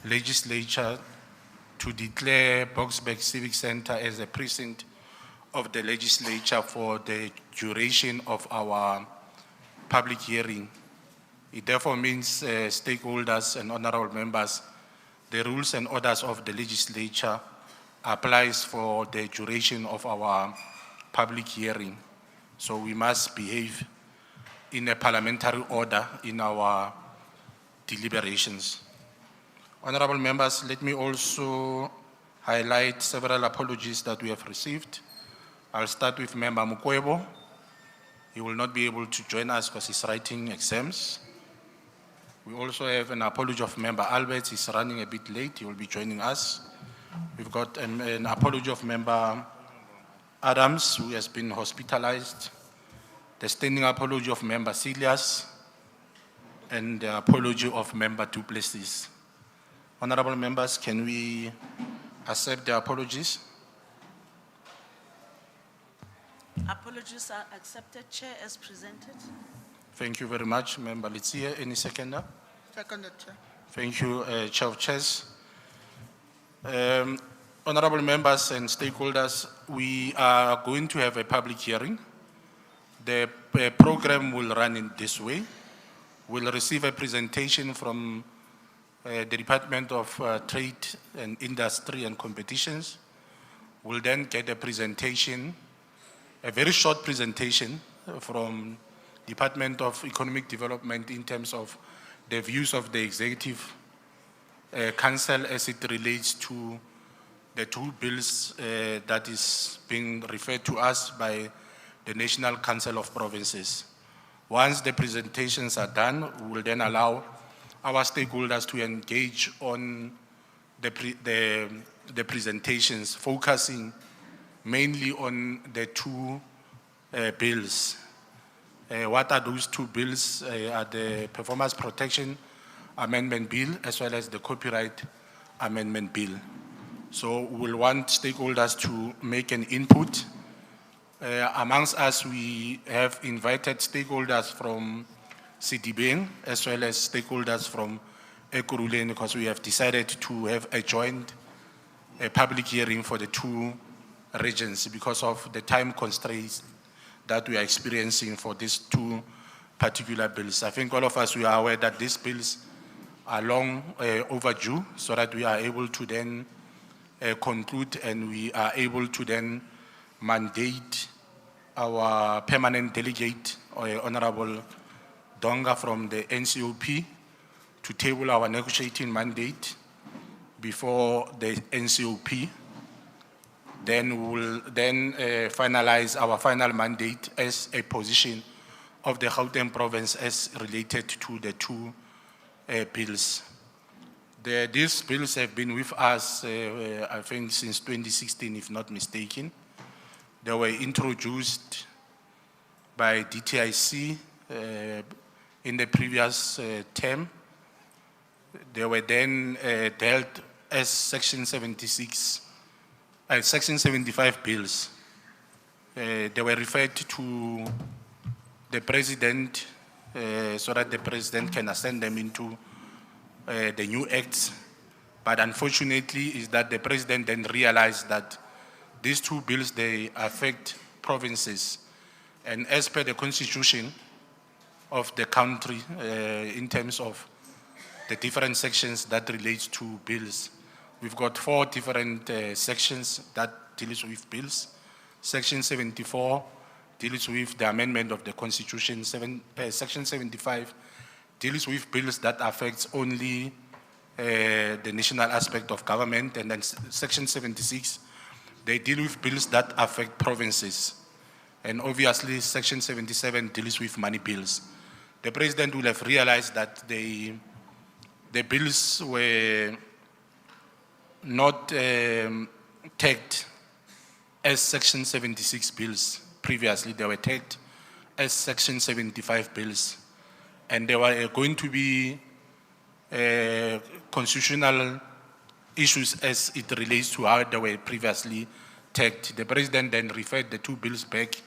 legislature to declare Boksburg Civic Center as a precinct of the legislature for the duration of our public hearing. It therefore means stakeholders and honorable members, the rules and orders of the legislature applies for the duration of our public hearing. So we must behave in a parliamentary order in our deliberations. Honorable members, let me also highlight several apologies that we have received. I'll start with Member Mukwebo. He will not be able to join us because he's writing exams. We also have an apology of Member Albert. He's running a bit late. He will be joining us. We've got an apology of Member Adams, who has been hospitalized. The standing apology of Member Silias, and the apology of Member Du Plessis. Honorable members, can we accept the apologies? Apologies are accepted, Chair, as presented. Thank you very much, Member Litsia. Any seconder? Seconded, Chair. Thank you, Chair of Chairs. Honorable members and stakeholders, we are going to have a public hearing. The program will run in this way. We'll receive a presentation from the Department of Trade and Industry and Competitions. We'll then get a presentation, a very short presentation from Department of Economic Development in terms of the views of the Executive Council as it relates to the two bills that is being referred to us by the National Council of Provinces. Once the presentations are done, we will then allow our stakeholders to engage on the presentations, focusing mainly on the two bills. What are those two bills? Are the Performance Protection Amendment Bill as well as the Copyright Amendment Bill. So we'll want stakeholders to make an input. Amongst us, we have invited stakeholders from Citibeng as well as stakeholders from Ekurhuleni, because we have decided to have a joint public hearing for the two regions because of the time constraints that we are experiencing for these two particular bills. I think all of us, we are aware that these bills are long overdue, so that we are able to then conclude and we are able to then mandate our permanent delegate, Honorable Donga from the NCOP, to table our negotiating mandate before the NCOP. Then we will then finalize our final mandate as a position of the Gauteng province as related to the two bills. These bills have been with us, I think, since 2016, if not mistaken. They were introduced by DTIC in the previous term. They were then dealt as Section 76, Section 75 bills. They were referred to the President so that the President can assign them into the new acts. But unfortunately is that the President then realized that these two bills, they affect provinces. And as per the constitution of the country, in terms of the different sections that relates to bills, we've got 4 different sections that deals with bills. Section 74 deals with the amendment of the constitution. Section 75 deals with bills that affects only the national aspect of government. And then Section 76, they deal with bills that affect provinces. And obviously, Section 77 deals with money bills. The President will have realized that the bills were not tagged as Section 76 bills. Previously, they were tagged as Section 75 bills. And there were going to be constitutional issues as it relates to how they were previously tagged. The President then referred the two bills back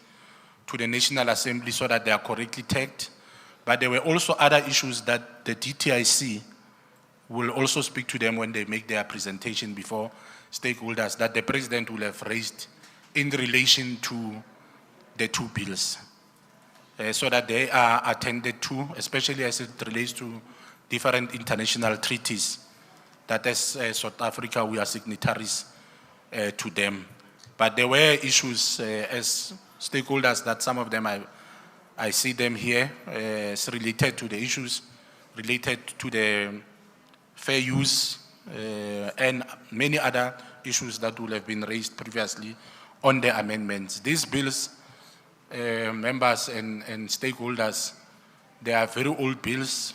to the National Assembly so that they are correctly tagged. But there were also other issues that the DTIC we'll also speak to them when they make their presentation before stakeholders that the president will have raised in relation to the two bills, so that they are attended to, especially as it relates to different international treaties that as South Africa, we are signatories to them. But there were issues as stakeholders that some of them, I see them here, it's related to the issues related to the fair use and many other issues that will have been raised previously on the amendments. These bills, members and stakeholders, they are very old bills.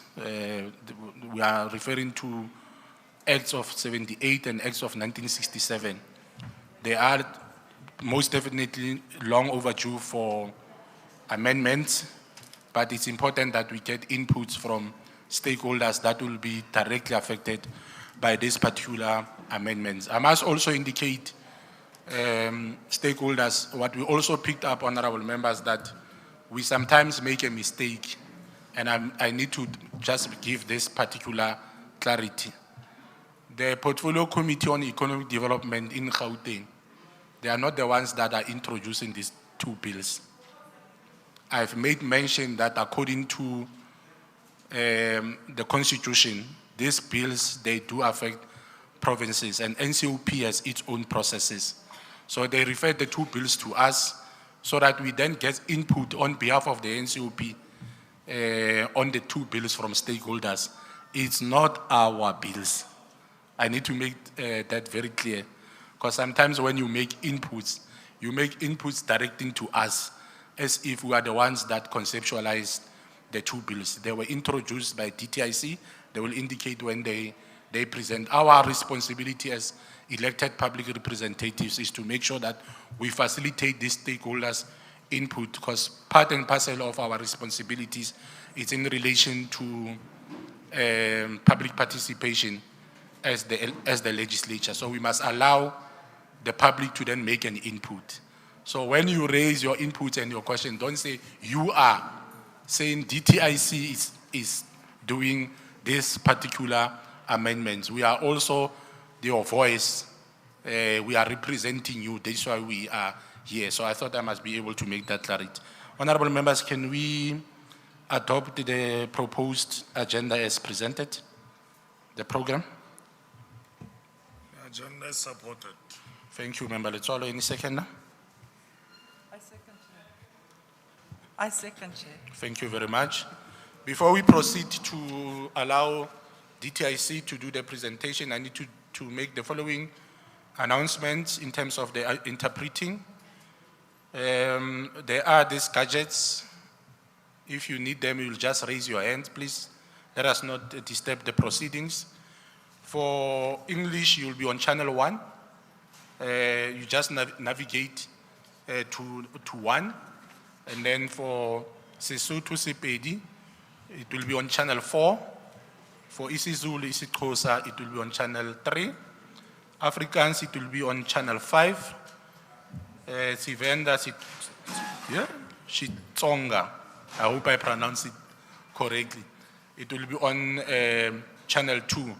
We are referring to Acts of 78 and Acts of 1967. They are most definitely long overdue for amendments, but it's important that we get inputs from stakeholders that will be directly affected by these particular amendments. I must also indicate, stakeholders, what we also picked up, honorable members, that we sometimes make a mistake, and I need to just give this particular clarity. The Portfolio Committee on Economic Development in Gauteng, they are not the ones that are introducing these two bills. I've made mention that according to the Constitution, these bills, they do affect provinces, and NCOP has its own processes. So they refer the two bills to us so that we then get input on behalf of the NCOP on the two bills from stakeholders. It's not our bills. I need to make that very clear, because sometimes when you make inputs directing to us as if we are the ones that conceptualized the two bills. They were introduced by DTIC. They will indicate when they present. Our responsibility as elected public representatives is to make sure that we facilitate these stakeholders' input, because part and parcel of our responsibilities is in relation to public participation as the legislature. So we must allow the public to then make an input. So when you raise your input and your question, don't say you are saying DTIC is doing this particular amendments. We are also your voice. We are representing you. That's why we are here. So I thought I must be able to make that clarity. Honorable members, can we adopt the proposed agenda as presented? The program? The agenda is supported. Thank you, Member Letsolo. Any second? I second, Chair. Thank you very much. Before we proceed to allow DTIC to do the presentation, I need to make the following announcements in terms of the interpreting. There are these gadgets. If you need them, you'll just raise your hand, please. Let us not disturb the proceedings. For English, you'll be on channel 1. You just navigate to 1. And then for Sesotho Sepedi, it will be on channel 4. For isiZulu, isiXhosa, it will be on channel 3. Afrikaans, it will be on channel 5. Sivenda, Xitsonga, I hope I pronounce it correctly. It will be on channel 2.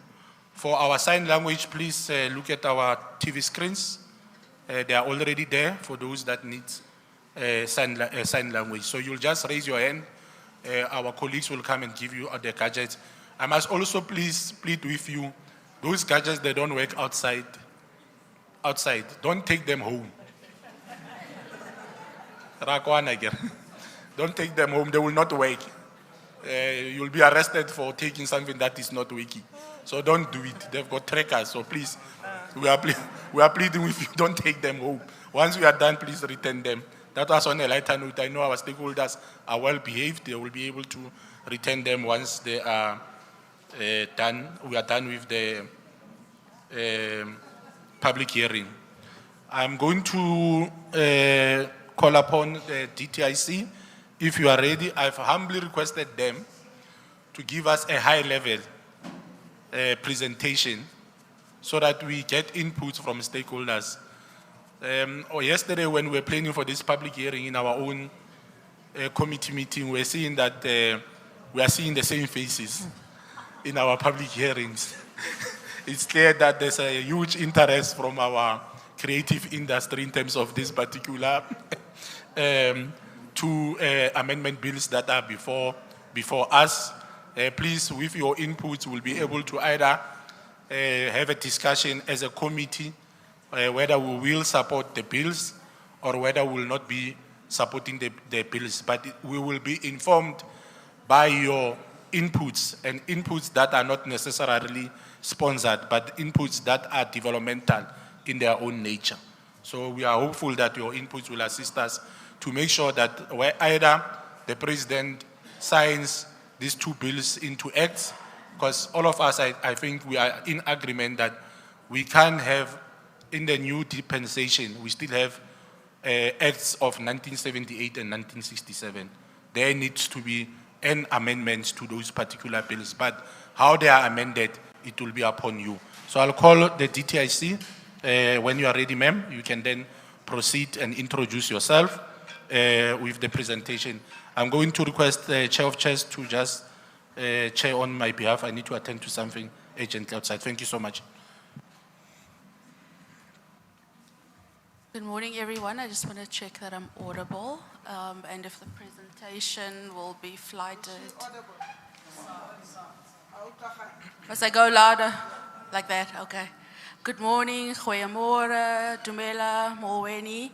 For our sign language, please look at our TV screens. They are already there for those that need sign language. So you'll just raise your hand. Our colleagues will come and give you the gadgets. I must also please plead with you, those gadgets, they don't work outside. Don't take them home. Don't take them home, they will not work. You'll be arrested for taking something that is not working. So don't do it. They've got trackers, so please, we are pleading with you, don't take them home. Once we are done, please return them. That was on a lighter note. I know our stakeholders are well behaved. They will be able to return them once they are done. We are done with the public hearing. I'm going to call upon the DTIC. If you are ready, I've humbly requested them to give us a high-level presentation so that we get inputs from stakeholders. Yesterday, when we were planning for this public hearing in our own committee meeting, we're seeing that we are seeing the same faces in our public hearings. it's clear that there's a huge interest from our creative industry in terms of this particular two amendment bills that are before us. Please, with your inputs, we'll be able to either have a discussion as a committee whether we will support the bills or whether we will not be supporting the bills. But we will be informed by your inputs, and inputs that are not necessarily sponsored, but inputs that are developmental in their own nature. So we are hopeful that your inputs will assist us to make sure that where either the president signs these two bills into acts, because all of us, I think we are in agreement that we can't have, in the new dispensation, we still have acts of 1978 and 1967. There needs to be an amendment to those particular bills, but how they are amended, it will be upon you. So I'll call the DTIC. When you are ready, ma'am, you can then proceed and introduce yourself with the presentation. I'm going to request the Chair of Chairs to just chair on my behalf. I need to attend to something urgently outside. Thank you so much. Good morning, everyone. I just want to check that I'm audible, and if the presentation will be flighted. Must I go louder? Like that? Okay. Good morning, goeiemorgen, Dumela, Molweni.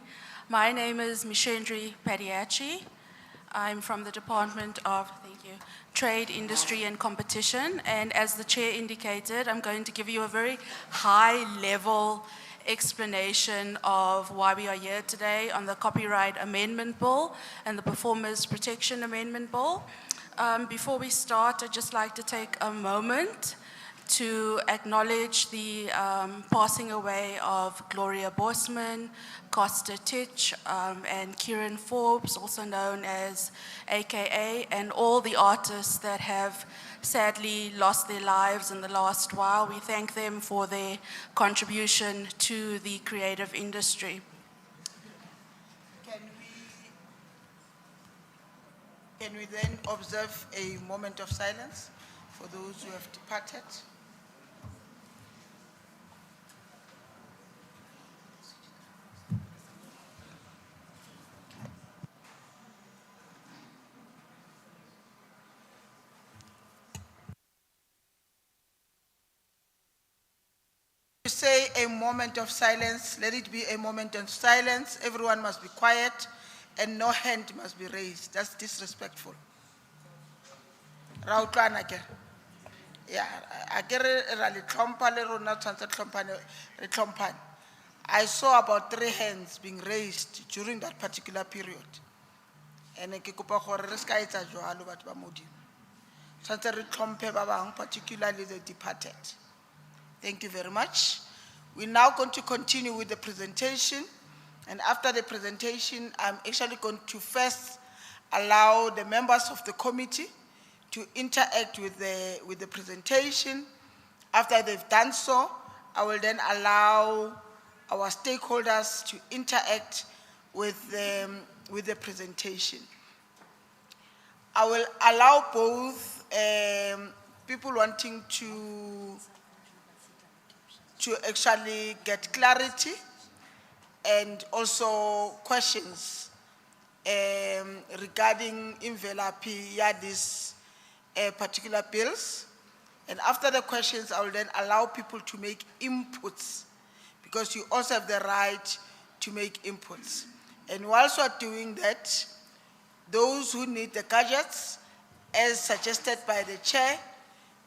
My name is Mishendri Padiachi. I'm from the Department of, thank you, Trade, Industry and Competition. And as the chair indicated, I'm going to give you a very high-level explanation of why we are here today on the Copyright Amendment Bill and the Performers Protection Amendment Bill. Before we start, I'd just like to take a moment to acknowledge the passing away of Gloria Bosman, Costa Titch, and Kieran Forbes, also known as AKA, and all the artists that have sadly lost their lives in the last while. We thank them for their contribution to the creative industry. Can we then observe a moment of silence for those who have departed? To say a moment of silence, let it be a moment of silence. Everyone must be quiet and no hand must be raised. That's disrespectful. Rautlwana ke. Yeah, I saw about 3 hands being raised during that particular period. And particularly the departed. Thank you very much. We're now going to continue with the presentation. And after the presentation, I'm actually going to first allow the members of the committee to interact with the presentation. After they've done so, I will then allow our stakeholders to interact with the presentation. I will allow both people wanting to actually get clarity and also questions regarding imvelaphi ya these particular bills. And after the questions, I will then allow people to make inputs, because you also have the right to make inputs. And whilst we're doing that, those who need the gadgets, as suggested by the chair,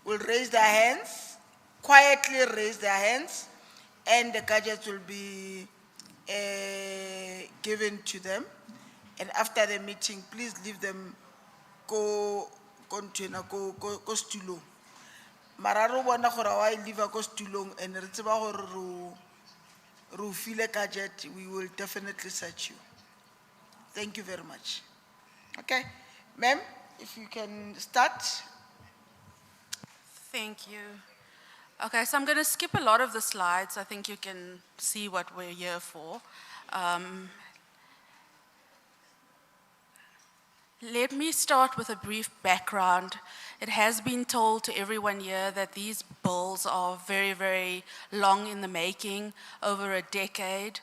will raise their hands, quietly raise their hands, and the gadgets will be given to them. And after the meeting, please leave them go stulong. Mararo bona gore wa leave go stulong and re tseba gore ro file gadget, we will definitely search you. Thank you very much. Okay, ma'am, if you can start. Thank you. Okay, so I'm going to skip a lot of the slides. I think you can see what we're here for. Let me start with a brief background. It has been told to everyone here that these bills are very, very long in the making, over a decade.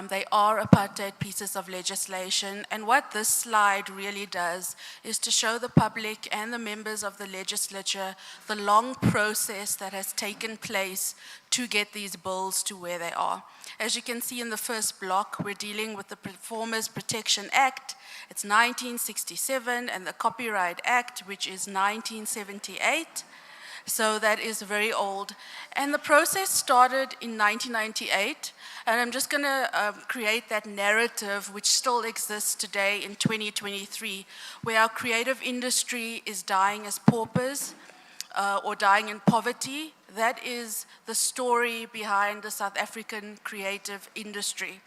They are apartheid pieces of legislation. And what this slide really does is to show the public and the members of the legislature the long process that has taken place to get these bills to where they are. As you can see in the first block, we're dealing with the Performers Protection Act. It's 1967, and the Copyright Act, which is 1978. So that is very old. And the process started in 1998, and I'm just going to create that narrative which still exists today in 2023, where our creative industry is dying as paupers or dying in poverty. That is the story behind the South African creative industry.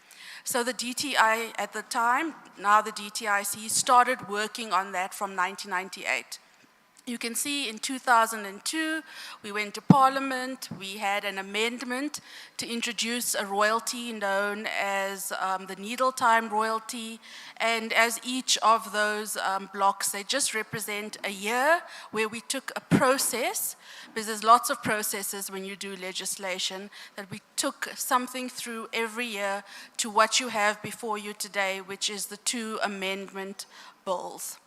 So the DTI at the time, now the DTIC, started working on that from 1998. You can see in 2002, we went to Parliament. We had an amendment to introduce a royalty known as the needle time royalty. And as each of those blocks, they just represent a year where we took a process, because there's lots of processes when you do legislation, that we took something through every year to what you have before you today, which is the 2 amendment bills.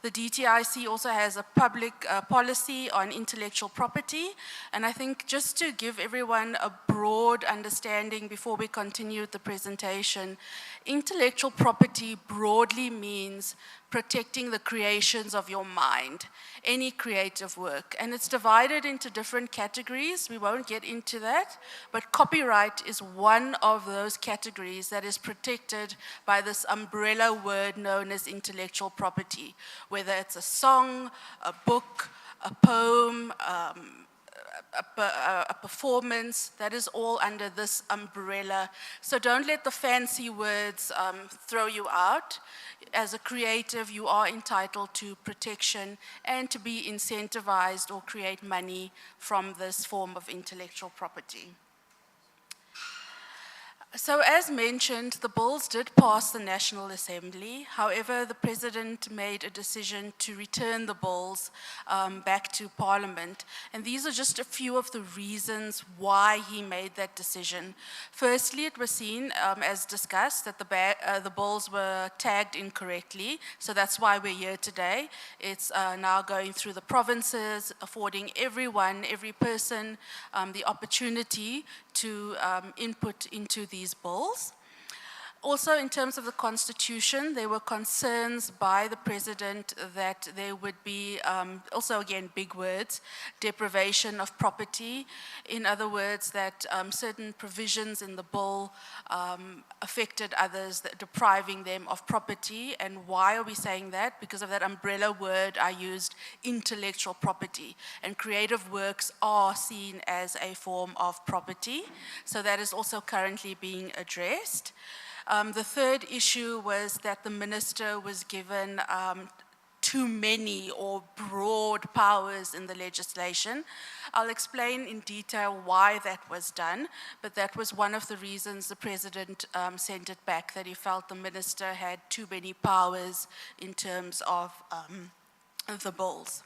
The DTIC also has a public policy on intellectual property, and I think just to give everyone a broad understanding before we continue with the presentation, intellectual property broadly means protecting the creations of your mind, any creative work. And it's divided into different categories. We won't get into that, but copyright is one of those categories that is protected by this umbrella word known as intellectual property, whether it's a song, a book, a poem, a performance, that is all under this umbrella. So don't let the fancy words throw you out. As a creative, you are entitled to protection and to be incentivized or create money from this form of intellectual property. So as mentioned, the bills did pass the National Assembly. However, the President made a decision to return the bills back to Parliament. And these are just a few of the reasons why he made that decision. Firstly, it was seen, as discussed, that the bills were tagged incorrectly. So that's why we're here today. It's now going through the provinces, affording everyone, every person, the opportunity to input into these bills. Also, in terms of the Constitution, there were concerns by the President that there would be, also again, big words, deprivation of property. In other words, that certain provisions in the bill affected others, depriving them of property. And why are we saying that? Because of that umbrella word I used, intellectual property. And creative works are seen as a form of property. So that is also currently being addressed. The third issue was that the minister was given too many or broad powers in the legislation. I'll explain in detail why that was done, but that was one of the reasons the President sent it back, that he felt the minister had too many powers in terms of the bills.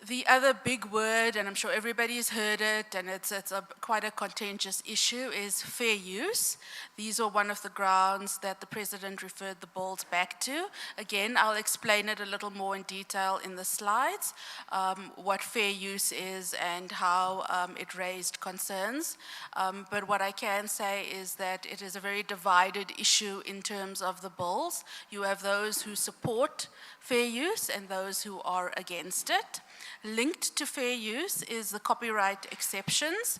The other big word, and I'm sure everybody's heard it, and it's quite a contentious issue, is fair use. These are one of the grounds that the President referred the bills back to. Again, I'll explain it a little more in detail in the slides, what fair use is and how it raised concerns. But what I can say is that it is a very divided issue in terms of the bills. You have those who support fair use and those who are against it. Linked to fair use is the copyright exceptions.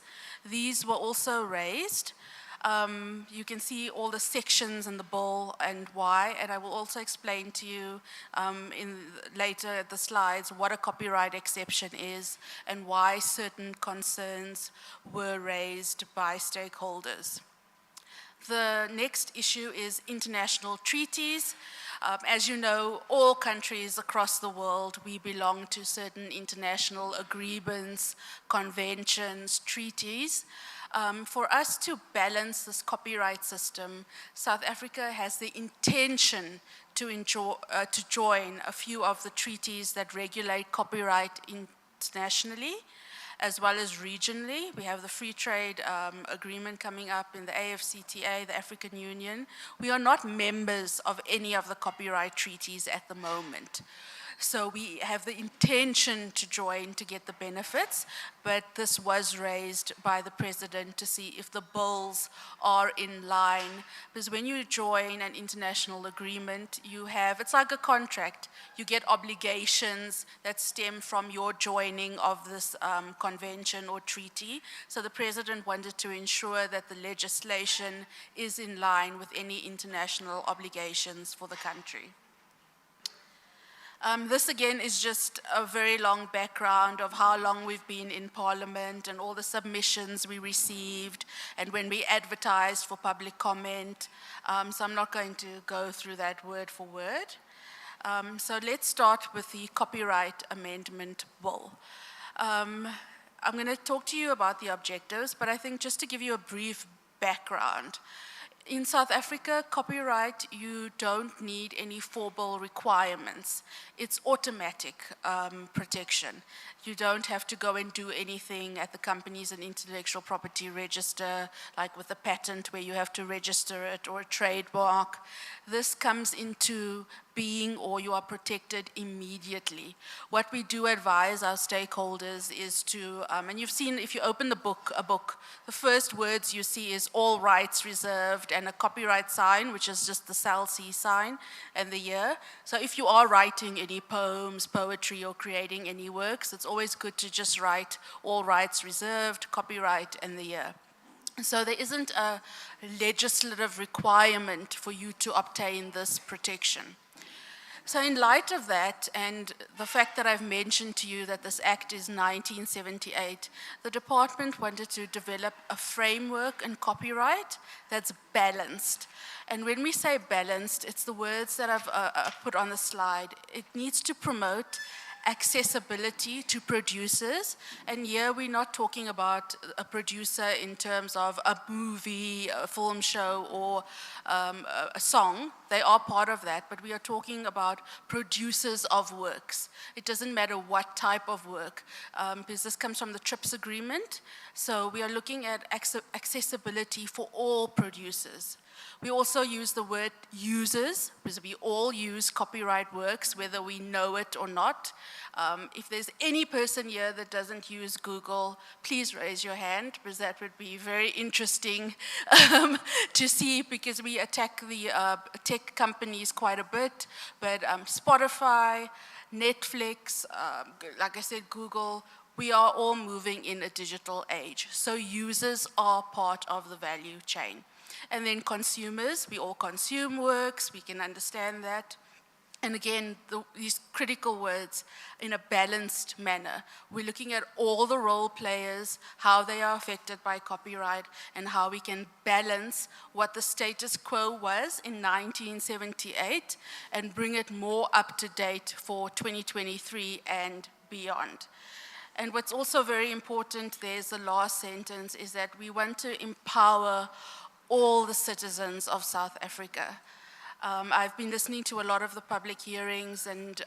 These were also raised. You can see all the sections in the bill and why, and I will also explain to you later at the slides what a copyright exception is and why certain concerns were raised by stakeholders. The next issue is international treaties. As you know, all countries across the world, we belong to certain international agreements, conventions, treaties. For us to balance this copyright system, South Africa has the intention to join a few of the treaties that regulate copyright internationally, as well as regionally. We have the free trade agreement coming up in the AfCFTA, the African Union. We are not members of any of the copyright treaties at the moment. So we have the intention to join to get the benefits, but this was raised by the president to see if the bills are in line. Because when you join an international agreement, it's like a contract. You get obligations that stem from your joining of this convention or treaty. So the president wanted to ensure that the legislation is in line with any international obligations for the country. This again is just a very long background of how long we've been in Parliament and all the submissions we received and when we advertised for public comment. So I'm not going to go through that word for word. So let's start with the Copyright Amendment Bill. I'm going to talk to you about the objectives, but I think just to give you a brief background. In South Africa, copyright, you don't need any formal requirements. It's automatic protection. You don't have to go and do anything at the Companies and Intellectual Property Register, like with a patent where you have to register it, or a trademark. This comes into being, or you are protected immediately. What we do advise our stakeholders is to, and you've seen if you open a book, the first words you see is all rights reserved and a copyright sign, which is just the CEL-C sign and the year. So if you are writing any poems, poetry, or creating any works, it's always good to just write all rights reserved, copyright, and the year. So there isn't a legislative requirement for you to obtain this protection. So in light of that, and the fact that I've mentioned to you that this act is 1978, the department wanted to develop a framework in copyright that's balanced. And when we say balanced, it's the words that I've put on the slide. It needs to promote accessibility to producers, and here we're not talking about a producer in terms of a movie, a film show, or a song. They are part of that, but we are talking about producers of works. It doesn't matter what type of work, because this comes from the TRIPS agreement. So we are looking at accessibility for all producers. We also use the word users, because we all use copyright works, whether we know it or not. If there's any person here that doesn't use Google, please raise your hand, because that would be very interesting to see, because we attack the tech companies quite a bit. But Spotify, Netflix, like I said, Google, we are all moving in a digital age. So users are part of the value chain. And then consumers, we all consume works, we can understand that. And again, these critical words, in a balanced manner. We're looking at all the role players, how they are affected by copyright, and how we can balance what the status quo was in 1978 and bring it more up to date for 2023 and beyond. And what's also very important, there's the last sentence, is that we want to empower all the citizens of South Africa. I've been listening to a lot of the public hearings, and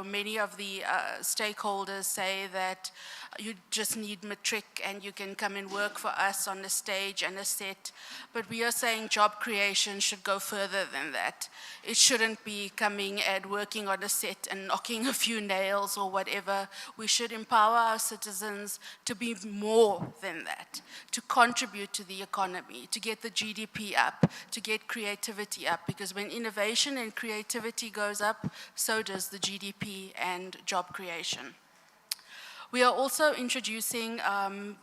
many of the stakeholders say that you just need matric and you can come and work for us on a stage and a set. But we are saying job creation should go further than that. It shouldn't be coming and working on a set and knocking a few nails or whatever. We should empower our citizens to be more than that, to contribute to the economy, to get the GDP up, to get creativity up, because when innovation and creativity goes up, so does the GDP and job creation. We are also introducing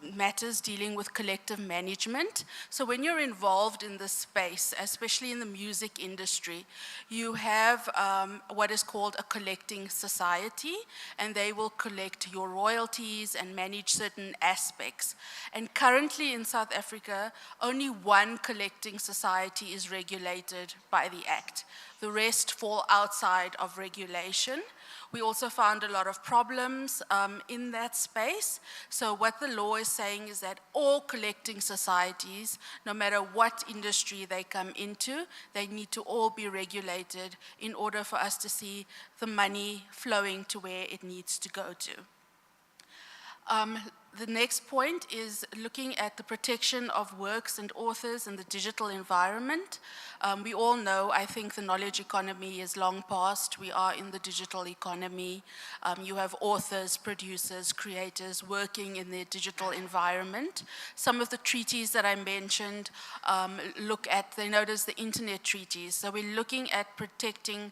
matters dealing with collective management. So when you're involved in this space, especially in the music industry, you have what is called a collecting society, and they will collect your royalties and manage certain aspects. And currently in South Africa, only one collecting society is regulated by the Act. The rest fall outside of regulation. We also found a lot of problems in that space. So what the law is saying is that all collecting societies, no matter what industry they come into, they need to all be regulated in order for us to see the money flowing to where it needs to go to. The next point is looking at the protection of works and authors in the digital environment. We all know, I think the knowledge economy is long past. We are in the digital economy. You have authors, producers, creators working in their digital environment. Some of the treaties that I mentioned they notice the internet treaties. So we're looking at protecting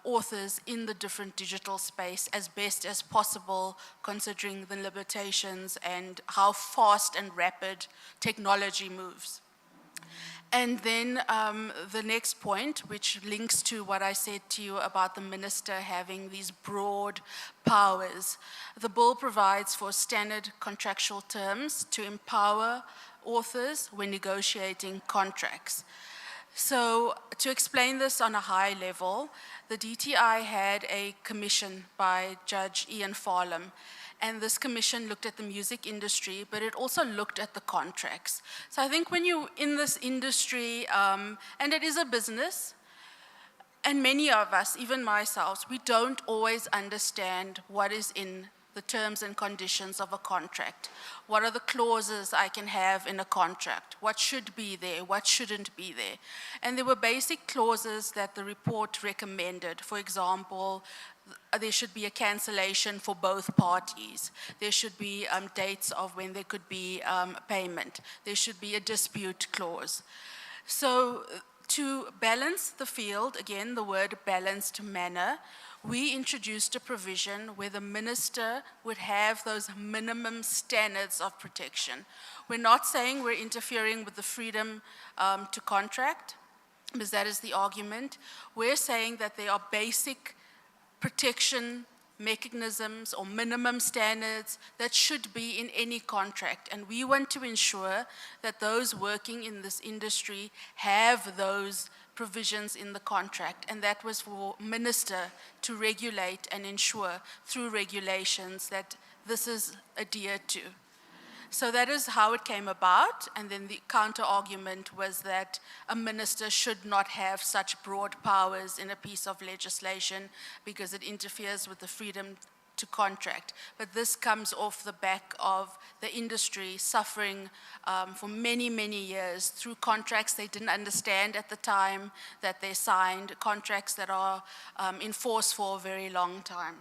authors in the different digital space as best as possible, considering the limitations and how fast and rapid technology moves. And then the next point, which links to what I said to you about the minister having these broad powers. The bill provides for standard contractual terms to empower authors when negotiating contracts. So to explain this on a high level, the DTI had a commission by Judge Ian Farlam. And this commission looked at the music industry, but it also looked at the contracts. So I think when you're in this industry, and it is a business, and many of us, even myself, we don't always understand what is in the terms and conditions of a contract. What are the clauses I can have in a contract? What should be there? What shouldn't be there? And there were basic clauses that the report recommended. For example, there should be a cancellation for both parties. There should be dates of when there could be payment. There should be a dispute clause. So to balance the field, again, the word balanced manner, we introduced a provision where the minister would have those minimum standards of protection. We're not saying we're interfering with the freedom to contract, because that is the argument. We're saying that there are basic protection mechanisms or minimum standards that should be in any contract. And we want to ensure that those working in this industry have those provisions in the contract. And that was for minister to regulate and ensure through regulations that this is adhered to. So that is how it came about, and then the counter-argument was that a minister should not have such broad powers in a piece of legislation because it interferes with the freedom to contract. But this comes off the back of the industry suffering for many, many years through contracts they didn't understand at the time that they signed, contracts that are in force for a very long time.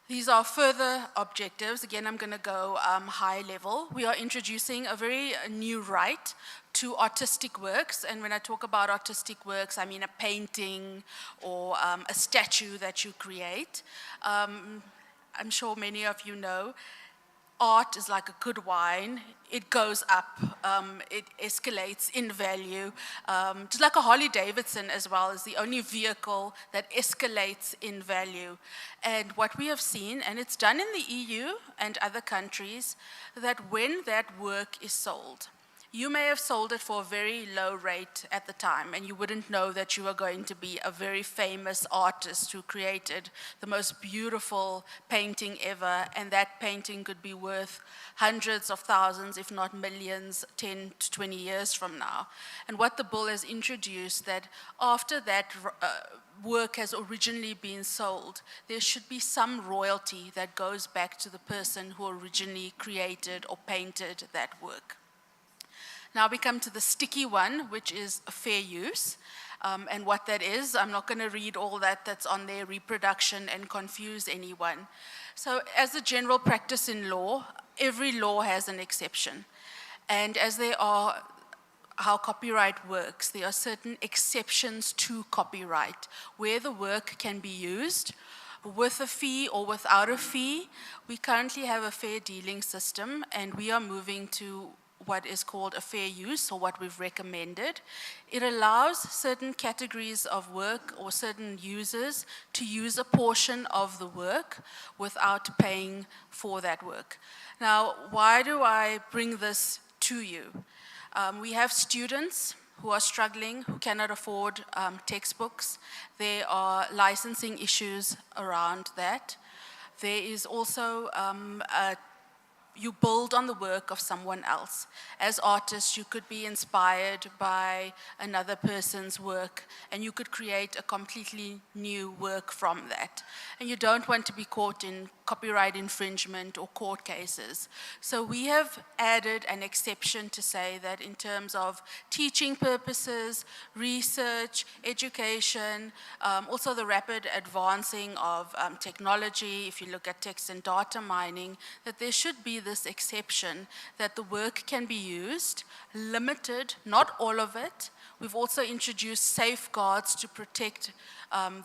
These are further objectives. Again, I'm going to go high level. We are introducing a very new right to artistic works. And when I talk about artistic works, I mean a painting or a statue that you create. I'm sure many of you know, art is like a good wine. It goes up, it escalates in value. Just like a Harley Davidson as well is the only vehicle that escalates in value. And what we have seen, and it's done in the EU and other countries, that when that work is sold, you may have sold it for a very low rate at the time, and you wouldn't know that you were going to be a very famous artist who created the most beautiful painting ever, and that painting could be worth hundreds of thousands, if not millions, 10 to 20 years from now. And what the bill has introduced, that after that work has originally been sold, there should be some royalty that goes back to the person who originally created or painted that work. Now we come to the sticky one, which is fair use. And what that is, I'm not going to read all that's on there, reproduction, and confuse anyone. So as a general practice in law, every law has an exception. And as there are how copyright works, there are certain exceptions to copyright, where the work can be used with a fee or without a fee. We currently have a fair dealing system, and we are moving to what is called a fair use, or what we've recommended. It allows certain categories of work or certain users to use a portion of the work without paying for that work. Now, why do I bring this to you? We have students who are struggling, who cannot afford textbooks. There are licensing issues around that. There is also you build on the work of someone else. As artists, you could be inspired by another person's work, and you could create a completely new work from that. And you don't want to be caught in copyright infringement or court cases. So we have added an exception to say that in terms of teaching purposes, research, education, also the rapid advancing of technology, if you look at text and data mining, that there should be this exception that the work can be used, limited, not all of it. We've also introduced safeguards to protect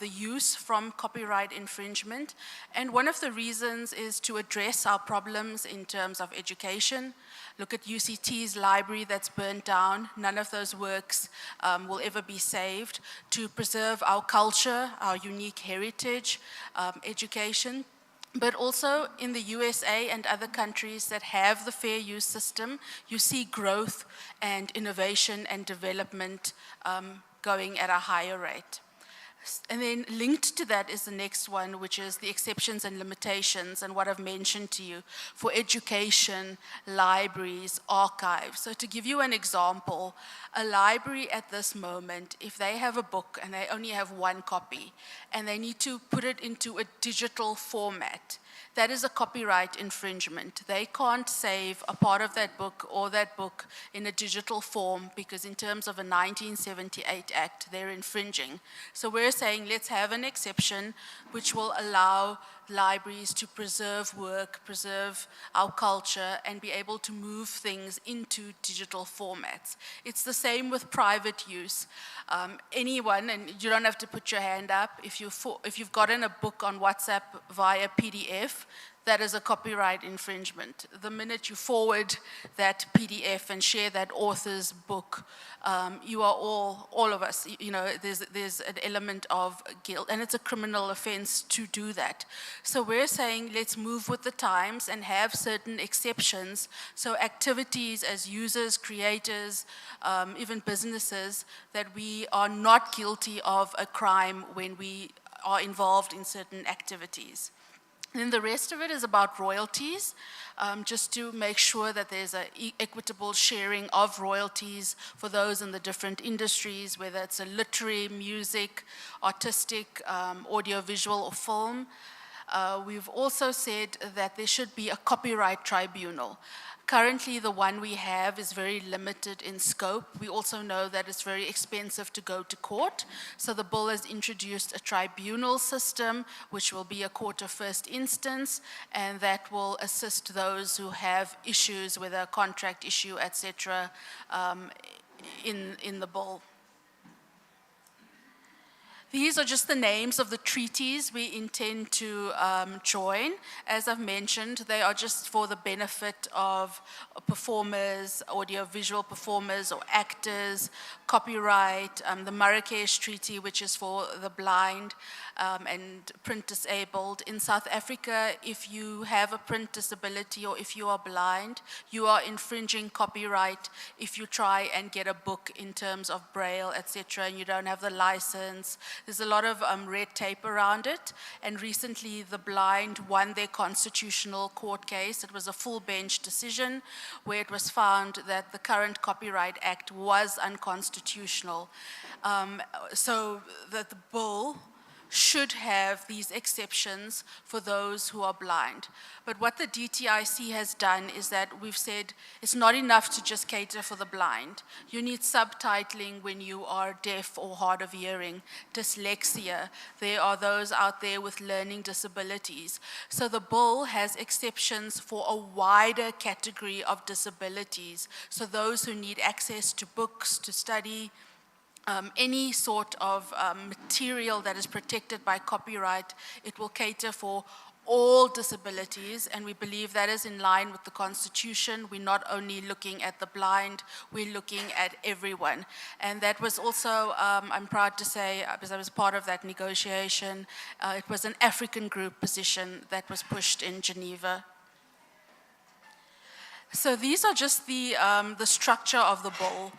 the use from copyright infringement. And one of the reasons is to address our problems in terms of education. Look at UCT's library that's burnt down. None of those works will ever be saved. To preserve our culture, our unique heritage, education. But also in the USA and other countries that have the fair use system, you see growth and innovation and development going at a higher rate. And then linked to that is the next one, which is the exceptions and limitations and what I've mentioned to you for education, libraries, archives. So to give you an example, a library at this moment, if they have a book and they only have one copy and they need to put it into a digital format, that is a copyright infringement. They can't save a part of that book or that book in a digital form because in terms of a 1978 Act, they're infringing. So we're saying let's have an exception which will allow libraries to preserve work, preserve our culture, and be able to move things into digital formats. It's the same with private use. Anyone, and you don't have to put your hand up, if you've gotten a book on WhatsApp via PDF, that is a copyright infringement. The minute you forward that PDF and share that author's book, you are all of us, you know, there's an element of guilt, and it's a criminal offense to do that. So we're saying let's move with the times and have certain exceptions, so activities as users, creators, even businesses, that we are not guilty of a crime when we are involved in certain activities. And then the rest of it is about royalties, just to make sure that there's an equitable sharing of royalties for those in the different industries, whether it's a literary, music, artistic, audiovisual, or film. We've also said that there should be a copyright tribunal. Currently, the one we have is very limited in scope. We also know that it's very expensive to go to court. So the bill has introduced a tribunal system, which will be a court of first instance, and that will assist those who have issues with a contract issue, etc., in the bill. These are just the names of the treaties we intend to join. As I've mentioned, they are just for the benefit of performers, audiovisual performers or actors, copyright, the Marrakesh Treaty, which is for the blind and print disabled. In South Africa, if you have a print disability or if you are blind, you are infringing copyright if you try and get a book in terms of Braille, etc., and you don't have the license. There's a lot of red tape around it, and recently the blind won their constitutional court case. It was a full bench decision where it was found that the current Copyright Act was unconstitutional. So that the bill should have these exceptions for those who are blind. But what the DTIC has done is that we've said it's not enough to just cater for the blind. You need subtitling when you are deaf or hard of hearing, dyslexia. There are those out there with learning disabilities. So the bill has exceptions for a wider category of disabilities. So those who need access to books, to study, any sort of material that is protected by copyright, it will cater for all disabilities, and we believe that is in line with the Constitution. We're not only looking at the blind, we're looking at everyone. And that was also, I'm proud to say, because I was part of that negotiation, it was an African group position that was pushed in Geneva. So these are just the structure of the bill.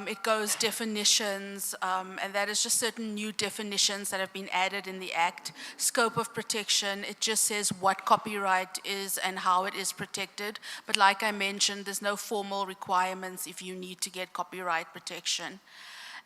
It goes definitions, and that is just certain new definitions that have been added in the Act. Scope of protection, it just says what copyright is and how it is protected. But like I mentioned, there's no formal requirements if you need to get copyright protection.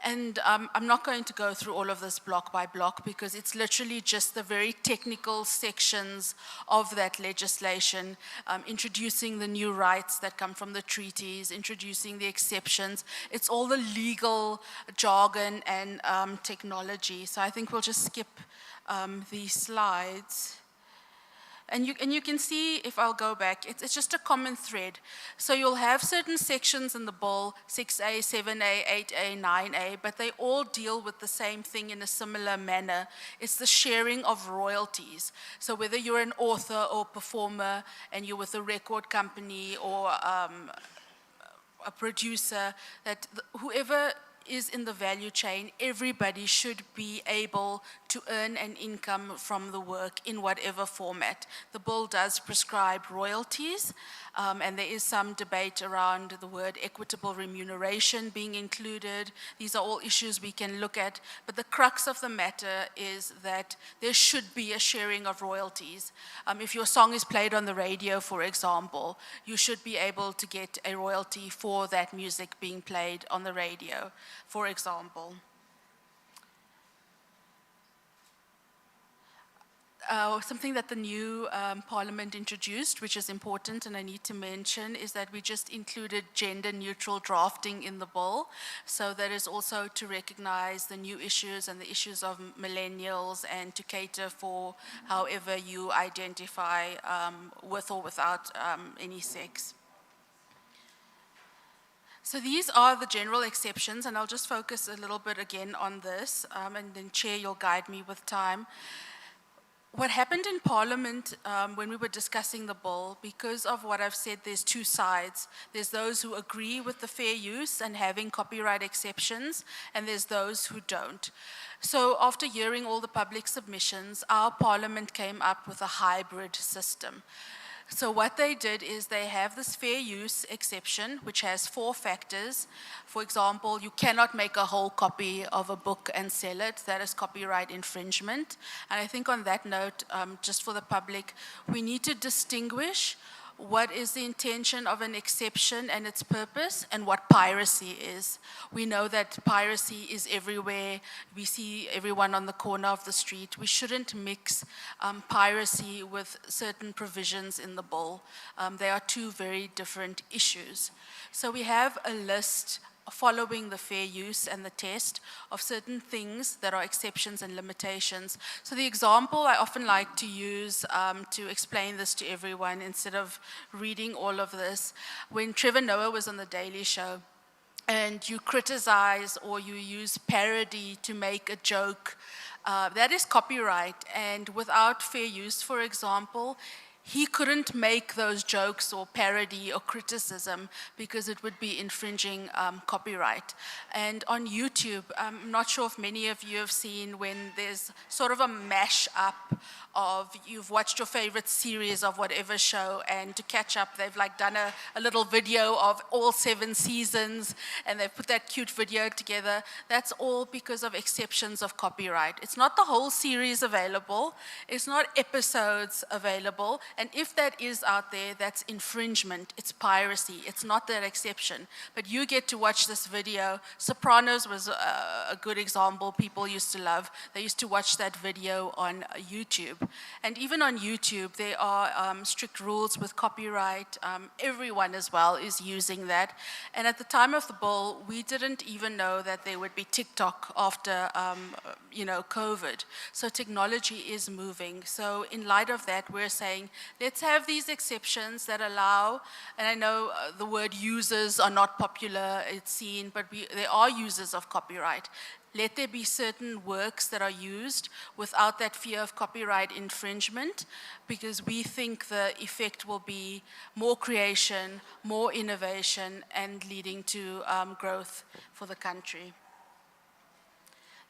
And I'm not going to go through all of this block by block because it's literally just the very technical sections of that legislation, introducing the new rights that come from the treaties, introducing the exceptions. It's all the legal jargon and technology. So I think we'll just skip these slides. And you can see, if I'll go back, it's just a common thread. So you'll have certain sections in the bill, 6A, 7A, 8A, 9A, but they all deal with the same thing in a similar manner. It's the sharing of royalties. So whether you're an author or performer and you're with a record company or a producer, that whoever is in the value chain, everybody should be able to earn an income from the work in whatever format. The bill does prescribe royalties, and there is some debate around the word equitable remuneration being included. These are all issues we can look at, but the crux of the matter is that there should be a sharing of royalties. If your song is played on the radio, for example, you should be able to get a royalty for that music being played on the radio, for example. Something that the new Parliament introduced, which is important and I need to mention, is that we just included gender-neutral drafting in the bill. So that is also to recognize the new issues and the issues of millennials and to cater for however you identify with or without any sex. So these are the general exceptions, and I'll just focus a little bit again on this, and then Chair, you'll guide me with time. What happened in Parliament when we were discussing the bill, because of what I've said, there's two sides. There's those who agree with the fair use and having copyright exceptions, and there's those who don't. So after hearing all the public submissions, our Parliament came up with a hybrid system. So what they did is they have this fair use exception, which has 4 factors. For example, you cannot make a whole copy of a book and sell it. That is copyright infringement. And I think on that note, just for the public, we need to distinguish what is the intention of an exception and its purpose, and what piracy is. We know that piracy is everywhere. We see everyone on the corner of the street. We shouldn't mix piracy with certain provisions in the bill. They are 2 very different issues. So we have a list following the fair use and the test of certain things that are exceptions and limitations. So the example I often like to use to explain this to everyone instead of reading all of this, when Trevor Noah was on The Daily Show and you criticize or you use parody to make a joke, that is copyright, and without fair use, for example, he couldn't make those jokes or parody or criticism because it would be infringing copyright. And on YouTube, I'm not sure if many of you have seen when there's sort of a mash-up of, you've watched your favorite series of whatever show, and to catch up, they've like done a little video of all 7 seasons, and they've put that cute video together. That's all because of exceptions of copyright. It's not the whole series available. It's not episodes available. And if that is out there, that's infringement. It's piracy. It's not that exception. But you get to watch this video. Sopranos was a good example people used to love. They used to watch that video on YouTube. And even on YouTube, there are strict rules with copyright. Everyone as well is using that. And at the time of the bill, we didn't even know that there would be TikTok after COVID. So technology is moving. So in light of that, we're saying, let's have these exceptions that allow, and I know the word users are not popular, it's seen, but there are users of copyright. Let there be certain works that are used without that fear of copyright infringement, because we think the effect will be more creation, more innovation, and leading to growth for the country.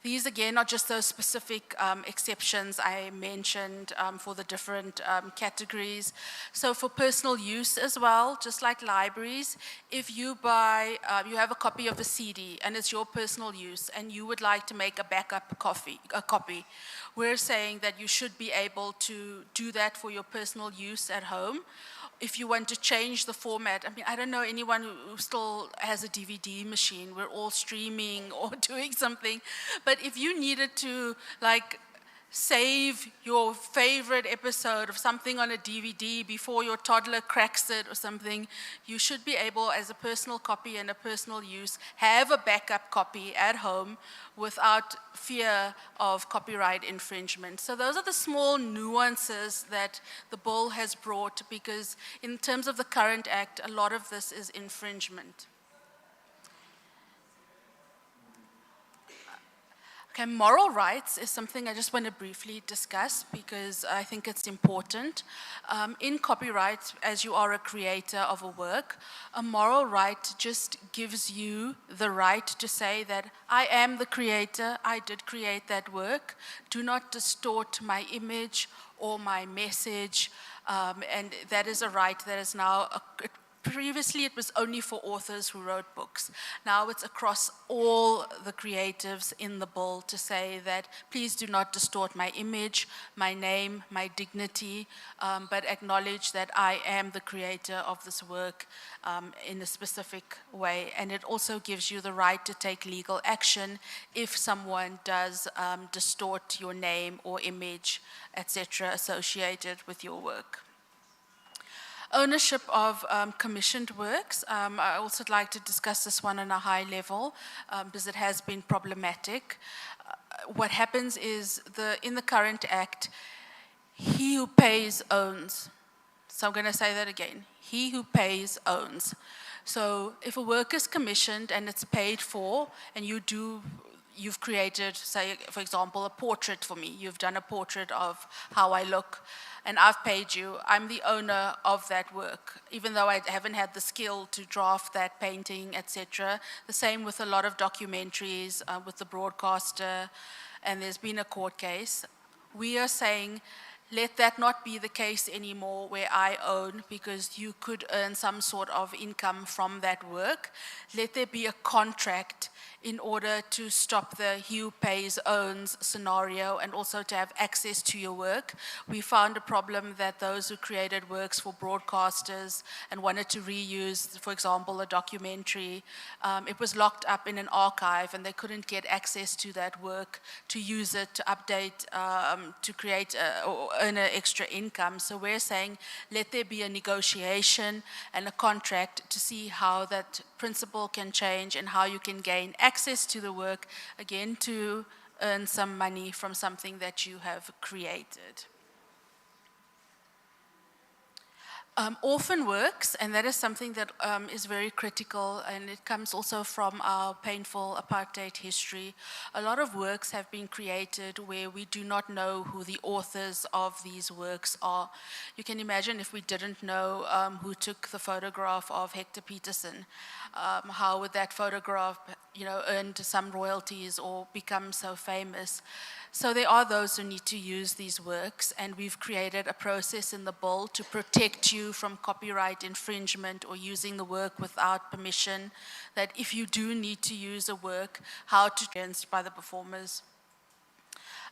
These again are just those specific exceptions I mentioned for the different categories. So for personal use as well, just like libraries, if you buy, you have a copy of a CD and it's your personal use and you would like to make a backup copy, we're saying that you should be able to do that for your personal use at home. If you want to change the format, I mean, I don't know anyone who still has a DVD machine. We're all streaming or doing something. But if you needed to, like, save your favorite episode of something on a DVD before your toddler cracks it or something, you should be able, as a personal copy and a personal use, have a backup copy at home without fear of copyright infringement. So those are the small nuances that the bill has brought, because in terms of the current act, a lot of this is infringement. Okay, moral rights is something I just want to briefly discuss because I think it's important. In copyright, as you are a creator of a work, a moral right just gives you the right to say that I am the creator, I did create that work, do not distort my image or my message, and that is a right that is now previously, it was only for authors who wrote books. Now it's across all the creatives in the bill to say that please do not distort my image, my name, my dignity, but acknowledge that I am the creator of this work in a specific way. And it also gives you the right to take legal action if someone does distort your name or image, etc., associated with your work. Ownership of commissioned works. I also would like to discuss this one on a high level because it has been problematic. What happens is in the current act, he who pays owns. So I'm going to say that again. He who pays owns. So if a work is commissioned and it's paid for, and you've created, say, for example, a portrait for me. You've done a portrait of how I look, and I've paid you. I'm the owner of that work, even though I haven't had the skill to draft that painting, etc. The same with a lot of documentaries, with the broadcaster, and there's been a court case. We are saying, let that not be the case anymore where I own, because you could earn some sort of income from that work. Let there be a contract in order to stop the he who pays owns scenario, and also to have access to your work. We found a problem that those who created works for broadcasters and wanted to reuse, for example, a documentary, it was locked up in an archive and they couldn't get access to that work to use it, to update, to create or earn an extra income. So we're saying let there be a negotiation and a contract to see how that principle can change and how you can gain access to the work, again, to earn some money from something that you have created. Orphan works, and that is something that is very critical, and it comes also from our painful apartheid history. A lot of works have been created where we do not know who the authors of these works are. You can imagine if we didn't know who took the photograph of Hector Peterson, how would that photograph, earn some royalties or become so famous? So there are those who need to use these works, and we've created a process in the bill to protect you from copyright infringement or using the work without permission, that if you do need to use a work, how to against by the performers.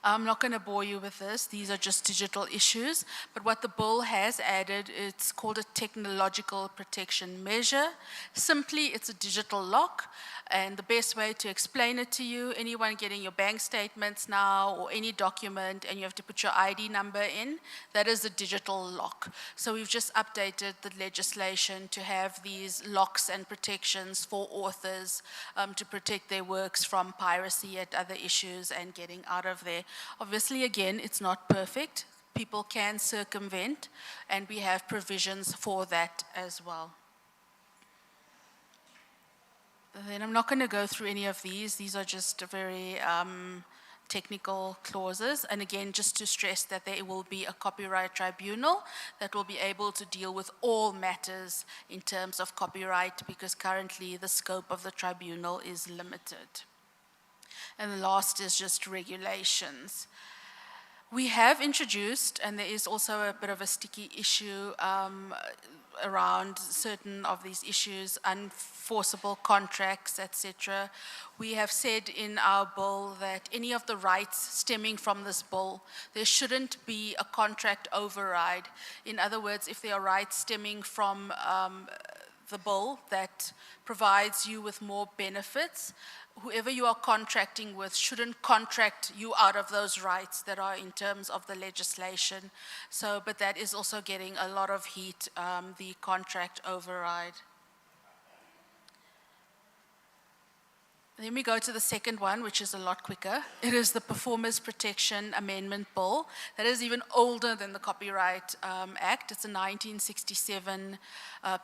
I'm not going to bore you with this. These are just digital issues. But what the bill has added, it's called a technological protection measure. Simply, it's a digital lock. And the best way to explain it to you, anyone getting your bank statements now or any document and you have to put your ID number in, that is a digital lock. So we've just updated the legislation to have these locks and protections for authors to protect their works from piracy and other issues and getting out of there. Obviously, again, it's not perfect. People can circumvent, and we have provisions for that as well. Then I'm not going to go through any of these. These are just very technical clauses. And again, just to stress that there will be a copyright tribunal that will be able to deal with all matters in terms of copyright, because currently the scope of the tribunal is limited. And the last is just regulations. We have introduced, and there is also a bit of a sticky issue around certain of these issues, unenforceable contracts, etc. We have said in our bill that any of the rights stemming from this bill, there shouldn't be a contract override. In other words, if there are rights stemming from the bill that provides you with more benefits, whoever you are contracting with shouldn't contract you out of those rights that are in terms of the legislation. So, but that is also getting a lot of heat, the contract override. Then we go to the second one, which is a lot quicker. It is the Performers Protection Amendment Bill. That is even older than the Copyright Act. It's a 1967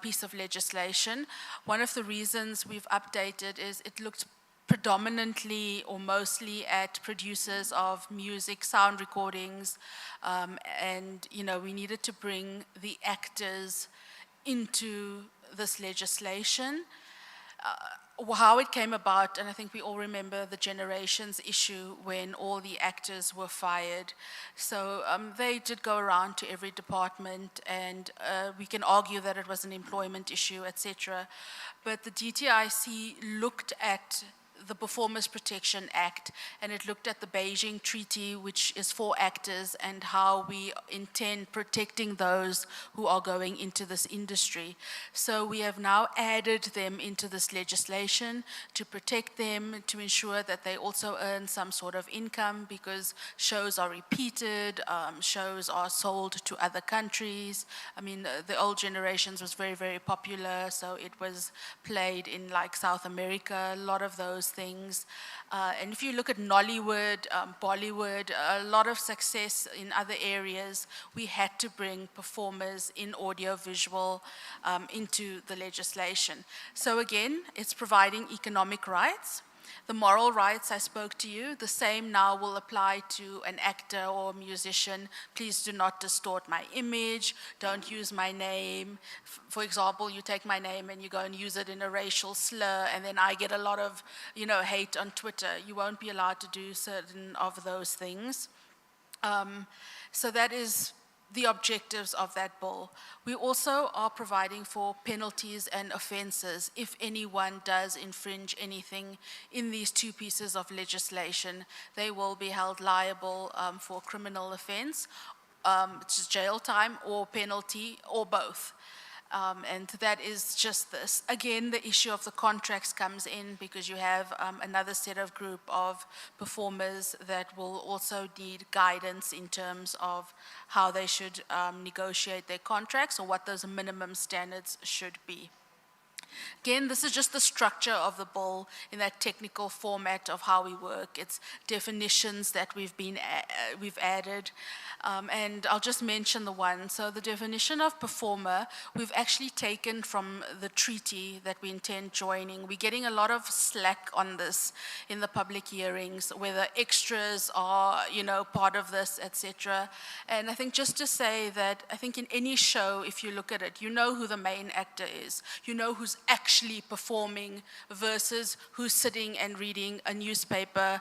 piece of legislation. One of the reasons we've updated is it looked predominantly or mostly at producers of music, sound recordings, and we needed to bring the actors into this legislation. How it came about, and I think we all remember the Generations issue when all the actors were fired. So they did go around to every department, and we can argue that it was an employment issue, etc. But the DTIC looked at the Performers Protection Act, and it looked at the Beijing Treaty, which is for actors, and how we intend protecting those who are going into this industry. So we have now added them into this legislation to protect them, to ensure that they also earn some sort of income, because shows are repeated, shows are sold to other countries. I mean, the old Generations was very, very popular, so it was played in like South America, a lot of those things. And if you look at Nollywood, Bollywood, a lot of success in other areas, we had to bring performers in audiovisual into the legislation. So again, it's providing economic rights. The moral rights I spoke to you, the same now will apply to an actor or a musician. Please do not distort my image, don't use my name. For example, you take my name and you go and use it in a racial slur, and then I get a lot of, hate on Twitter. You won't be allowed to do certain of those things. So that is the objectives of that bill. We also are providing for penalties and offenses if anyone does infringe anything in these two pieces of legislation. They will be held liable for criminal offense, which is jail time or penalty or both. And that is just this. Again, the issue of the contracts comes in because you have another set of group of performers that will also need guidance in terms of how they should negotiate their contracts or what those minimum standards should be. Again, this is just the structure of the bill in that technical format of how we work. It's definitions that we've added. And I'll just mention the one. So the definition of performer, we've actually taken from the treaty that we intend joining. We're getting a lot of slack on this in the public hearings, whether extras are, part of this, etc. And I think just to say that I think in any show, if you look at it, you know who the main actor is. You know who's actually performing versus who's sitting and reading a newspaper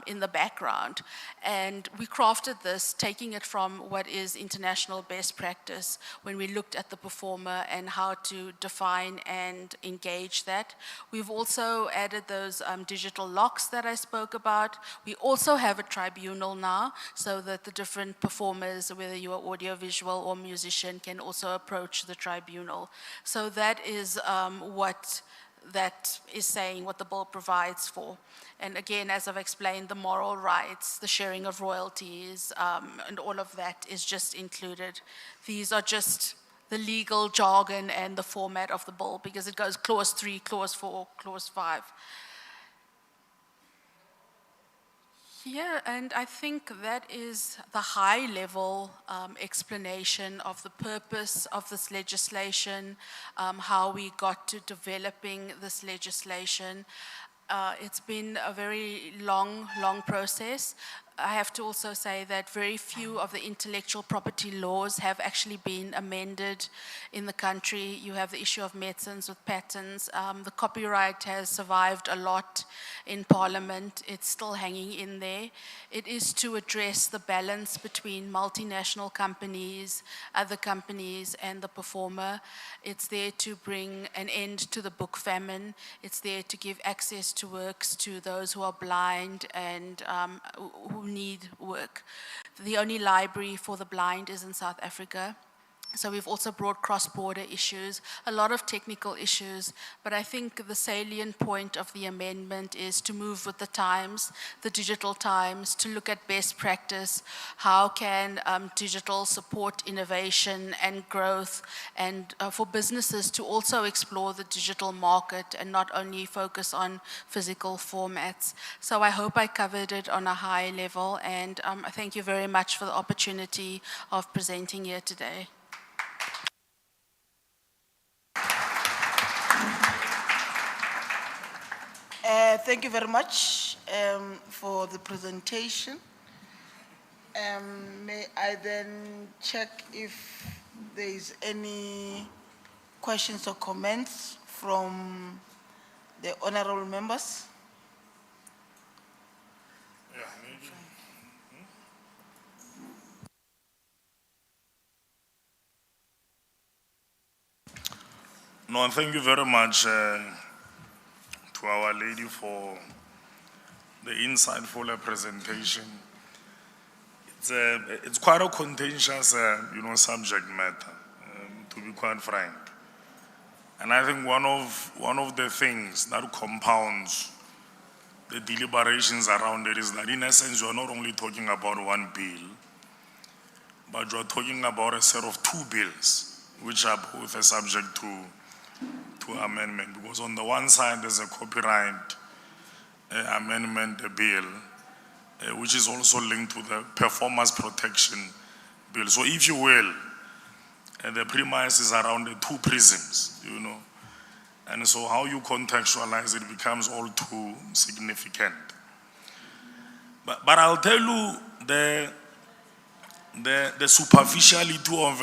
in the background. And we crafted this, taking it from what is international best practice when we looked at the performer and how to define and engage that. We've also added those digital locks that I spoke about. We also have a tribunal now so that the different performers, whether you are audiovisual or musician, can also approach the tribunal. So that is what that is saying, what the bill provides for. And again, as I've explained, the moral rights, the sharing of royalties, and all of that is just included. These are just the legal jargon and the format of the bill, because it goes clause 3, clause 4, clause 5. Yeah, and I think that is the high-level explanation of the purpose of this legislation, how we got to developing this legislation. It's been a very long process. I have to also say that very few of the intellectual property laws have actually been amended in the country. You have the issue of medicines with patents. The copyright has survived a lot in Parliament. It's still hanging in there. It is to address the balance between multinational companies, other companies, and the performer. It's there to bring an end to the book famine. It's there to give access to works to those who are blind and who need work. The only library for the blind is in South Africa. So we've also brought cross-border issues, a lot of technical issues, but I think the salient point of the amendment is to move with the times, the digital times, to look at best practice. How can digital support innovation and growth, and for businesses to also explore the digital market and not only focus on physical formats. So I hope I covered it on a high level, and I thank you very much for the opportunity of presenting here today. Thank you very much for the presentation. May I then check if there is any questions or comments from the honorable members? No, thank you very much to Our Lady for the insightful presentation. It's quite a contentious, subject matter, to be quite frank. And I think one of the things that compounds the deliberations around it is that, in essence, you're not only talking about one bill, but you're talking about a set of two bills, which are both a subject to amendment. Because on the one side, there's a copyright amendment bill, which is also linked to the performance protection bill. So if you will, the premise is around the two prisms, and so how you contextualize it becomes all too significant. But I'll tell you the superficiality of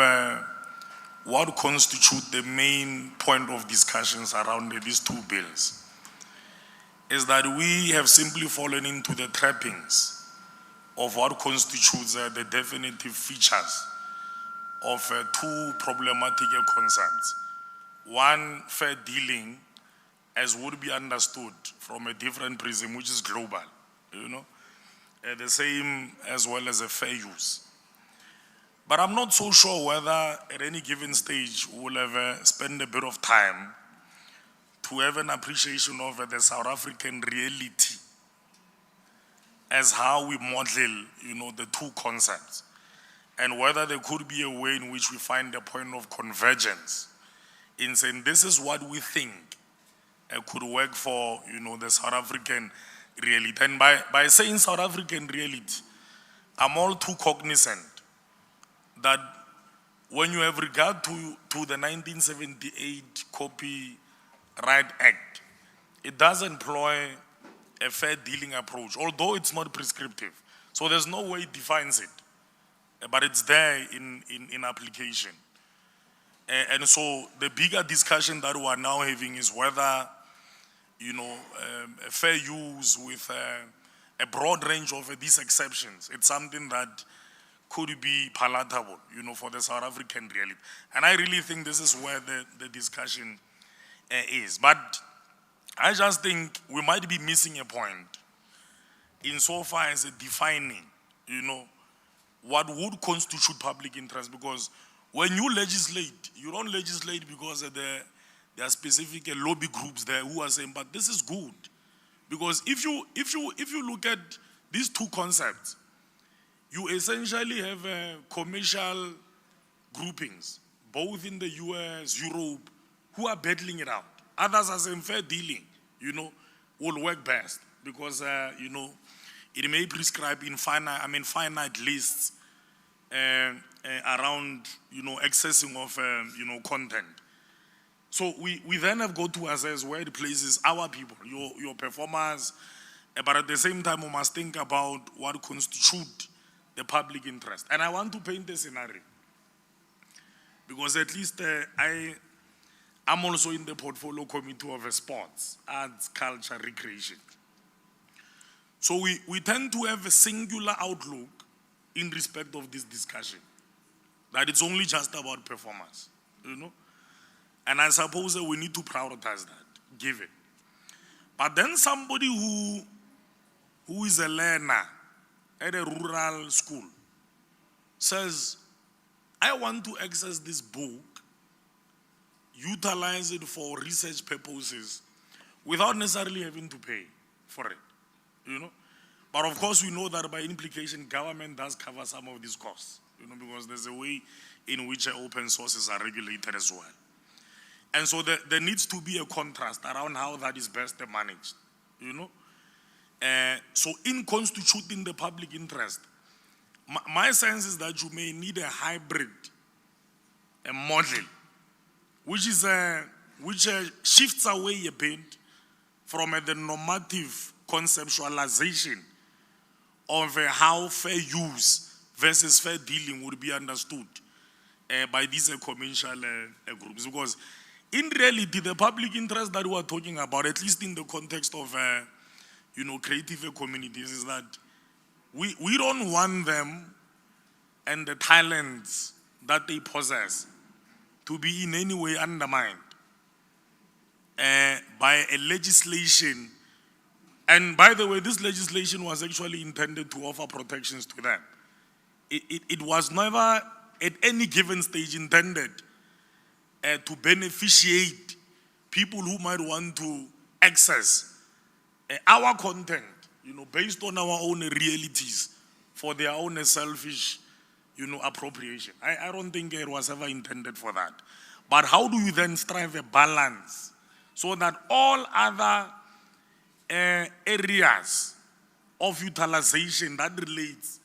what constitutes the main point of discussions around these two bills is that we have simply fallen into the trappings of what constitutes the definitive features of two problematic concepts. One, fair dealing, as would be understood from a different prism, which is global, the same as well as a fair use. But I'm not so sure whether at any given stage we'll ever spend a bit of time to have an appreciation of the South African reality as how we model, the two concepts, and whether there could be a way in which we find a point of convergence in saying this is what we think could work for, the South African reality. And by saying South African reality, I'm all too cognizant that when you have regard to the 1978 Copyright Act, it does employ a fair dealing approach, although it's not prescriptive. So there's no way it defines it, but it's there in application. And so the bigger discussion that we are now having is whether, a fair use with a broad range of these exceptions, it's something that could be palatable, for the South African reality. And I really think this is where the discussion is. But I just think we might be missing a point insofar as defining, what would constitute public interest. Because when you legislate, you don't legislate because there are specific lobby groups there who are saying, but this is good. Because if you look at these two concepts, you essentially have commercial groupings, both in the US, Europe, who are battling it out. Others are saying fair dealing, will work best because, it may prescribe finite lists around, accessing of, content. So we then have got to assess where it places our people, your performers, But at the same time, we must think about what constitutes the public interest. And I want to paint a scenario. Because at least I'm also in the portfolio committee of sports, arts, culture, recreation. So we tend to have a singular outlook in respect of this discussion. That it's only just about performance, you know. And I suppose that we need to prioritize that, give it. But then somebody who is a learner at a rural school says, I want to access this book, utilize it for research purposes without necessarily having to pay for it, you know. But of course, we know that by implication, government does cover some of these costs, you know, because there's a way in which open sources are regulated as well. And so there needs to be a contrast around how that is best managed, you know. So in constituting the public interest, my sense is that you may need a hybrid, a model, which shifts away a bit from the normative conceptualization of how fair use versus fair dealing would be understood by these commercial groups. Because in reality, the public interest that we are talking about, at least in the context of you know, creative communities, is that we don't want them and the talents that they possess to be in any way undermined by a legislation. And by the way, this legislation was actually intended to offer protections to them. It was never at any given stage intended to beneficiate people who might want to access our content, you know, based on our own realities for their own selfish, you know, appropriation. I don't think it was ever intended for that. But how do you then strive a balance so that all other areas of utilization that relates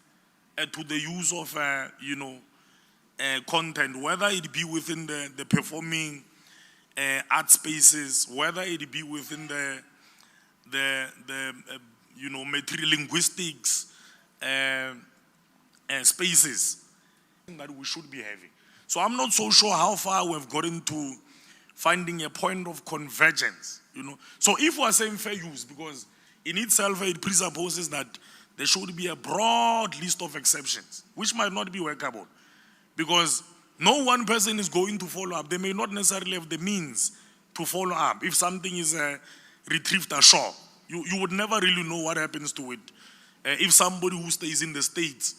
to the use of, you know, content, whether it be within the performing art spaces, whether it be within the you know, material linguistics spaces that we should be having. So I'm not so sure how far we've gotten to finding a point of convergence, you know. So if we're saying fair use, because in itself it presupposes that there should be a broad list of exceptions, which might not be workable. Because no one person is going to follow up. They may not necessarily have the means to follow up. If something is retrieved ashore, you would never really know what happens to it. If somebody who stays in the States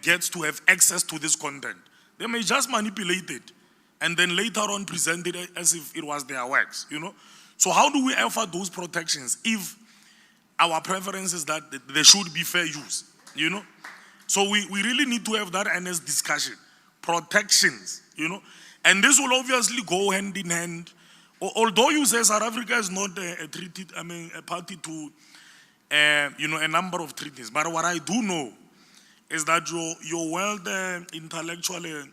gets to have access to this content, they may just manipulate it and then later on present it as if it was their works, you know. So how do we offer those protections if our preference is that there should be fair use, you know? So we really need to have that honest discussion. Protections, you know. And this will obviously go hand in hand. Although you say South Africa is not a party to, you know, a number of treaties. But what I do know is that your world intellectual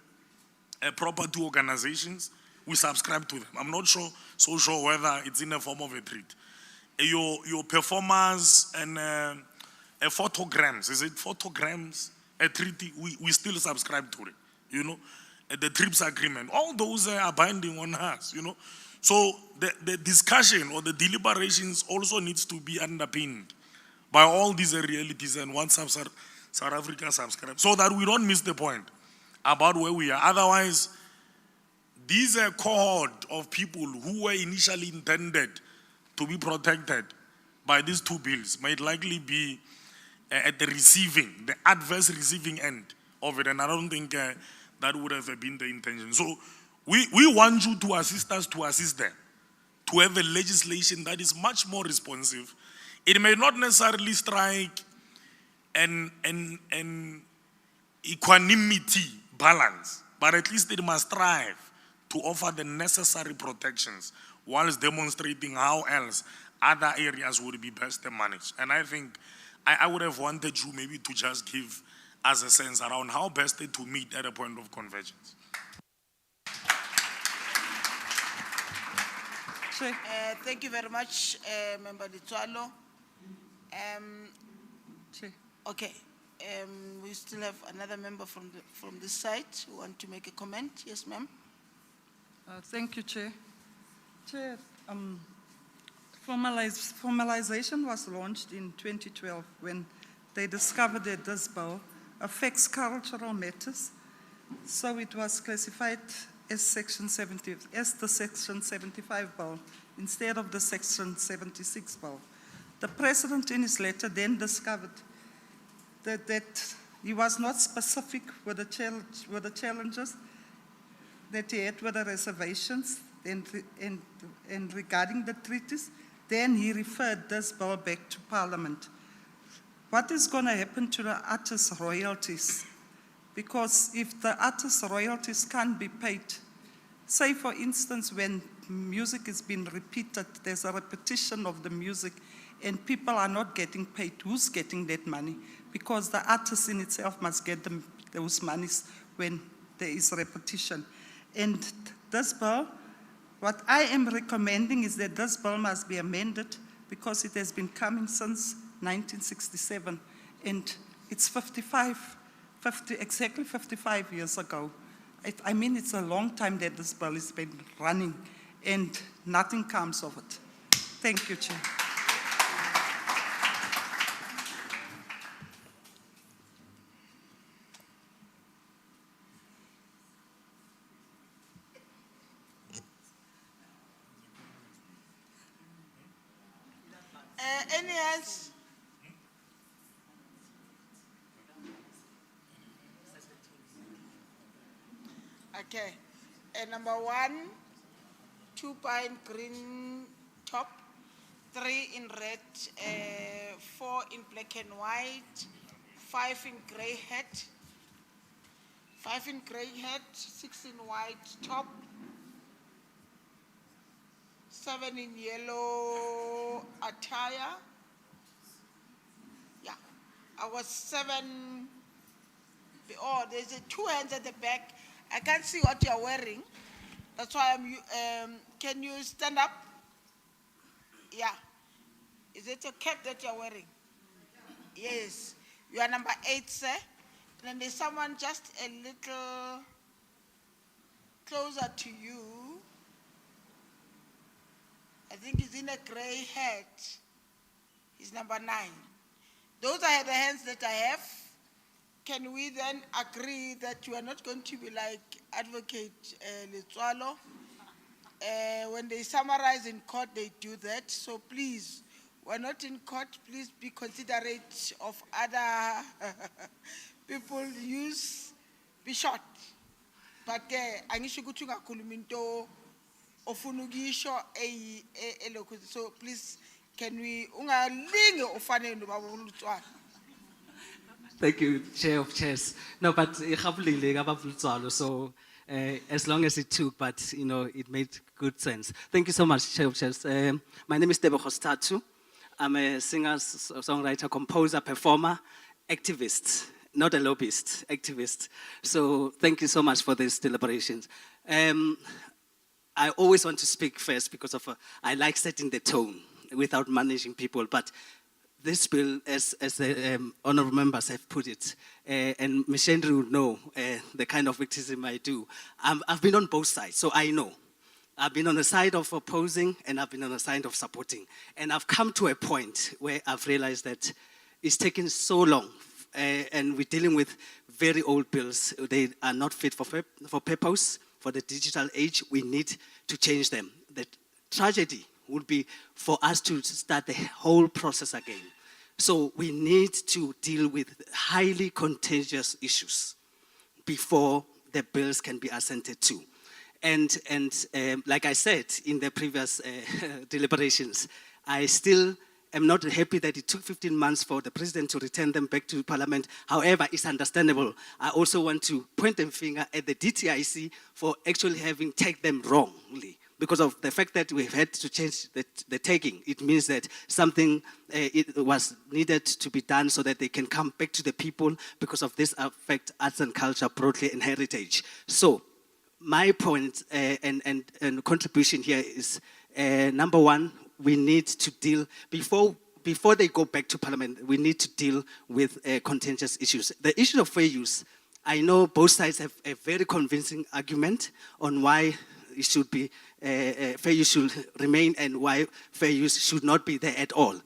property organizations, we subscribe to them. I'm not so sure whether it's in the form of a treaty. Your performers and photograms, is it photograms, a treaty, we still subscribe to it, you know. The TRIPS agreement, all those are binding on us, you know. So the discussion or the deliberations also needs to be underpinned by all these realities and what South Africa subscribes, so that we don't miss the point about where we are. Otherwise, these are a cohort of people who were initially intended to be protected by these two bills might likely be at the adverse receiving end of it. And I don't think that would have been the intention. So we want you to assist us to assist them, to have a legislation that is much more responsive. It may not necessarily strike an equanimity balance, but at least it must strive to offer the necessary protections whilst demonstrating how else other areas would be best managed. And I think I would have wanted you maybe to just give us a sense around how best to meet at a point of convergence. Chair. Thank you very much, Member Litswalo. Chair. Okay, we still have another member from this side who want to make a comment. Yes, ma'am. Thank you, Chair. Chair, formalization was launched in 2012 when they discovered that this bill affects cultural matters. So it was classified as the Section 75 bill instead of the Section 76 bill. The President in his letter then discovered that he was not specific with the challenges that he had with the reservations and regarding the treaties. Then he referred this bill back to Parliament. What is going to happen to the artists' royalties? Because if the artists' royalties can't be paid, say for instance when music is being repeated, there's a repetition of the music and people are not getting paid, who's getting that money? Because the artist in itself must get those monies when there is repetition. And this bill, what I am recommending is that this bill must be amended because it has been coming since 1967 and it's exactly 55 years ago. I mean, it's a long time that this bill has been running and nothing comes of it. Thank you, Chair. Any else? Okay. Number 1, 2 pine green top, 3 in red, 4 in black and white, 5 in gray hat, 5 in gray hat, 6 in white top, 7 in yellow attire. Yeah, I was 7. Oh, there's 2 hands at the back. I can't see what you're wearing. That's why can you stand up? Yeah. Is it a cap that you're wearing? Yes. You are number 8, sir. And then there's someone just a little closer to you. I think he's in a gray hat. He's number 9. Those are the hands that I have. Can we then agree that you are not going to be like Advocate Letswalo? When they summarize in court, they do that. So please, we're not in court. Please be considerate of other people use, be short. But angisho ukuthi ungakhuluma into ofuna ukuyisho elokhu. So please, can we ungalinge ofane nobaba uLetswalo? Thank you, Chair of Chairs. No, but so as long as it took, but you know, it made good sense. Thank you so much, Chair of Chairs. My name is Tebogo Statu. I'm a singer, songwriter, composer, performer, activist, not a lobbyist, activist. So thank you so much for these deliberations. I always want to speak first because of I like setting the tone without managing people, but this bill, as the honorable members have put it, and Ms. Hendry would know the kind of activism I do. I've been on both sides, so I know. I've been on the side of opposing and I've been on the side of supporting. And I've come to a point where I've realized that it's taken so long and we're dealing with very old bills. They are not fit for purpose, for the digital age. We need to change them. The tragedy would be for us to start the whole process again. So we need to deal with highly contagious issues before the bills can be assented to. And like I said in the previous deliberations, I still am not happy that it took 15 months for the president to return them back to Parliament. However, it's understandable. I also want to point a finger at the DTIC for actually having taken them wrongly. Because of the fact that we've had to change the tagging, it means that something it was needed to be done so that they can come back to the people because of this affect arts and culture broadly and heritage. So my point and contribution here is, number one, we need to deal, before before they go back to Parliament, we need to deal with contentious issues. The issue of fair use, I know both sides have a very convincing argument on why it should be, fair use should remain and why fair use should not be there at all.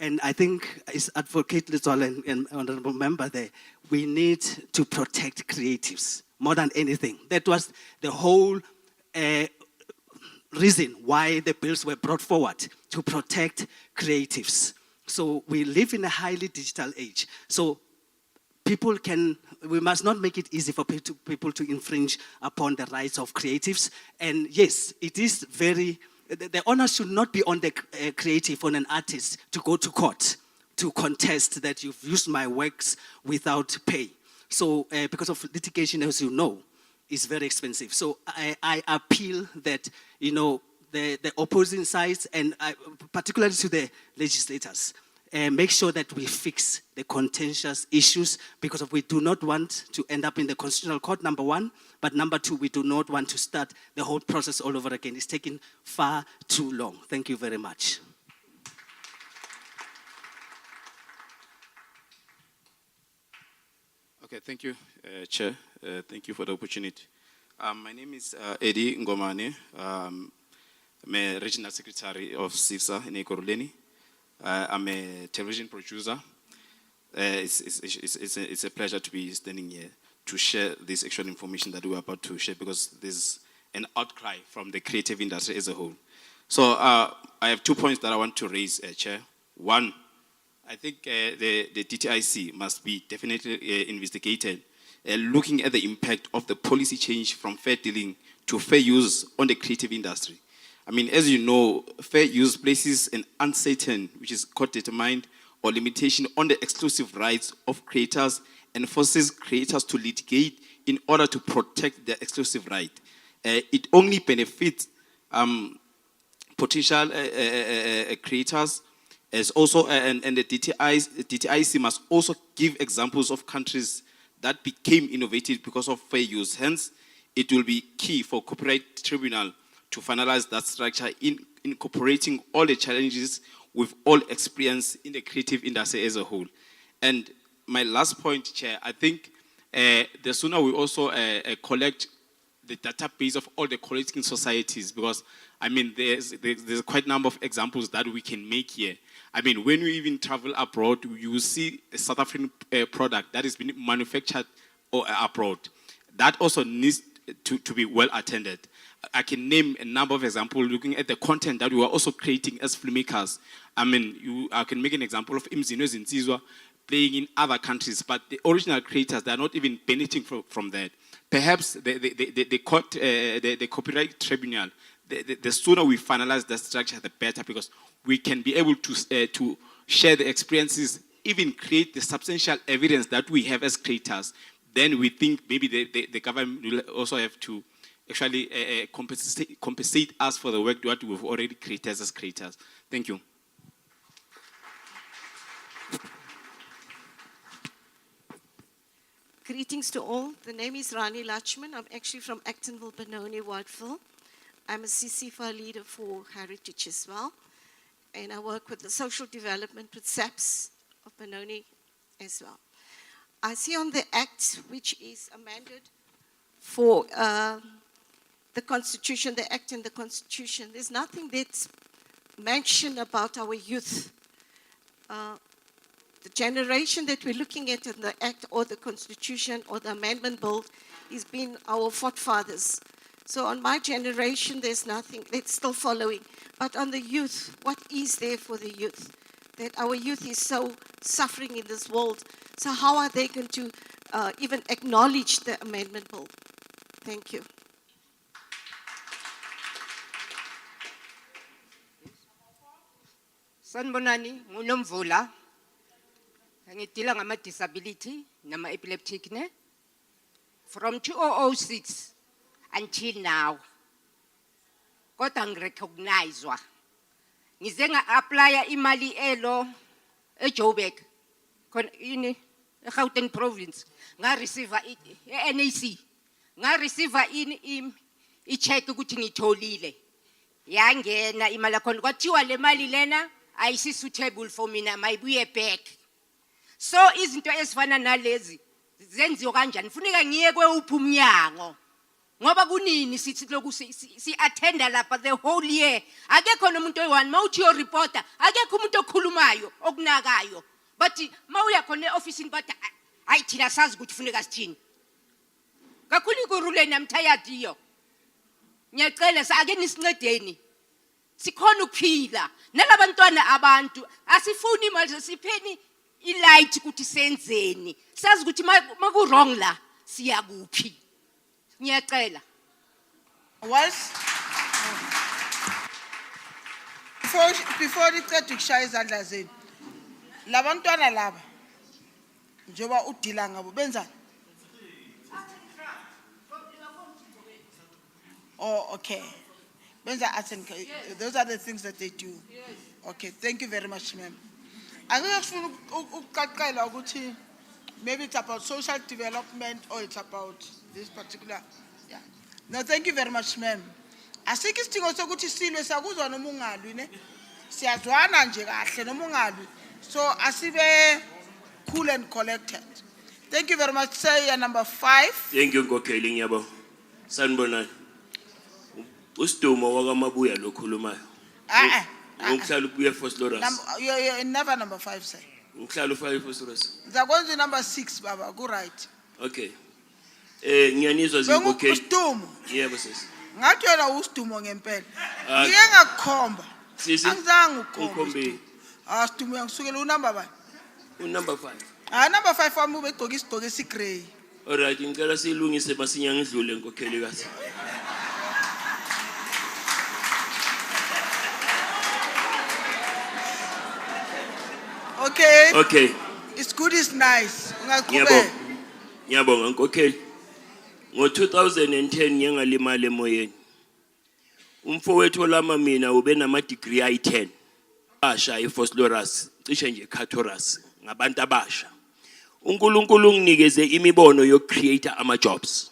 And I think, as Advocate Lizol and Honorable Member there, we need to protect creatives more than anything. That was the whole reason why the bills were brought forward, to protect creatives. So we live in a highly digital age. So we must not make it easy for people to infringe upon the rights of creatives. And yes, it is the onus should not be on the creative, on an artist, to go to court to contest that you've used my works without pay. So because of litigation, as you know, is very expensive. So I appeal that, the opposing sides, and particularly to the legislators, make sure that we fix the contentious issues, because we do not want to end up in the Constitutional Court, number one, but number two, we do not want to start the whole process all over again. It's taking far too long. Thank you very much. Okay, thank you, Chair. Thank you for the opportunity. My name is Eddie Ngomane. I'm a Regional Secretary of CIFSA in Ekurhuleni. I'm a television producer. It's a pleasure to be standing here to share this actual information that we're about to share, because there's an outcry from the creative industry as a whole. So I have 2 points that I want to raise, Chair. One, I think the DTIC must be definitely investigated, looking at the impact of the policy change from fair dealing to fair use on the creative industry. I mean, as you know, fair use places an uncertain, which is court-determined, or limitation on the exclusive rights of creators and forces creators to litigate in order to protect their exclusive right. It only benefits potential creators, as also, and the DTIC must also give examples of countries that became innovative because of fair use. Hence, it will be key for Copyright Tribunal to finalize that structure in incorporating all the challenges with all experience in the creative industry as a whole. And my last point, Chair, I think the sooner we also collect the database of all the collecting societies, because I mean, there's quite a number of examples that we can make here. I mean, when we even travel abroad, you will see a South African product that is being manufactured abroad. That also needs to be well attended. I can name a number of examples looking at the content that we are also creating as filmmakers. I mean, I can make an example of Imzino Zinsizwa playing in other countries, but the original creators, they are not even benefiting from that. Perhaps the Copyright Tribunal, the sooner we finalize the structure, the better, because we can be able to share the experiences, even create the substantial evidence that we have as creators. Then we think maybe the government will also have to actually compensate us for the work that we've already created as creators. Thank you. Greetings to all. The name is Rani Lachman. I'm actually from Actonville, Benoni, Whiteville. I'm a CCFA leader for Heritage as well. And I work with the social development with SAPS of Benoni as well. I see on the Act, which is amended for the Constitution, the Act and the Constitution, there's nothing that's mentioned about our youth. The generation that we're looking at in the Act or the Constitution or the Amendment Bill has been our forefathers. So on my generation, there's nothing, that's still following. But on the youth, what is there for the youth? That our youth is so suffering in this world. So how are they going to even acknowledge the Amendment Bill? Thank you. Sanibonani, nguNomvula. Ngidila ngama disability nama epileptic ne. From 2006 until now. Kodwa ngirecognizewa. Ngize nga-applya imali elo eJoburg. Ini eGauteng province. Nga-receive e-NAC. Nga-receive i-check ukuthi ngitholile. Yangena imali yakhona. Kwathiwa le mali lena ayisi-suitable for mina, mayibuye back. So izinto ezifana nalezi zenziwa kanjani? Funeka ngiye kwewuphi umnyango. Ngoba kunini sithi lokhu si-attenda lapha the whole year. Akekho nomuntu oyi-one, mawuthi uyoreporta, akekho umuntu okhulumayo, okunakayo. But mawuya khona e-ofisini bathi hayi thina sazi ukuthi funeka sithini. Kakhulu kuruleni I'm tired iyo. Ngiyacela ake nisincedeni. Sikhona ukuphila. Nalabantwana abantu asifuni imali sipheni ilight ukuthi senzeni. Sazi ukuthi maku wrong la siya kuphi. Ngiyacela. Before licede ukushaya izandla zenu. Labantwana laba njoba udila ngabo benzani? Oh, okay. Those are the things that they do. Okay, thank you very much, ma'am. I think maybe it's about social development or it's about this particular. Yeah. No, thank you very much, ma'am. I think it's also good to see me. So I see very cool and collected. Thank you very much, sir. You're number 5. Thank you, Kokeli Nyabo. Sanbonani. Ustumo wakamabuya lokhulumayo. Ngihlala ubuye Fosloras. You're never number 5, sir. Ngihlala u5 Fosloras. Zakwenza number 6 baba, go right. Okay. Ngiyanizwa zinkokeli. Ustumo. Yebo sisi. Ngathi wena ustumo ngempela. Ngike ngakukhomba. Sisi. Angizange ukhombe. Ukhombe. Stumo yangisukela unumber bani? Number 5. Number 5 wami ubegqoka isigqoko esigrey. Alright, ngicela silungise masinya ngidlule nkokeli kahle. Okay. Okay. It's good, it's nice. Ngiyabonga nkokeli. Ngo-2010 ngiyangalimala emoyeni. Umfowethu olama mina ube nama degree ayi-10. Basha eFosloras, cishe nje Katoras, ngabantu abasha. uNkulunkulu unginikeze imibono yokucreate ama-jobs.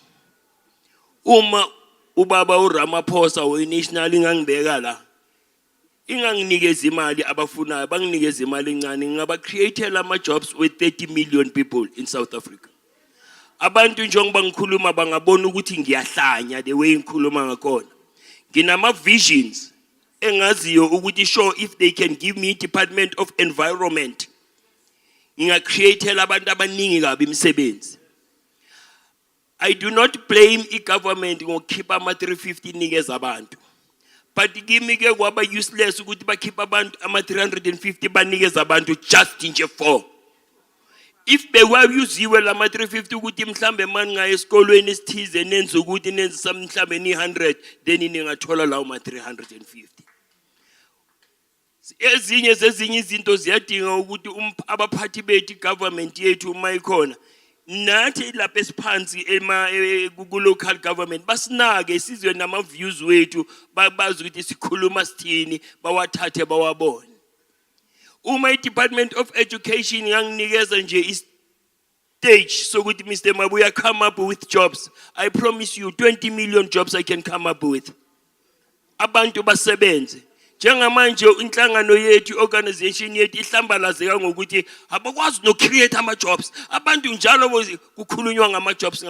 Uma ubaba uRamaphosa we-national ingangibeka la, inganginikeza imali abafunayo, banginikeze imali encane, ngingaba-createla ama-jobs with 30 million people in South Africa. Abantu njengoba ngikhuluma bangabona ukuthi ngiyahlanya the way ngikhuluma ngakhona. Nginama-visions engaziyo ukuthi sure if they can give me Department of Environment, nginga-createla abantu abaningi kabi imisebenzi. I do not blame i-government ngokukhipha ama-350 nikeza abantu. But give me kwaba useless ukuthi bakhipha abantu ama-350 banikeza abantu just nje for. If bewayuziwe lama 350 ukuthi mhlambe manje ngaye esikolweni esithize nenze ukuthi nenze mhlambe ni 100 then ningathola lawo ma 350. Ezinye zezinye izinto ziyadinga ukuthi abaphathi bethu government yethu mayikhona nathi lapha esiphansi ku local government basinake sizwe nama views wethu bazi ukuthi sikhuluma sithini bawathathe bawabone. Uma Department of Education yanginikeza nje stage sokuthi Mr. Mabuya come up with jobs, I promise you 20 million jobs I can come up with. Abantu basebenze. Njengamanje inhlangano yethu organization yethu ihlambalazeka ngokuthi abakwazi no create ama jobs. Abantu njalo kukhulunywa ngama jobs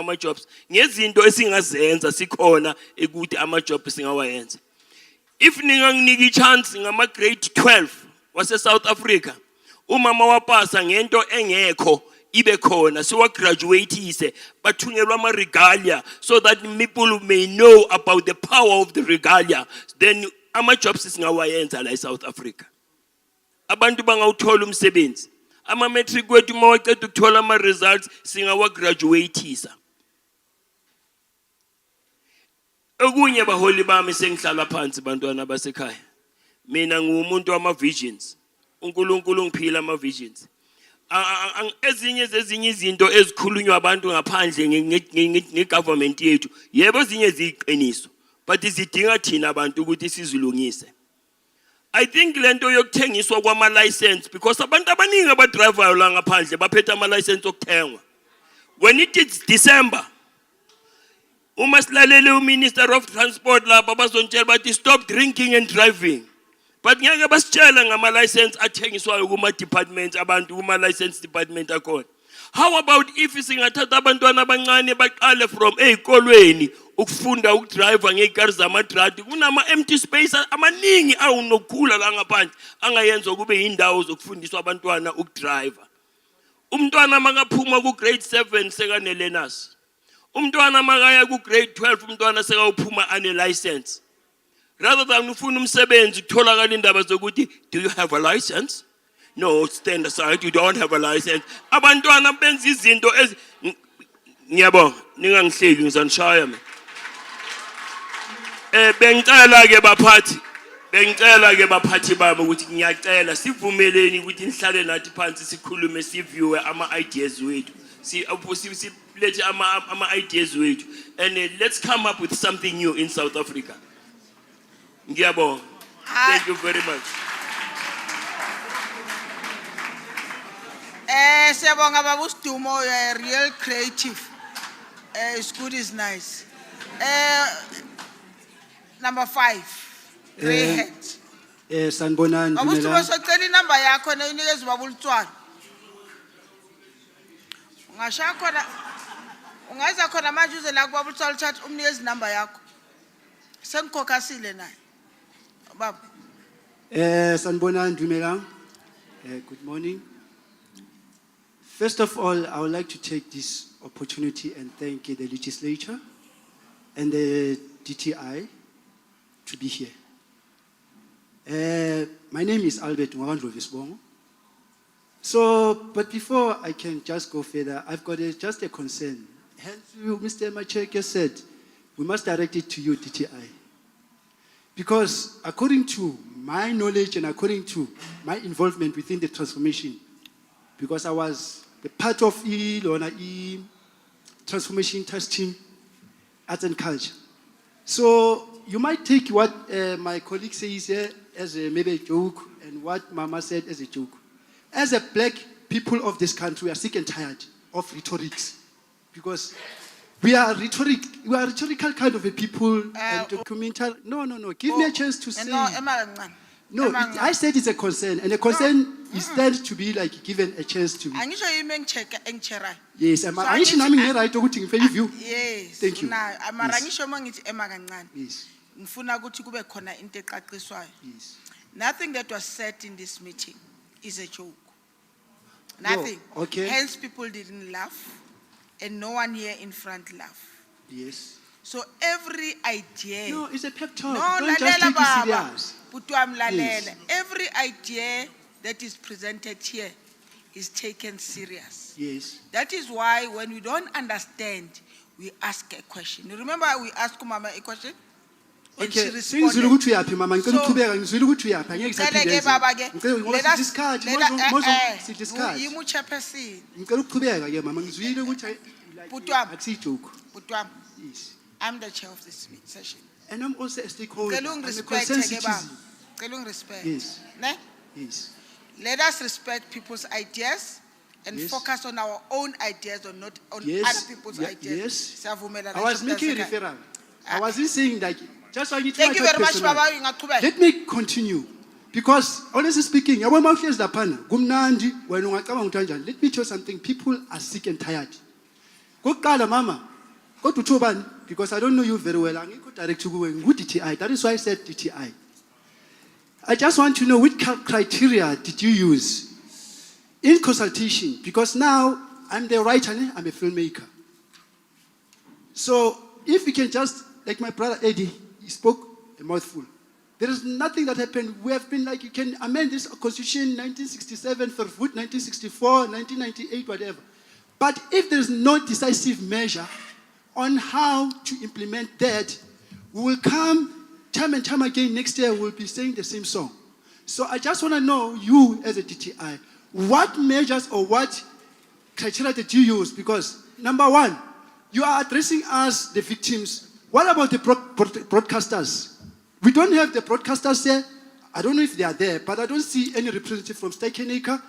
ngezinto esingazenza sikhona ukuthi ama jobs singawayenza. If ninganginika i-chance ngama grade 12 wase South Africa, umama wapasa ngento engekho ibe khona siwa graduateise bathungelwa ama regalia so that people may know about the power of the regalia, then ama jobs singawayenza la eSouth Africa. Abantu bangawuthola umsebenzi, ama matric wethu mawaqeda ukuthola ama results singawa graduateisa. Okunye baholi bami sengihlala phansi bantwana basekhaya, mina ngumuntu wama visions. uNkulunkulu ngiphila ama visions. Ezinye zezinye izinto ezikhulunywa abantu ngaphandle ngegovernment yethu yebo ezinye ziyiqiniso but izidinga thina abantu ukuthi sizilungise. I think lento yokuthengiswa kwama license because abantu abaningi abadriver la ngaphandle baphethe ama license okuthengwa. When it is December, uma silalele uMinister of Transport lapha bazontshela bathi stop drinking and driving. but ngeke basitshela ngama license athengiswayo kuma departments abantu kuma license department akhona. How about if singathatha abantwana abancane baqale from ezikolweni ukufunda ukudrive ngekari zamadradi kunama empty space amaningi awunokukhula la ngaphandle angayenza kube indawo zokufundiswa abantwana ukudrive. Umntwana makaphuma ku grade 7 sekane learners. Umntwana makaya ku grade 12 umntwana sekawuphuma ane license. Rather than ufuna umsebenzi kutholakala indaba zokuthi do you have a license? No, stand aside, you don't have a license. Abantwana benza izinto ngiyabonga ningangihleki ngizanishaya mina. Bengicela ke baphathi bami ukuthi ngiyacela sivumeleni ukuthi nihlale nathi phansi sikhulume siviewe ama ideas wethu. Let's ama ideas wethu and let's come up with something new in South Africa. Ngiyabonga. Thank you very much. Siyabonga baba uSidumo, real creative. It's good, is nice. Number 5. Ray head. Sanibonani Baba uSidumo Dumela. socela inamba yakho na unikeze baba uLtswana. Ungasha khona ungaza khona manje uze la kubaba uLtswana uthatha umnikeze inamba yakho. Sengikhokhasile naye. Baba. Sanibonani Dumela. Good morning. First of all, I would like to take this opportunity and thank the legislature and the DTI to be here. My name is Albert Mwandlo Visbongo. So, but before I can just go further, I've got just a concern. As Mr. Macheke said, we must direct it to you, DTI. Because according to my knowledge and according to my involvement within the transformation, because I was the part of the transformation task team, arts and culture. So you might take what my colleague says here as maybe a joke and what Mama said as a joke. As a black people of this country, we are sick and tired of rhetorics because we are rhetorical kind of a people and documental. No. Give me a chance to say. No, I said it's a concern, and a concern is meant to be like given a chance to be. Yes, I'm right view. Yes. Thank you. Yes. Yes. Nothing that was said in this meeting is a joke. Nothing. No, okay. Hence people didn't laugh, and no one here in front laughed. Yes. So every idea. No, it's a pep talk. No, Don't just take it serious. Yes. Every idea that is presented here is taken serious. Yes. That is why when we don't understand, we ask a question. You remember we asked Mama a question? And Okay, she responded. Putwam, Yes. I'm the chair of this session. And I'm also a stakeholder. Celung I'm a respect, concerned Gebam. citizen. Celung respect. Yes. Ne? Yes. Let us respect people's ideas and Yes. focus on our own ideas or not on Yes. other people's Yeah, ideas. yes. Siyavumelana I was nje making a mntazana. referral. I wasn't saying like, just like Thank you very much, Baba. Ingaqhubeka. Let me continue. Because honestly speaking, let me tell you something. People are sick and tired. Go call Mama. Go to Choban, because I don't know you very well. I'm going to direct you to DTI. That is why I said DTI. I just want to know which criteria did you use in consultation? Because now I'm the writer, I'm a filmmaker. So if we can just, like my brother Eddie, he spoke a mouthful. There is nothing that happened. We have been like, you can amend this constitution 1967, 1964, 1998, whatever. But if there is no decisive measure on how to implement that, we will come time and time again next year, we'll be saying the same song. So I just want to know, you as a DTI, what measures or what criteria did you use? Because number one, you are addressing us, the victims. What about the broadcasters? We don't have the broadcasters there. I don't know if they are there, but I don't see any representative from Stekenica,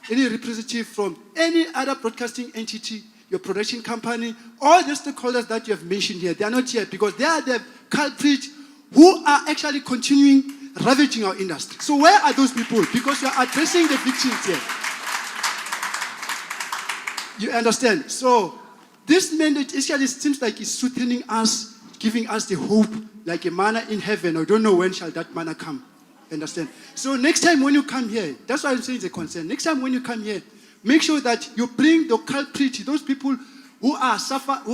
any representative from any other broadcasting entity, your production company, all the stakeholders that you have mentioned here. They are not here because they are the culprits who are actually continuing ravaging our industry. So where are those people? Because you are addressing the victims here. You understand? So this mandate actually seems like it's soothing us, giving us the hope, like a manna in heaven. I don't know when shall that manna come. Understand? So next time when you come here, that's why I'm saying it's a concern. Next time when you come here, make sure that you bring the culprit, those people who are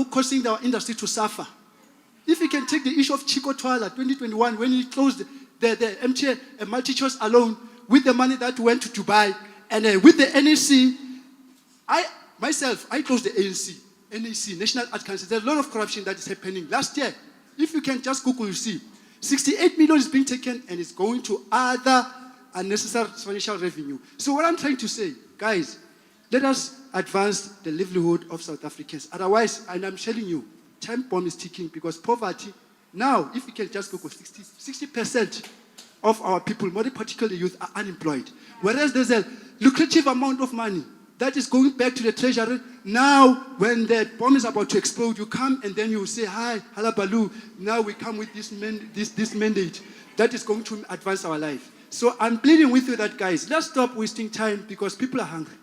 causing our industry to suffer. If you can take the issue of Chico Twala 2021, when he closed the MTN and multi-choice alone with the money that went to Dubai, and with the NAC, I closed the NAC, National Art Council. There's a lot of corruption that is happening. Last year, if you can just Google, you see, 68 million is being taken and it's going to other unnecessary financial revenue. So what I'm trying to say, guys, let us advance the livelihood of South Africans. Otherwise, and I'm telling you, time bomb is ticking because poverty, now, if you can just Google, 60% of our people, more particularly youth, are unemployed. Whereas there's a lucrative amount of money that is going back to the treasury. Now, when the bomb is about to explode, you come and then you say, hi, halabaloo. Now we come with this mandate that is going to advance our life. So I'm pleading with you that, guys, let's stop wasting time because people are hungry.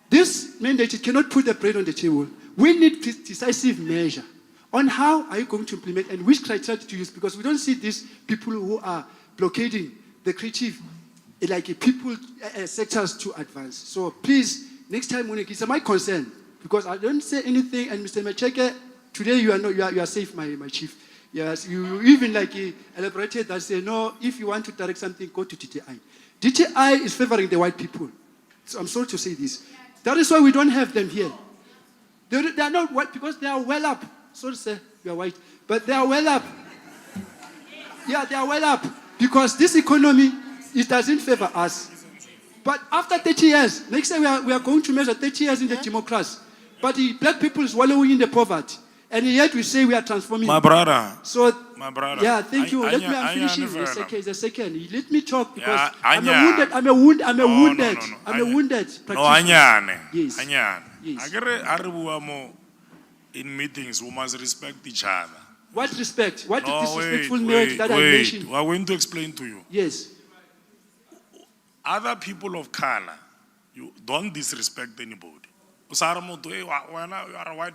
This mandate, it cannot put the bread on the table. We need decisive measure on how are you going to implement and which criteria to use, because we don't see these people who are blockading the creative, like people sectors to advance. So please, next time when it's my concern, because I don't say anything, and Mr. Macheke, today you are safe, my chief. Yes, you even elaborated that, say, no, if you want to direct something, go to DTI. DTI is favoring the white people. So I'm sorry to say this. That is why we don't have them here. They are not white because they are well up. Sorry to say, you are white. But they are well up. Yeah, they are well up. Because this economy, it doesn't favor us. But after 30 years, next year we are going to measure 30 years in the democracy. But the black people is wallowing in the poverty. And yet we say we are transforming. My brother. So, my brother. Yeah, thank you. Let me finish the second. Let me talk because I'm a wounded No, anyane. Yes. Anyane. Yes. Agere in meetings, we must respect each other. What respect? What No, disrespectful wait, marriage that I mentioned? We are going to explain to you. Yes. Other people of color, you don't disrespect anybody. Usaramoto, hey, you are a white.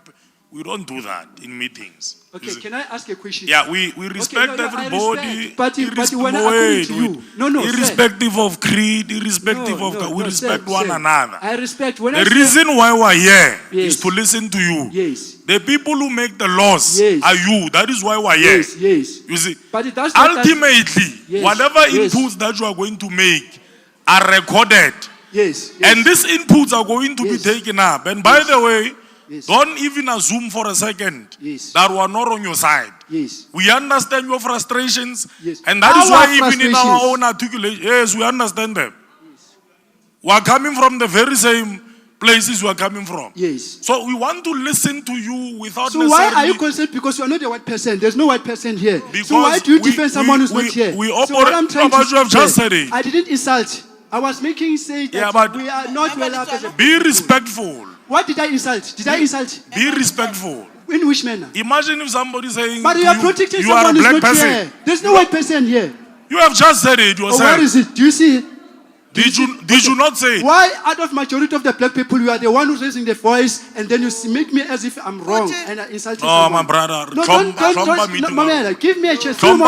We don't do that in meetings. Okay, can I ask a question? Yeah, we respect everybody. But when according to you, irrespective of creed, irrespective of we respect one another. I respect when the reason why we're here is to listen to you. Yes. The people who make the laws are you. That is why we're here. Yes. You see, but ultimately, whatever inputs that you are going to make are recorded. Yes. And these inputs are going to be taken up. And by the way, don't even assume for a second that we are not on your side. We understand your frustrations. And that is why even in our own articulation, yes, we understand them. We are coming from the very same places we are coming from. Yes. So we want to listen to you without So why are you concerned? Because you are not a white person. There's no white person here. Because so why do you defend someone who's not here? We so operate, what I'm trying to you have just said it. I didn't insult. I was making say that we are not well up as a Be respectful. What did I insult? Did I insult? Be respectful. In which manner? Imagine if somebody saying but you are protecting you are a someone who's black not person. Here. There's no white person here. You have just said it yourself. Where is it? Do you see it? Did you not say it? Why out of majority of the black people you are the one who's raising the voice and then you make me as if I'm wrong and I insulted someone? My brother. No, don't give me a chance. Black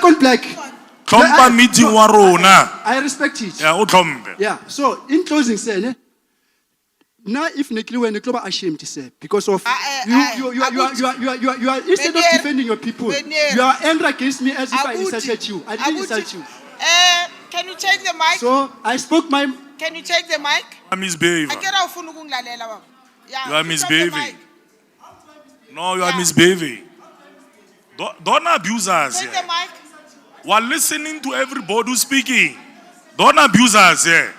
on black. I respect it. Yeah. So in closing, say, now if Nekliwe are ashamed to say because of you are instead of defending your people, you are angry against me as if I insulted you. I didn't insult you. Can you take the mic? So I spoke my. Can you take the mic? I misbehave. You are misbehaving. No, you are misbehaving. Don't abuse us. Take the mic. While listening to everybody who's speaking, don't abuse us here.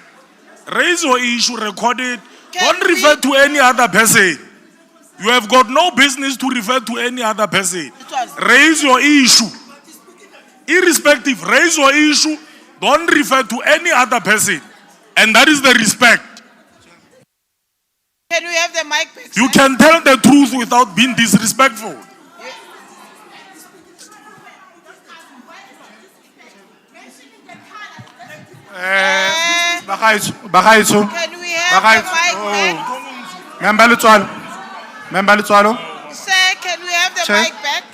Raise your issue, record it. Don't refer to any other person. You have got no business to refer to any other person. Raise your issue. Irrespective, raise your issue. Don't refer to any other person. And that is the respect. Can we have the mic back? You can tell the truth without being disrespectful. Bagaitsu. Can we have the mic back? Member Lutswalo. Sir, can we have the Chair. mic back?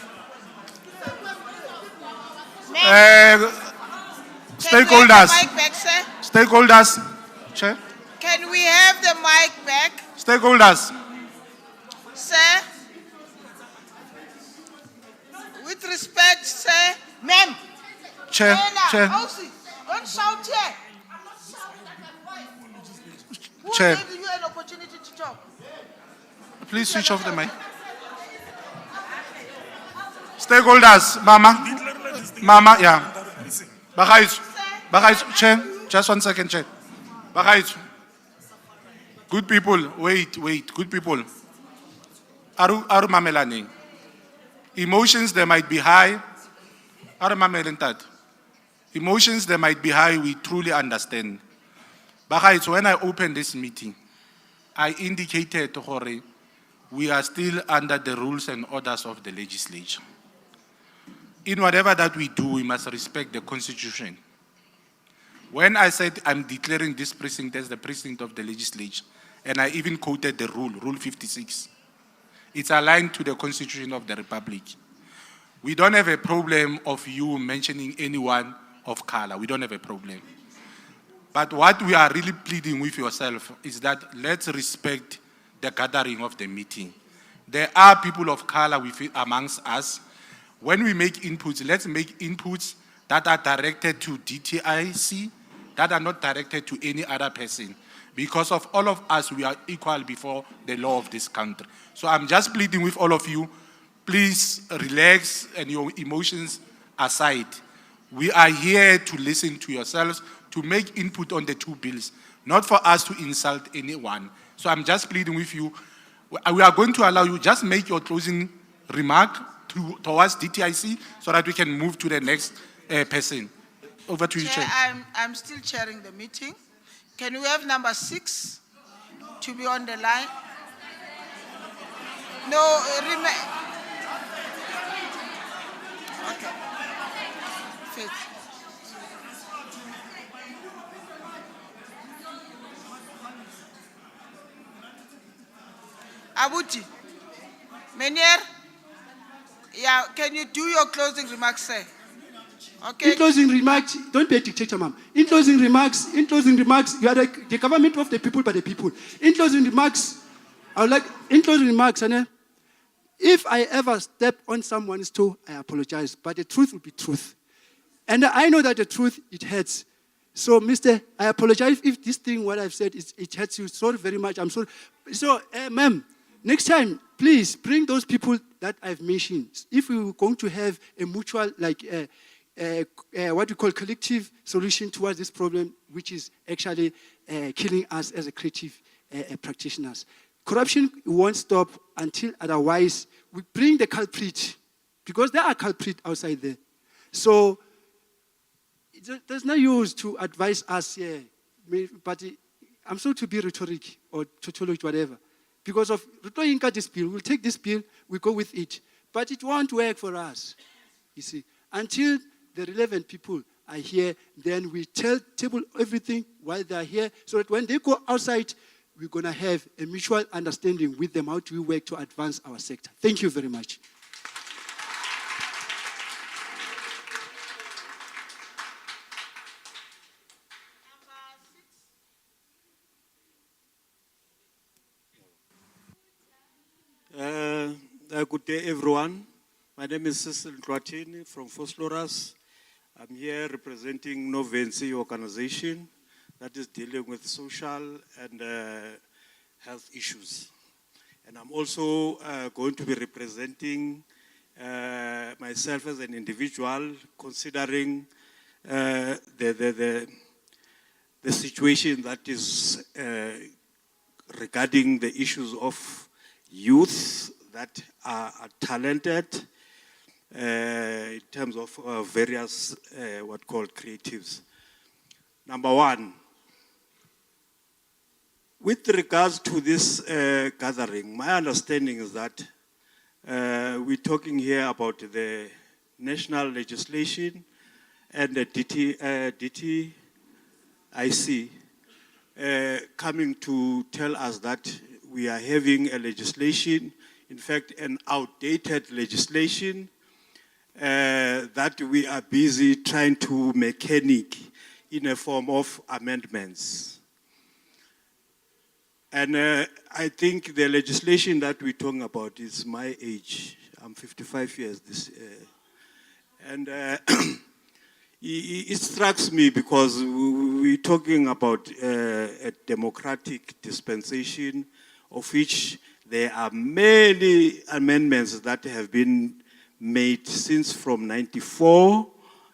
Stakeholders. Can we have the mic back, sir? Stakeholders. Chair. Can we have the mic back? Stakeholders. Sir? With respect, sir? Ma'am. Chair. Chair. Don't shout here. Who Chair. gave you an opportunity to talk? Please switch off the mic. Stakeholders, Mama, yeah. Bagaitsu, Chair, just 1 second, Chair. Bagaitsu. Good people, wait, good people. Aru mamelani. Emotions, they might be high. Aru mamelentat. Emotions, they might be high, we truly understand. Bagaitsu, when I opened this meeting, I indicated, Hore, we are still under the rules and orders of the legislature. In whatever that we do, we must respect the Constitution. When I said I'm declaring this precinct as the precinct of the legislature, and I even quoted the Rule 56, it's aligned to the Constitution of the Republic. We don't have a problem of you mentioning anyone of color. We don't have a problem. But what we are really pleading with yourself is that let's respect the gathering of the meeting. There are people of color amongst us. When we make inputs, let's make inputs that are directed to DTIC, that are not directed to any other person. Because of all of us, we are equal before the law of this country. So I'm just pleading with all of you, please relax and your emotions aside. We are here to listen to yourselves, to make input on the two bills, not for us to insult anyone. So I'm just pleading with you. We are going to allow you, just make your closing remark towards DTIC so that we can move to the next person. Over to you, Chair. I'm still chairing the meeting. Can we have number 6 to be on the line? No, okay. Faith. Abuti, Menier, yeah, can you do your closing remarks, sir? Okay. In closing remarks, don't be a dictator, ma'am. In closing remarks, you are the government of the people by the people. In closing remarks, Anne, if I ever step on someone's toe, I apologize, but the truth will be truth. And I know that the truth, it hurts. So, mister, I apologize if this thing, what I've said, it hurts you. Sorry very much. I'm sorry. So, ma'am, next time, please bring those people that I've mentioned. If we were going to have a mutual, what we call collective solution towards this problem, which is actually killing us as a creative practitioners. Corruption won't stop until otherwise we bring the culprit, because there are culprits outside there. So there's no use to advise us here, but I'm sorry to be rhetoric or tautology, whatever. Because of this bill, we'll take this bill, we go with it. But it won't work for us, you see. Until the relevant people are here, then we table everything while they're here, so that when they go outside, we're going to have a mutual understanding with them how do we work to advance our sector. Thank you very much. Good day, everyone. My name is Cecil Dratini from Fosloras. I'm here representing Novency organization that is dealing with social and health issues. And I'm also going to be representing myself as an individual, considering the situation that is regarding the issues of youth that are talented in terms of various what called creatives. Number one, with regards to this gathering, my understanding is that we're talking here about the national legislation and the DT IC coming to tell us that we are having a legislation, in fact, an outdated legislation that we are busy trying to mechanic in a form of amendments. And I think the legislation that we're talking about is my age. I'm 55 years this and it strikes me because we're talking about a democratic dispensation of which there are many amendments that have been made since from 94,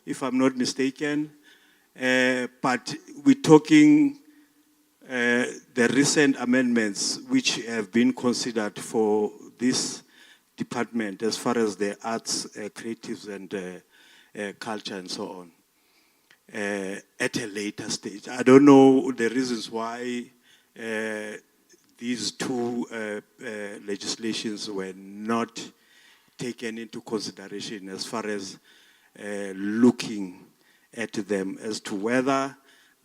if I'm not mistaken. But we're talking the recent amendments which have been considered for this department as far as the arts, creatives and culture and so on at a later stage. I don't know the reasons why these two legislations were not taken into consideration as far as looking at them as to whether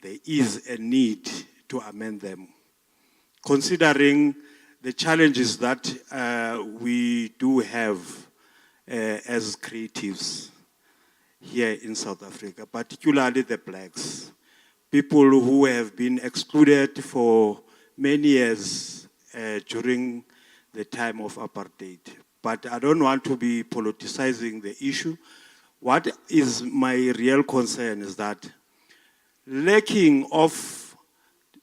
there is a need to amend them, considering the challenges that we do have as creatives here in South Africa, particularly the blacks, people who have been excluded for many years during the time of apartheid. But I don't want to be politicizing the issue. What is my real concern is that lacking of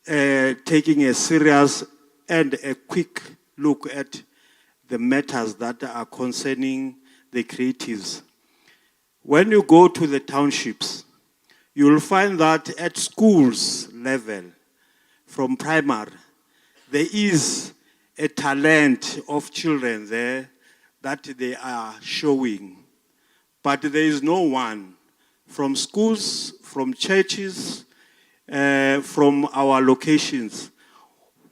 taking a serious and a quick look at the matters that are concerning the creatives. When you go to the townships, you'll find that at schools level, from primary, there is a talent of children there that they are showing. But there is no one from schools, from churches, from our locations,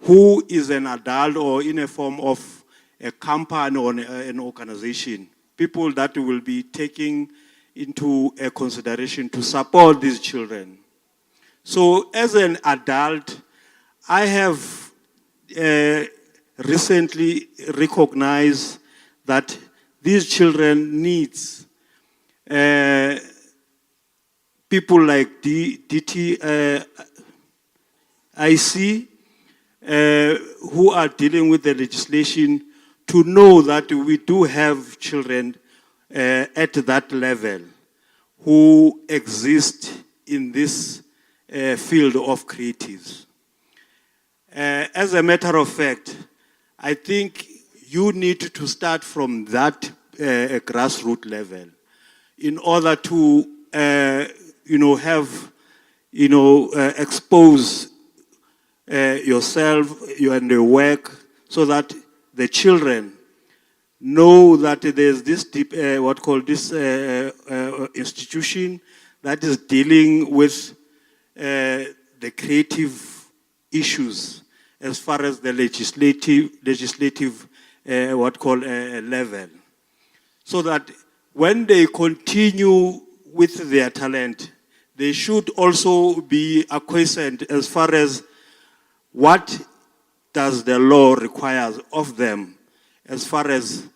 who is an adult or in a form of a company or an organization, people that will be taking into a consideration to support these children. So as an adult, I have recently recognized that these children needs people like DTIC who are dealing with the legislation to know that we do have children at that level who exist in this field of creatives. As a matter of fact, I think you need to start from that grassroots level in order to expose yourself and your work so that the children know that there's this institution that is dealing with the creative issues as far as the legislative level, so that when they continue with their talent, they should also be acquiescent as far as what does the law require of them as far as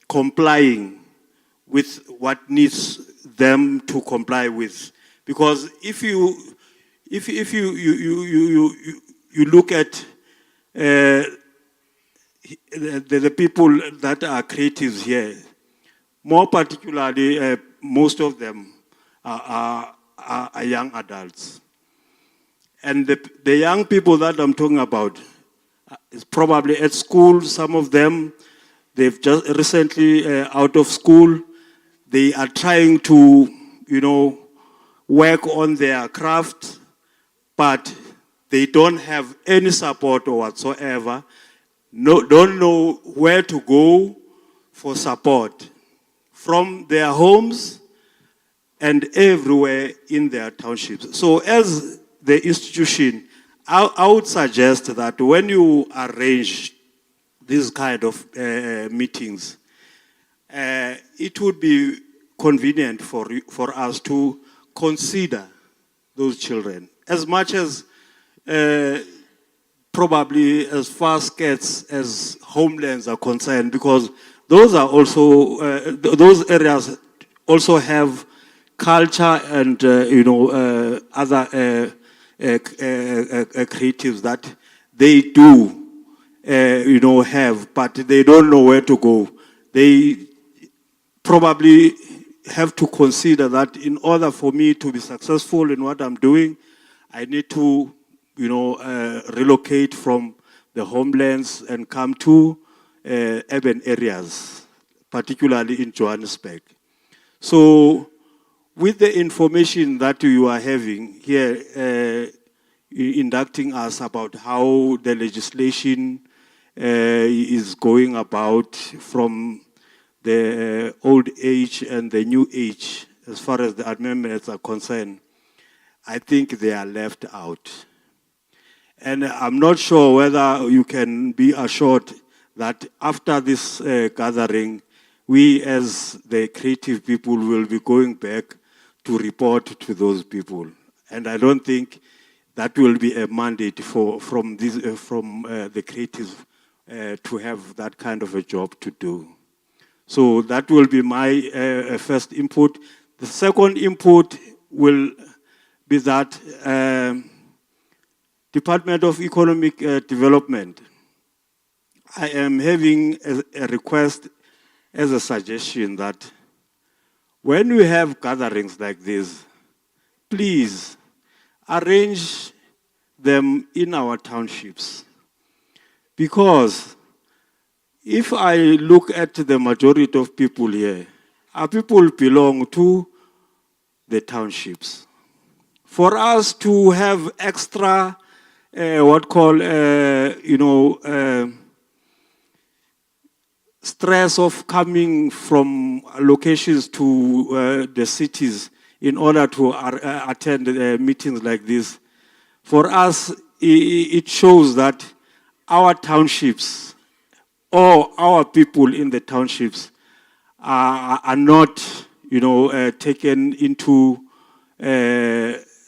complying with what needs them to comply with. Because if you look at the people that are creatives here, more particularly, most of them are young adults. And the young people that I'm talking about is probably at school. Some of them, they've just recently out of school. They are trying to, work on their craft, but they don't have any support or whatsoever. Don't know where to go for support from their homes and everywhere in their townships. So as the institution, I would suggest that when you arrange these kind of meetings, it would be convenient for us to consider those children. As much as probably as far skirts as homelands are concerned, because those are also, those areas also have culture and, other creatives that they do, have, but they don't know where to go. They probably have to consider that in order for me to be successful in what I'm doing, I need to, relocate from the homelands and come to urban areas, particularly in Johannesburg. So with the information that you are having here, inducting us about how the legislation is going about from the old age and the new age, as far as the amendments are concerned, I think they are left out. And I'm not sure whether you can be assured that after this gathering, we as the creative people will be going back to report to those people. And I don't think that will be a mandate from the creative to have that kind of a job to do. So that will be my first input. The second input will be that Department of Economic Development, I am having a request as a suggestion that when we have gatherings like this, please arrange them in our townships. Because if I look at the majority of people here, our people belong to the townships. For us to have extra, stress of coming from locations to the cities in order to attend meetings like this, for us, it shows that our townships, or our people in the townships, are not, taken into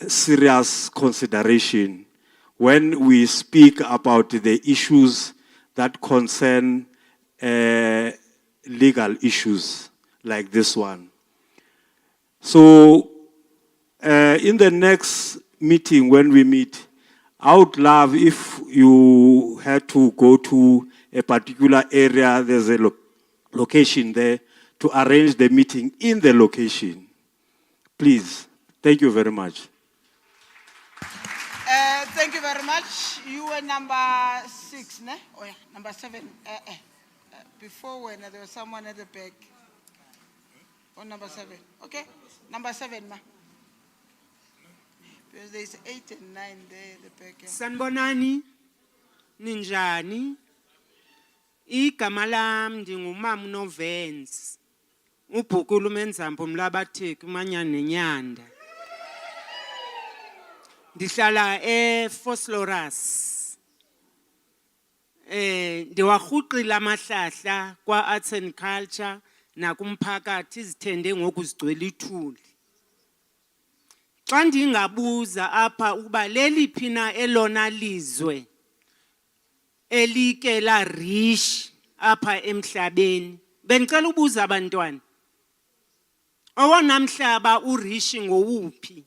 serious consideration when we speak about the issues that concern legal issues like this one. So in the next meeting, when we meet, I would love if you had to go to a particular area, there's a location there, to arrange the meeting in the location. Please. Thank you very much. Thank you very much. You were number 6, ne? Oh yeah, number 7. Before when there was someone at the back. Oh, number 7. Okay, number 7, ma. Because there's 8 and 9 there at the back. Sanbonani, ninjani. Igama lam ndingumama uNovens. Ubhukula uMenzambo Mlabatheki umanyana nenyanda. Ndihlala eFosloras. Ndiwarhuqile amahlahla kwa Arts and Culture nakumphakathi izithende ngokuzigcwele ithuli. Xa ndingabuza apha ukuba leliphi na elona lizwe elike la rich apha emhlabeni, bendicela ubuza abantwana, owona mhlaba urishi ngowuphi?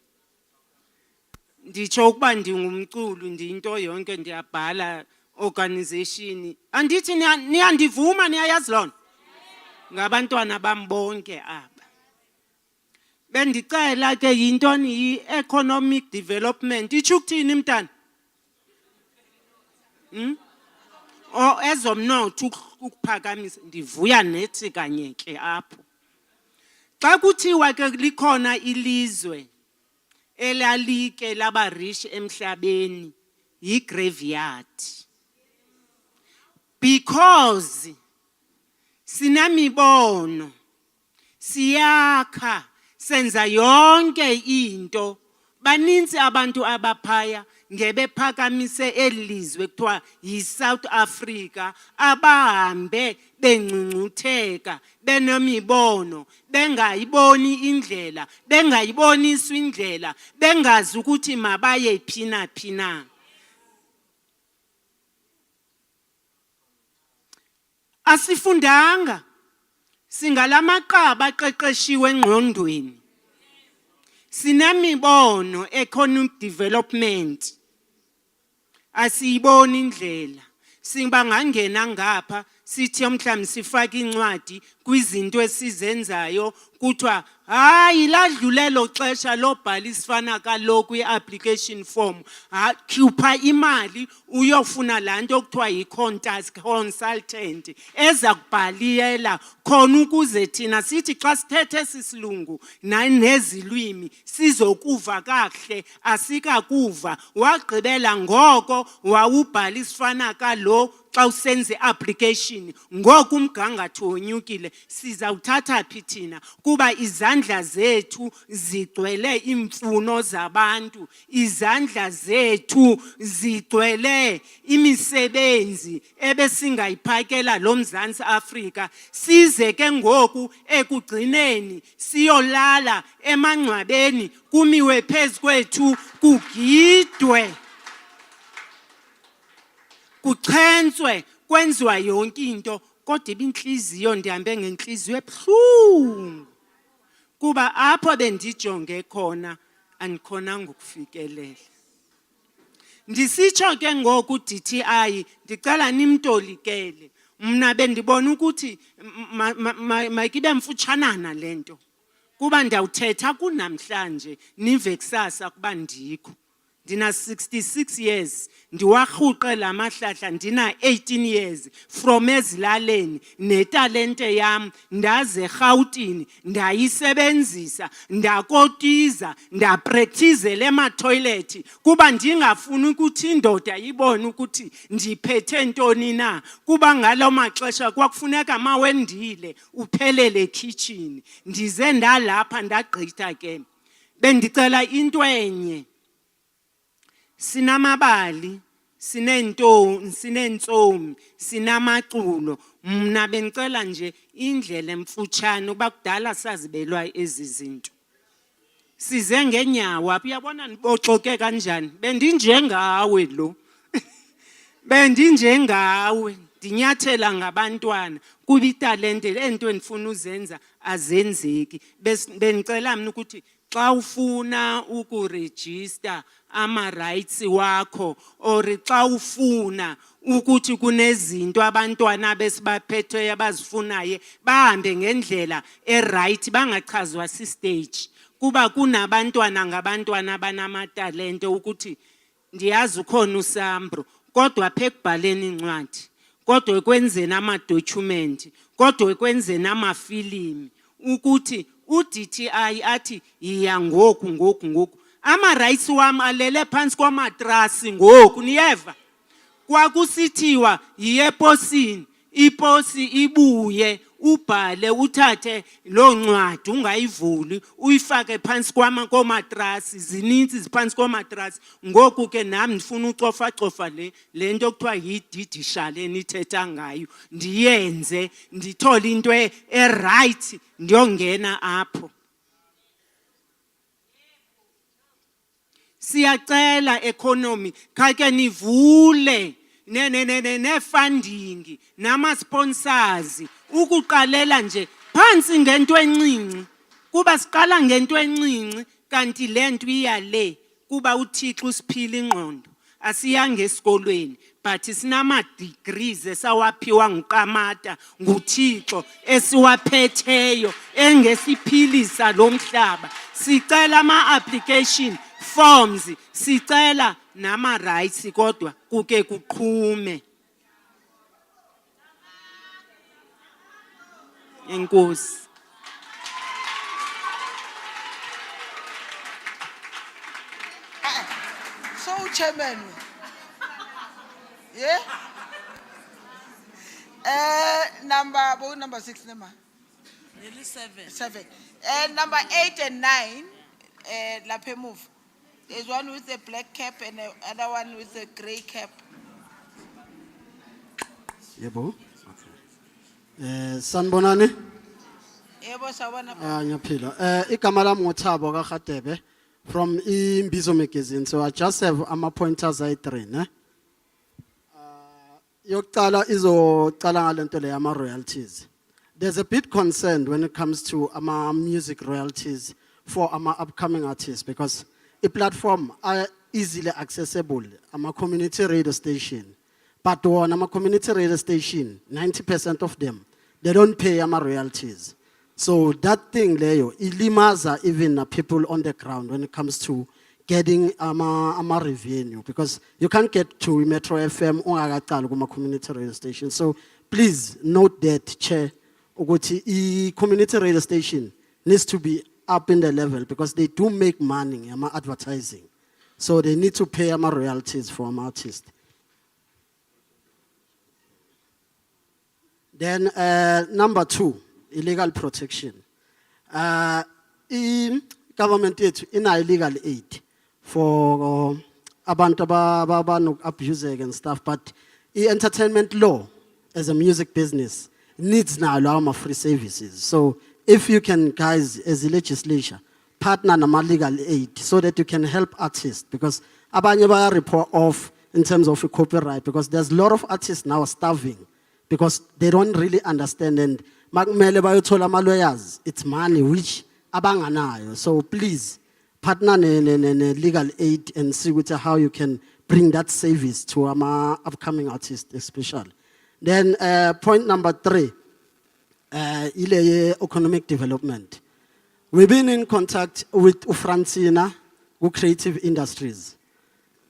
Nditsho ukuba ndingumculi, ndiyinto yonke, ndiyabhala organization. Andithi niyandivuma, niyayazi lona? Ngabantwana bam bonke aba. Bendicela ke yintoni yi-economic development. Itsho ukuthini mntana? O ezomnotho ukuphakamisa, ndivuya nethi kanye ke apho. Xa kuthiwa ke likhona ilizwe elalike laba rich emhlabeni, yi-graveyard. Because sinamibono, siyakha, senza yonke into, baninzi abantu abaphaya, ngebephakamise elizwe kuthiwa yi-South Africa abahambe bengcungcutheka benemibono bengayiboni indlela bengayiboniswa indlela bengazi ukuthi mabaye phi na. Asifundanga singalamaqaba aqeqeshiwe engqondweni. Sinemibono economic development. Asiyiboni indlela. Singangena ngapha sithi mhlawumbe sifake incwadi kwizinto esizenzayo kuthiwa hayi ladlulelo xesha lobhala isifana kaloku i-application form khupha imali uyofuna laa nto kuthiwa yi-consultant eza kubhaliyela khona ukuze thina sithi xa sithethe esi silungu nezilwimi sizokuva kakuhle asikakuva wagqibela ngoko wawubhala isifana kalo xa usenze application ngoku umgangatho wonyukile sizawuthatha phi thina kuba izandla zethu zigcwele imfuno zabantu izandla zethu zigcwele imisebenzi ebesingayiphakela lo Mzantsi Afrika size ke ngoku ekugcineni siyolala emangcwabeni kumiwe phezu kwethu kugidwe kuchentswe kwenziwa yonke into kodwa ibinhliziyo ndihambe ngenhliziyo ebuhlungu kuba apho bendijonge khona andikhonanga ukufikelela. Ndisitsho ke ngoku DTI ndicela nimtolikele mna bendibona ukuthi mayibe mfutshanana lento kuba ndawuthetha kunamhlanje nive kusasa kuba ndikho. Ndina 66 years, ndiwarhuqe la mahlahla ndina 18 years from ezilaleni netalente yam ndaze eRhawutini ndayisebenzisa ndakotiza ndapracticele ema-toilet kuba ndingafuni ukuthi indoda ibone ukuthi ndiphethe ntoni na kuba ngalo maxesha kwakufuneka mawendile uphelele ekitchen ndize ndalapha ndagqitha ke bendicela into enye sinamabali sinentsomi sinamaculo mna bengicela nje indlela emfutshane kuba kudala sazibelwa ezi zinto size ngenyawo apha uyabona niboxoke kanjani bendinjengawe lo bendinjengawe ndinyathela ngabantwana kuba italente lento endifuna uzenza azenzeki bengicela mina ukuthi xa ufuna ukuregister ama-rights wakho or xa ufuna ukuthi kunezinto abantwana besibaphethe abazifunayo bahambe ngendlela e-right bangachazwa si-stage kuba kunabantwana ngabantwana abanamatalente ukuthi ndiyazi ukhona uSambro kodwa apha ekubhaleni incwadi kodwa ekwenzeni ama-document kodwa ekwenzeni amafilimi ukuthi uDTI athi iya ngoku ama-rights wami alele phansi kwamatrasi ngoku niyeva kwakusithiwa yiye eposini iposi ibuye ubhale uthathe lo ncwadi ungayivuli uyifake phansi komatrasi zininzi ziphansi komatrasi ngoku ke nami ndifuna ucofa le nto kuthiwa yi-judicial enithetha ngayo ndiyenze ndithole into e-right ndiyongena apho. Siyacela economy khake nivule ne-funding nama-sponsors ukuqalela nje phansi ngento encinci kuba siqala ngento encinci kanti le nto iyale kuba uThixo usiphila ingqondo asiyanga esikolweni but sinama-degrees esawaphiwa nguQamata nguThixo esiwaphetheyo engesiphilisa lo mhlaba sicela ama-application forms sicela nama-rights kodwa kuke kuqhume. Enkosi. So, Chairman, yeah? Number 6, number? Nearly 7. 7. Number 8 and 9, Lape move. There's one with a black cap and another one with a gray cap. Yebo. Sanibonani. Yebo, sawubona. Ngiyaphila. Igama lami ngoThabo kaGadebe from Imbizo magazine. So I just have ama-pointers ayi-3, ne? Yokuqala izocala ngalento le yama-royalties. There's a bit concerned when it comes to music royalties for our upcoming artists because a platform are easily accessible. I'm a community radio station. But on a community radio station, 90% of them, they don't pay royalties. So that thing there, it limits even people on the ground when it comes to getting revenue because you can't get to Metro FM or community radio station. So please note that, Chair, the community radio station needs to be up in the level because they do make money advertising. So they need to pay royalties for artists. Then number 2, illegal protection. Government in illegal aid for abantu abusing and stuff, but entertainment law as a music business needs now allow free services. So if you can, guys, as a legislature, partner na legal aid so that you can help artists because abanye baya report off in terms of copyright because there's a lot of artists now starving because they don't really understand and makumele bayothola ama-lawyers, it's money which abanganayo. So please partner ne legal aid and see how you can bring that service to our upcoming artists especially. Then point number 3, economic development. We've been in contact with Francina, with Creative Industries,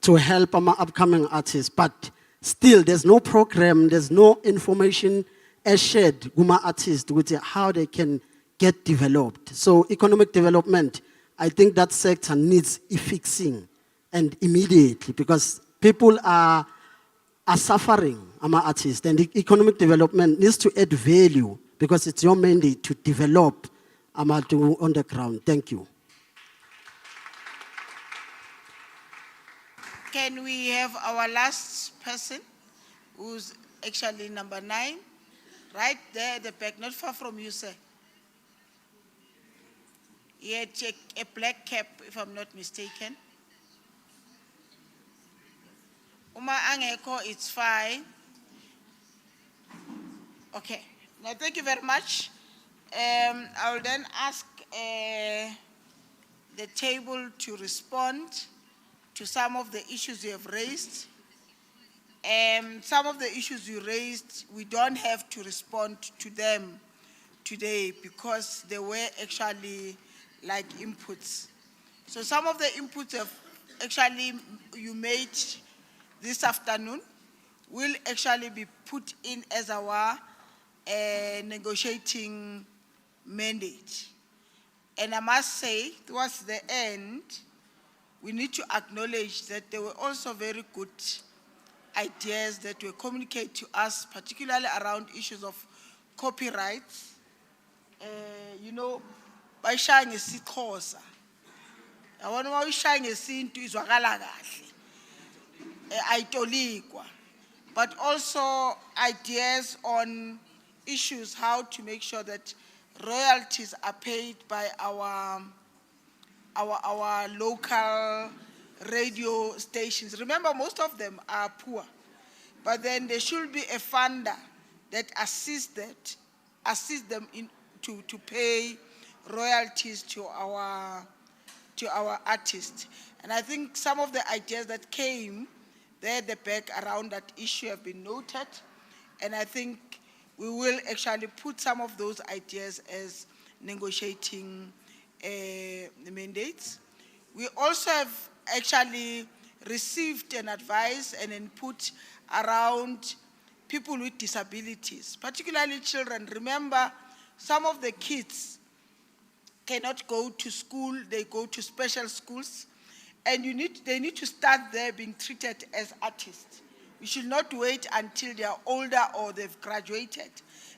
to help our upcoming artists, but still there's no program, there's no information shared with my artists with how they can get developed. So economic development, I think that sector needs fixing and immediately because people are suffering, our artists, and the economic development needs to add value because it's your mandate to develop on the ground. Thank you. Can we have our last person, who's actually number 9, right there at the back, not far from you, sir. He had a black cap, if I'm not mistaken. Uma angeko, it's fine. Okay. Now, thank you very much. I will then ask the table to respond to some of the issues you have raised. Some of the issues you raised, we don't have to respond to them today because they were actually like inputs. So some of the inputs have actually you made this afternoon will actually be put in as our negotiating mandate. And I must say, towards the end, we need to acknowledge that there were also very good ideas that were communicated to us, particularly around issues of copyright. You know, by sharing a sikhosa. I want to shine a scene to izwakala kahle. Aitolikwa. But also ideas on issues, how to make sure that royalties are paid by our local radio stations. Remember, most of them are poor, but then there should be a funder that assists them to pay royalties to our artists. And I think some of the ideas that came there at the back around that issue have been noted, and I think we will actually put some of those ideas as negotiating mandates. We also have actually received an advice and input around people with disabilities, particularly children. Remember, some of the kids cannot go to school, they go to special schools, and they need to start there being treated as artists. We should not wait until they are older or they've graduated.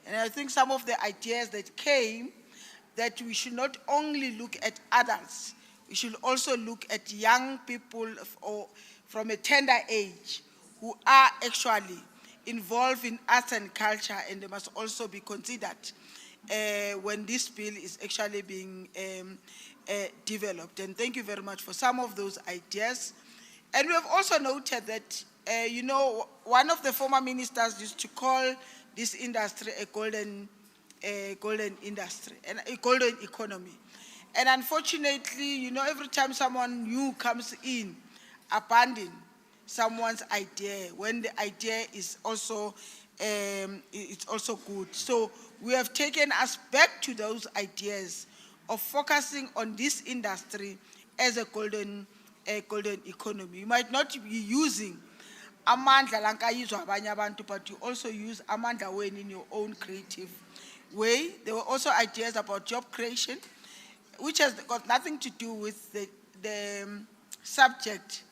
And I think some of the ideas that came, that we should not only look at adults, we should also look at young people or from a tender age who are actually involved in arts and culture, and they must also be considered when this bill is actually being developed. And thank you very much for some of those ideas. And we have also noted that, you know, one of the former ministers used to call this industry a golden industry, and a golden economy. And unfortunately, you know, every time someone new comes in, abandon someone's idea when the idea is also it's also good. So we have taken us back to those ideas of focusing on this industry as a golden economy. You might not be using amandla lankayizwa abanye abantu, but you also use amandla wenu in your own creative way. There were also ideas about job creation, which has got nothing to do with the subject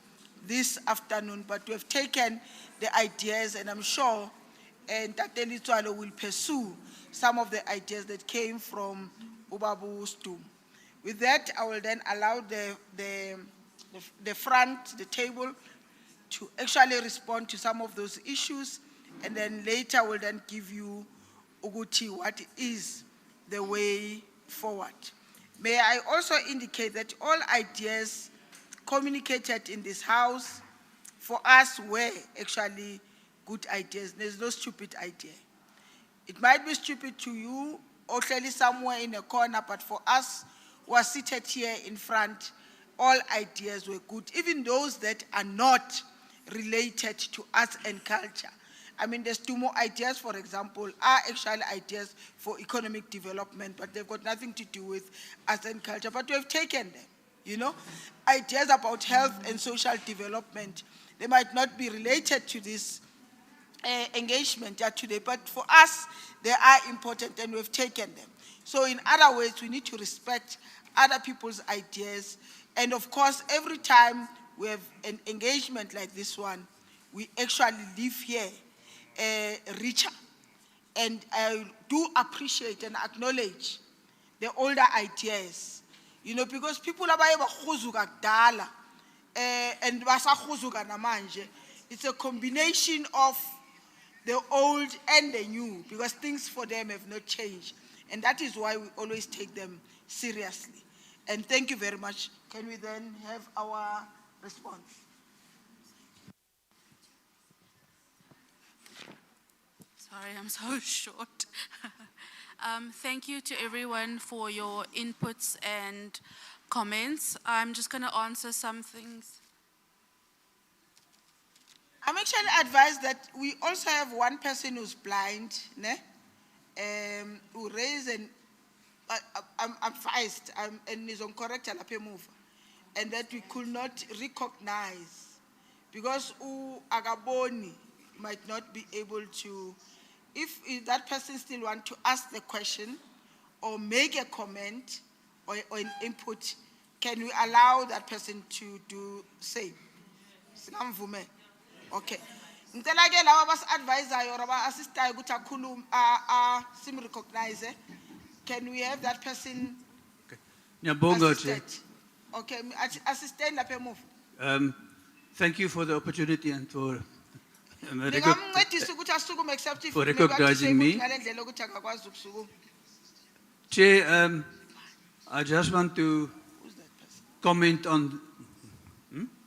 this afternoon, but we have taken the ideas, and I'm sure Tate Litswalo will pursue some of the ideas that came from Ubabu Stum. With that, I will then allow the front, the table, to actually respond to some of those issues, and then later we'll then give you Uguti what is the way forward. May I also indicate that all ideas communicated in this house for us were actually good ideas. There's no stupid idea. It might be stupid to you or clearly somewhere in a corner, but for us who are seated here in front, all ideas were good, even those that are not related to arts and culture. I mean, there's two more ideas, for example, are actually ideas for economic development, but they've got nothing to do with arts and culture, but we have taken them, you know. Ideas about health and social development, they might not be related to this engagement today, but for us, they are important and we've taken them. So in other ways, we need to respect other people's ideas. And of course, every time we have an engagement like this one, we actually leave here richer. And I do appreciate and acknowledge the older ideas, you know, because people are kudala and basakhuzuka namanje. It's a combination of the old and the new, because things for them have not changed. And that is why we always take them seriously. And thank you very much. Can we then have our response? Sorry, I'm so short. Thank you to everyone for your inputs and comments. I'm just going to answer some things. I'm actually advised that we also have one person who's blind, ne? Who raised an, I'm advised, and is on correct and that we could not recognize because Agaboni might not be able to, if that person still want to ask the question or make a comment or an input, can we allow that person to do same? Okay. Ngicela ke laba basi-advisayo or aba-assistayo ukuthi akhuluma sim-recognize. Can we have that person assisted? Okay, assistant lapha emuva. Thank you for the opportunity and for Ngingamncedisa ukuthi asukume except if for recognizing me. ngale ndlela ukuthi akakwazi ukusukuma. Chair, I just want to comment on.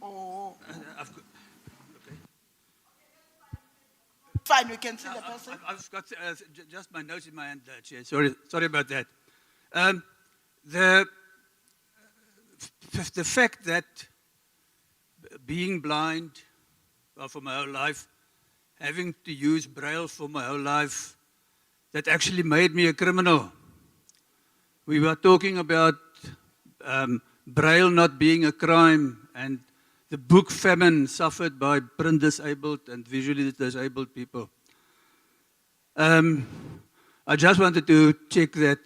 Oh. I've got, Fine, we can see the person. I've got just my notes in my hand, Chair. Sorry about that. The fact that being blind for my whole life, having to use Braille for my whole life, that actually made me a criminal. We were talking about Braille not being a crime and the book famine suffered by print disabled and visually disabled people. I just wanted to check that,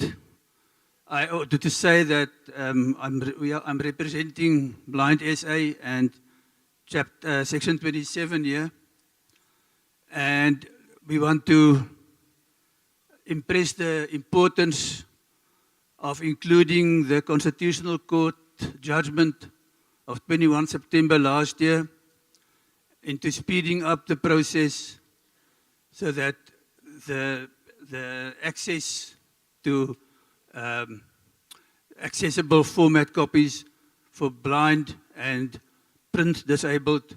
to say that I'm representing Blind SA and section 27 here. And we want to impress the importance of including the Constitutional Court judgment of 21 September last year into speeding up the process so that the access to accessible format copies for blind and print disabled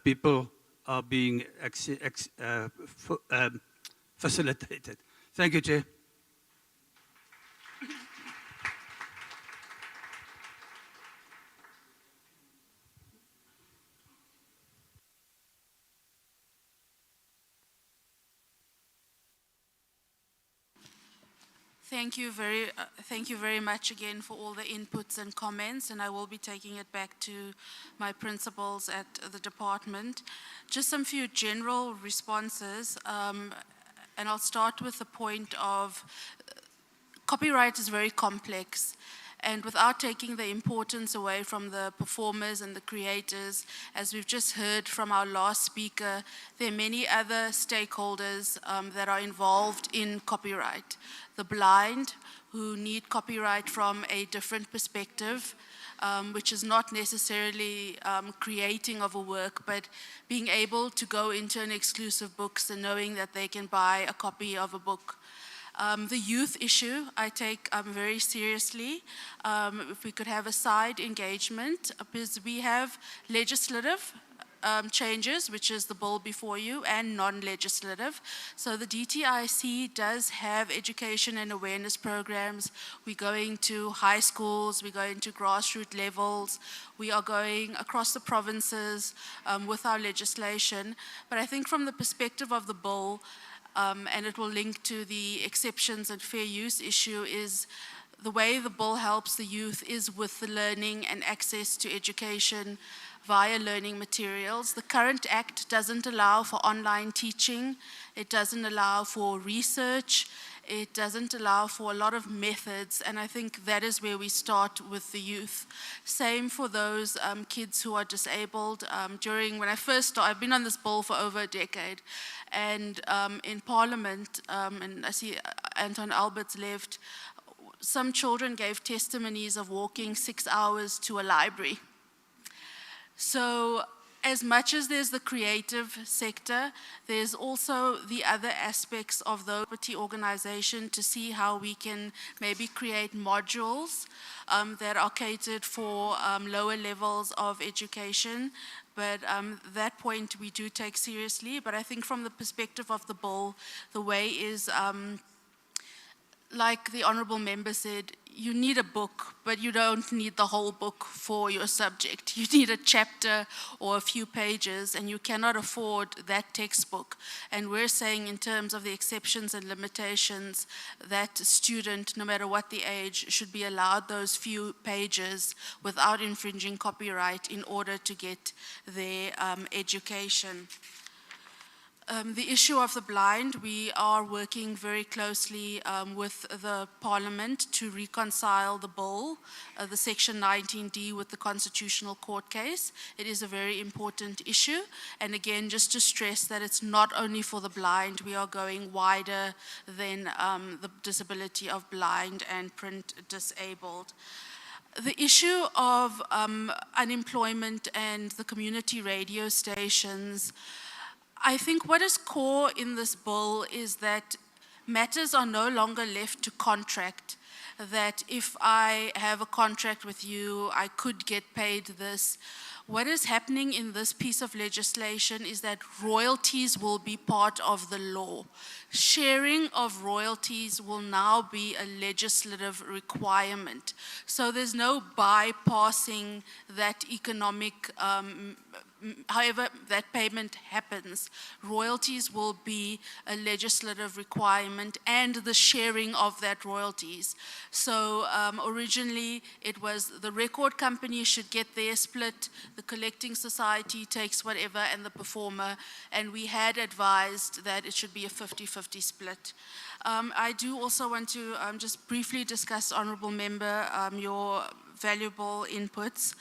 people are being facilitated. Thank you, Chair. Thank you very much again for all the inputs and comments, and I will be taking it back to my principals at the department. Just some few general responses, and I'll start with the point of copyright is very complex. And without taking the importance away from the performers and the creators, as we've just heard from our last speaker, there are many other stakeholders that are involved in copyright. The blind, who need copyright from a different perspective, which is not necessarily creating of a work, but being able to go into an exclusive books and knowing that they can buy a copy of a book. The youth issue I take very seriously. If we could have a side engagement, because we have legislative changes, which is the bill before you, and non-legislative. So the DTIC does have education and awareness programs. We're going to high schools, we're going to grassroots levels, we are going across the provinces with our legislation. But I think from the perspective of the bill, and it will link to the exceptions and fair use issue, is the way the bill helps the youth is with the learning and access to education via learning materials. The current act doesn't allow for online teaching, it doesn't allow for research, it doesn't allow for a lot of methods, and I think that is where we start with the youth. Same for those kids who are disabled. When I first started, I've been on this bill for over a decade, and in Parliament, and I see Anton Albert's left, some children gave testimonies of walking 6 hours to a library. So as much as there's the creative sector, there's also the other aspects of the property organization to see how we can maybe create modules that are catered for lower levels of education. But that point we do take seriously. But I think from the perspective of the bill, the way is, like the honorable member said, you need a book, but you don't need the whole book for your subject. You need a chapter or a few pages, and you cannot afford that textbook. And we're saying in terms of the exceptions and limitations, that student, no matter what the age, should be allowed those few pages without infringing copyright in order to get their education. The issue of the blind, we are working very closely with the Parliament to reconcile the bill, the Section 19D with the Constitutional Court case. It is a very important issue. And again, just to stress that it's not only for the blind, we are going wider than the disability of blind and print disabled. The issue of unemployment and the community radio stations, I think what is core in this bill is that matters are no longer left to contract, that if I have a contract with you, I could get paid this. What is happening in this piece of legislation is that royalties will be part of the law. Sharing of royalties will now be a legislative requirement. So there's no bypassing that economic however that payment happens, royalties will be a legislative requirement and the sharing of that royalties. So originally it was the record company should get their split, the collecting society takes whatever, and the performer, and we had advised that it should be a 50-50 split. I do also want to just briefly discuss, Honourable Member, your valuable inputs.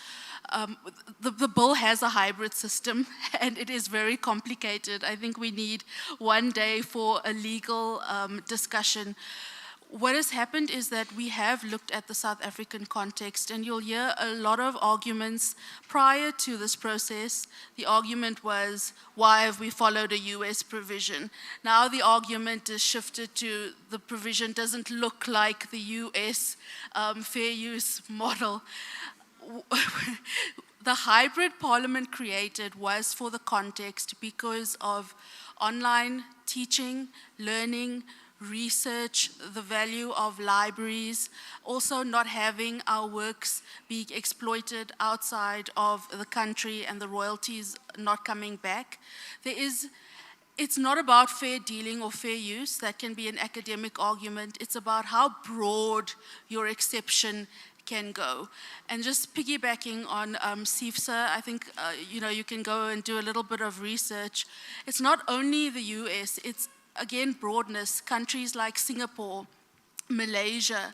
The bill has a hybrid system and it is very complicated. I think we need one day for a legal discussion. what has happened is that we have looked at the South African context, and you'll hear a lot of arguments prior to this process. The argument was, why have we followed a US provision? Now the argument is shifted to the provision doesn't look like the US fair use model. The hybrid parliament created was for the context because of online teaching, learning, research, the value of libraries, also not having our works being exploited outside of the country and the royalties not coming back. It's not about fair dealing or fair use. That can be an academic argument. It's about how broad your exception can go. And just piggybacking on CIFSA, I think you can go and do a little bit of research. It's not only the US, it's again broadness. Countries like Singapore, Malaysia,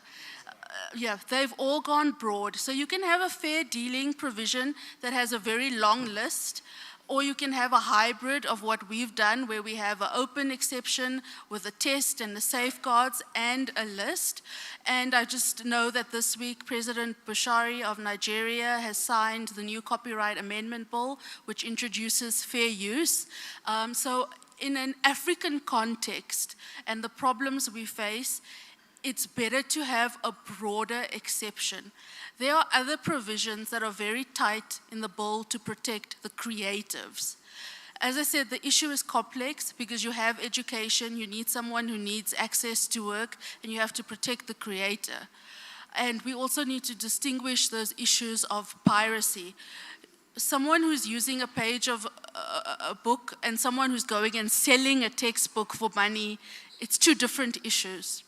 they've all gone broad. So you can have a fair dealing provision that has a very long list, or you can have a hybrid of what we've done, where we have an open exception with a test and the safeguards and a list. And I just know that this week, President Buhari of Nigeria has signed the new Copyright Amendment Bill, which introduces fair use. So in an African context and the problems we face, it's better to have a broader exception. There are other provisions that are very tight in the bill to protect the creatives. As I said, the issue is complex because you have education, you need someone who needs access to work, and you have to protect the creator. And we also need to distinguish those issues of piracy. Someone who's using a page of a book and someone who's going and selling a textbook for money, it's two different issues.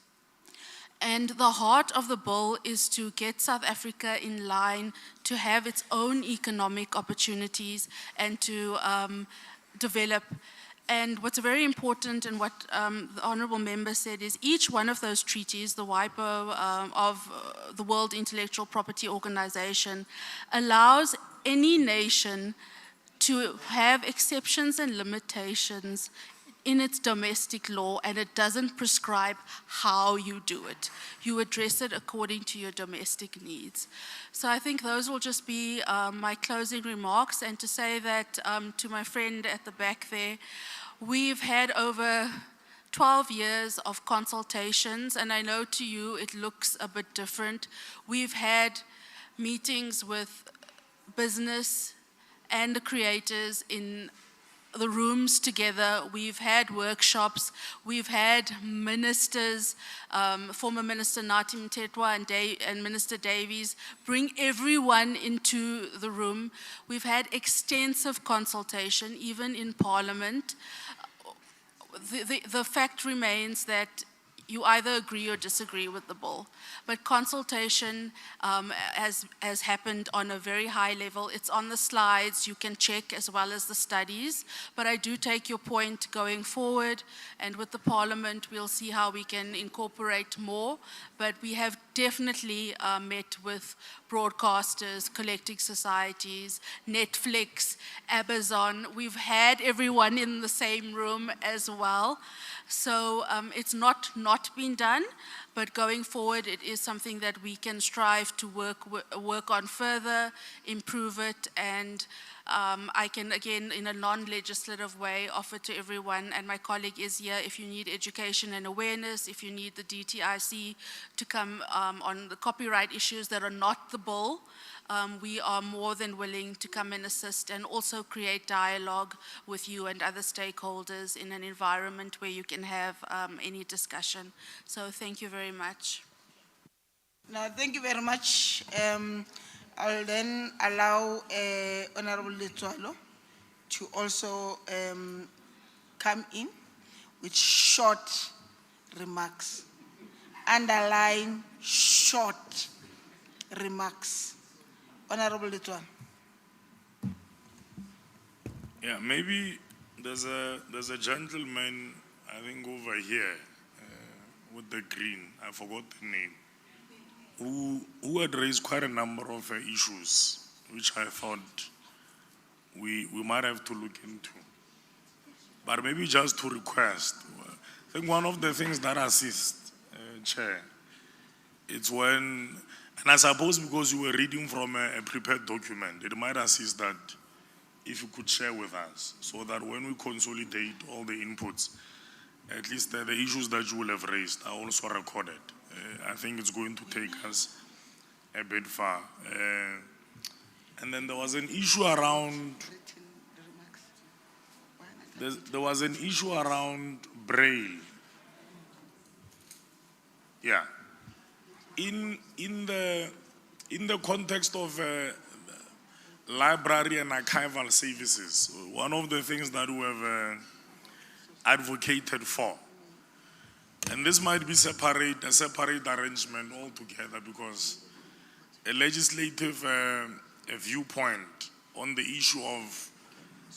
And the heart of the bill is to get South Africa in line to have its own economic opportunities and to develop. And what's very important, and what the honorable member said, is each one of those treaties, the WIPO of the World Intellectual Property Organization, allows any nation to have exceptions and limitations in its domestic law, and it doesn't prescribe how you do it. You address it according to your domestic needs. So I think those will just be my closing remarks, and to say that to my friend at the back there, we've had over 12 years of consultations, and I know to you it looks a bit different. We've had meetings with business and the creators in the rooms together. We've had workshops. We've had ministers, former Minister Nathi Mthethwa and Minister Davies, bring everyone into the room. We've had extensive consultation, even in Parliament. The fact remains that you either agree or disagree with the bill. But consultation has happened on a very high level. It's on the slides, you can check, as well as the studies. But I do take your point going forward, and with the Parliament, we'll see how we can incorporate more. But we have definitely met with broadcasters, collecting societies, Netflix, Amazon. We've had everyone in the same room as well. So it's not been done, but going forward, it is something that we can strive to work on further, improve it, and I can, again, in a non-legislative way, offer to everyone, and my colleague is here, if you need education and awareness, if you need the DTIC to come on the copyright issues that are not the bill, we are more than willing to come and assist and also create dialogue with you and other stakeholders in an environment where you can have any discussion. So thank you very much. Now, thank you very much. I'll then allow Honorable Letsoalo to also come in with short remarks. Underline short remarks. Honorable Letsoalo. Yeah, maybe there's a gentleman, I think over here, with the green, I forgot the name, who had raised quite a number of issues, which I thought we might have to look into. But maybe just to request, I think one of the things that assists Chair. It's when, and I suppose because you were reading from a prepared document, it might assist that if you could share with us, so that when we consolidate all the inputs, at least the issues that you will have raised are also recorded. I think it's going to take us a bit far. And then there was an issue around, there was an issue around Braille. Yeah. In the context of library and archival services, one of the things that we have advocated for, and this might be a separate arrangement altogether, because a legislative viewpoint on the issue of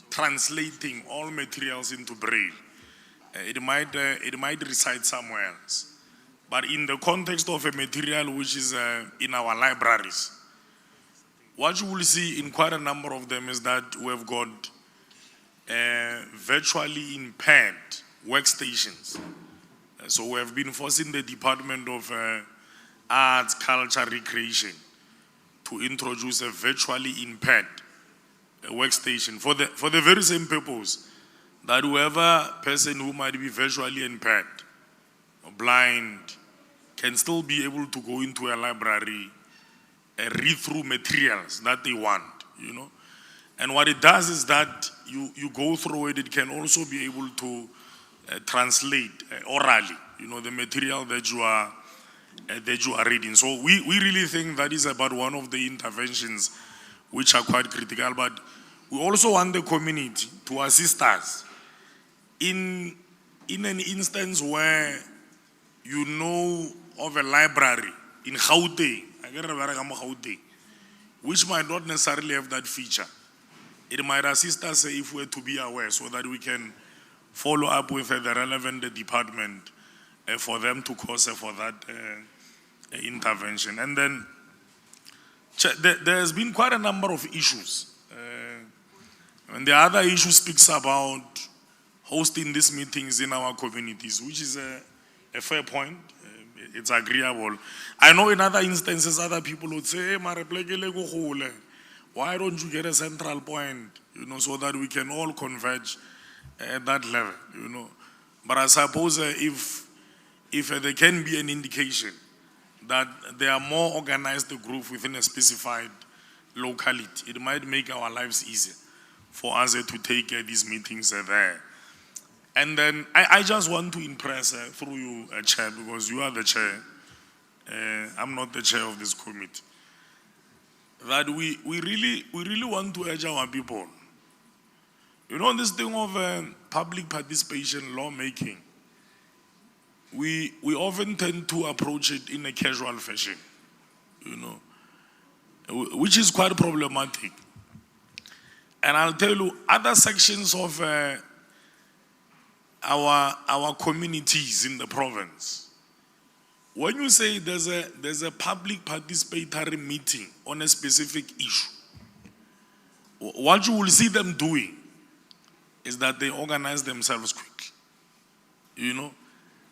translating all materials into Braille, it might reside somewhere else. But in the context of a material which is in our libraries, what you will see in quite a number of them is that we've got virtually impaired workstations. So we have been forcing the Department of Arts, Culture, Recreation to introduce a virtually impaired workstation for the very same purpose that whoever person who might be visually impaired or blind can still be able to go into a library and read through materials that they want, you know. And what it does is that you go through it, it can also be able to translate orally, you know, the material that you are reading. So we really think that is about one of the interventions which are quite critical, but we also want the community to assist us in an instance where you know of a library in Gauteng, which might not necessarily have that feature. It might assist us if we're to be aware, so that we can follow up with the relevant department for them to cause for that intervention. And then there has been quite a number of issues. And the other issue speaks about hosting these meetings in our communities, which is a fair point. It's agreeable. I know in other instances, other people would say, hey, why don't you get a central point, you know, so that we can all converge at that level, you know. But I suppose if there can be an indication that there are more organized groups within a specified locality, it might make our lives easier for us to take these meetings there. And then I just want to impress through you, Chair, because you are the Chair. I'm not the Chair of this committee. That we really want to urge our people. You know, this thing of public participation lawmaking, we often tend to approach it in a casual fashion, you know, which is quite problematic. And I'll tell you, other sections of our communities in the province, when you say there's a public participatory meeting on a specific issue, what you will see them doing is that they organize themselves quickly. You know,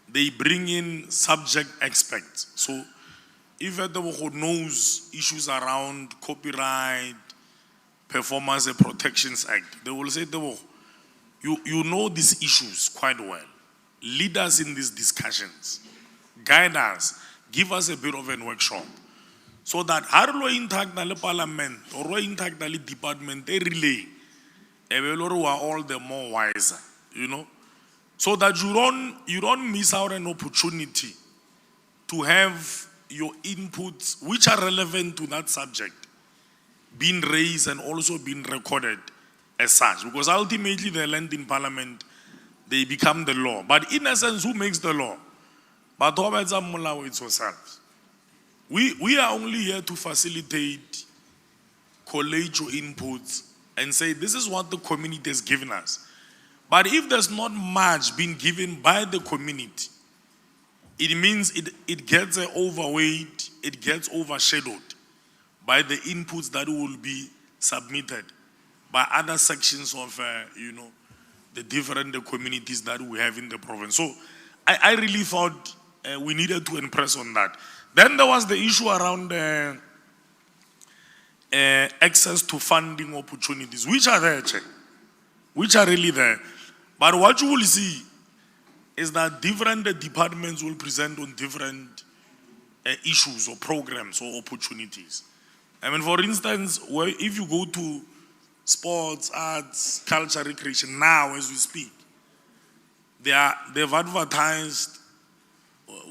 they bring in subject experts. So if the knows issues around copyright, Performance and Protections Act, they will say, you know these issues quite well. Lead us in these discussions. Guide us. Give us a bit of a workshop. So that how intact the parliament or intact the department, they relay. We are all the more wiser, you know. So that you don't miss out an opportunity to have your inputs, which are relevant to that subject, being raised and also being recorded as such. Because ultimately they land in parliament, they become the law. But in essence, who makes the law? But it's ourselves. We are only here to facilitate, collate your inputs, and say this is what the community has given us. But if there's not much being given by the community, it means it gets overweight, it gets overshadowed by the inputs that will be submitted by other sections of, you know, the different communities that we have in the province. So I really thought we needed to impress on that. Then there was the issue around access to funding opportunities, which are there, Che, which are really there. But what you will see is that different departments will present on different issues or programs or opportunities. I mean, for instance, if you go to sports, arts, culture, recreation, now as we speak, they've advertised,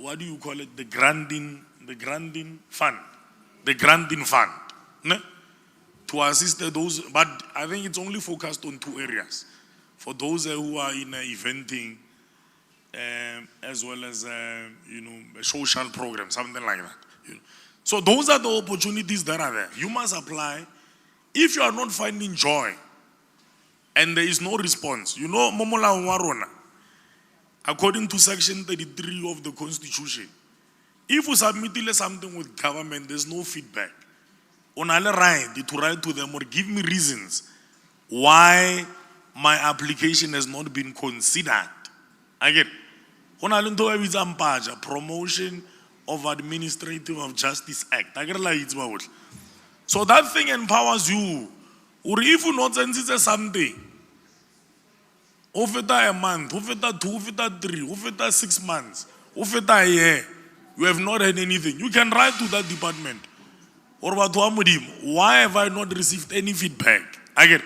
what do you call it, the granting fund, ne? To assist those, but I think it's only focused on 2 areas. For those who are in eventing, as well as, a social program, something like that. So those are the opportunities that are there. You must apply. If you are not finding joy and there is no response, Momola Warona, according to section 33 of the Constitution, if you submit something with government, there's no feedback. On a right to write to them or give me reasons why my application has not been considered. Again, Promotion of Administrative of Justice Act. So that thing empowers you. Or if you not send something, over a month, over 2, over 3, over 6 months, over a year, you have not had anything. You can write to that department. Or why have I not received any feedback? Again,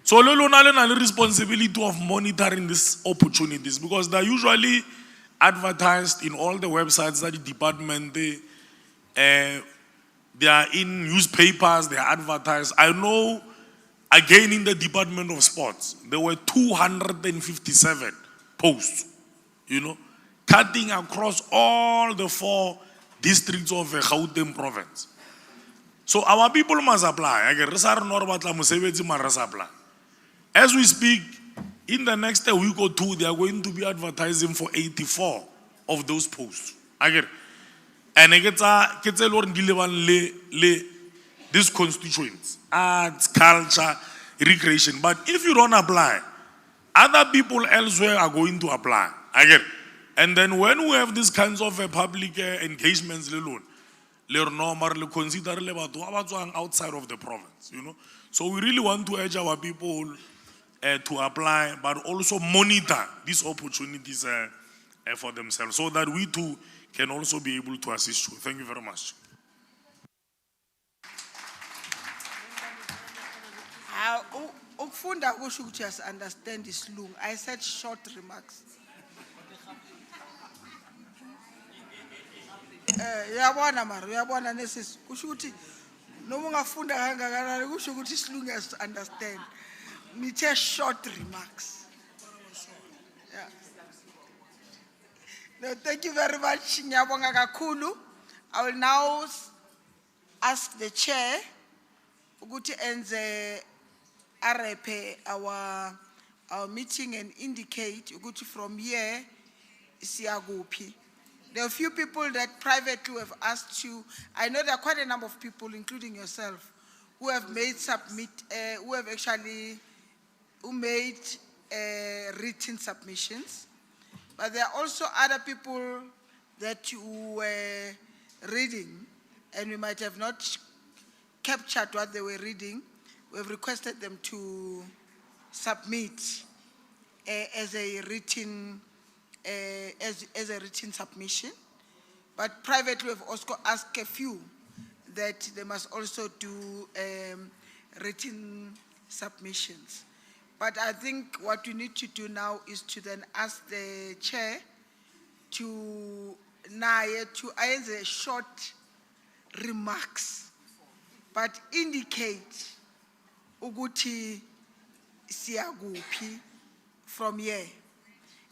so the responsibility of monitoring these opportunities, because they're usually advertised in all the websites that the department, they are in newspapers, they are advertised. I know, again, in the Department of Sports, there were 257 posts, cutting across all the 4 districts of the Gauteng province. So our people must apply. As we speak, in the next week or 2, they are going to be advertising for 84 of those posts. And these constituents, arts, culture, recreation. But if you don't apply, other people elsewhere are going to apply. And then when we have these kinds of public engagements, consider outside of the province, So we really want to urge our people to apply, but also monitor these opportunities for themselves, so that we too can also be able to assist you. Thank you very much. Ukufunda kusho ukuthi understand isilungu. I said short remarks. Uyabona mara, uyabona nesisi kusho ukuthi noma ungafunda kangakanani kusho ukuthi isilungu understand. Nithe short remarks. Yeah. No, thank you very much. Ngiyabonga kakhulu. I will now ask the chair ukuthi enze arepe our meeting and indicate ukuthi from here siyakuphi. There are a few people that privately have asked you. I know there are quite a number of people, including yourself, who have made written submissions. But there are also other people that you were reading, and we might have not captured what they were reading. We've requested them to submit as a written submission. But privately, we've also asked a few that they must also do written submissions. But I think what we need to do now is to then ask the chair to end short remarks, but indicate ukuthi siyakuphi from here.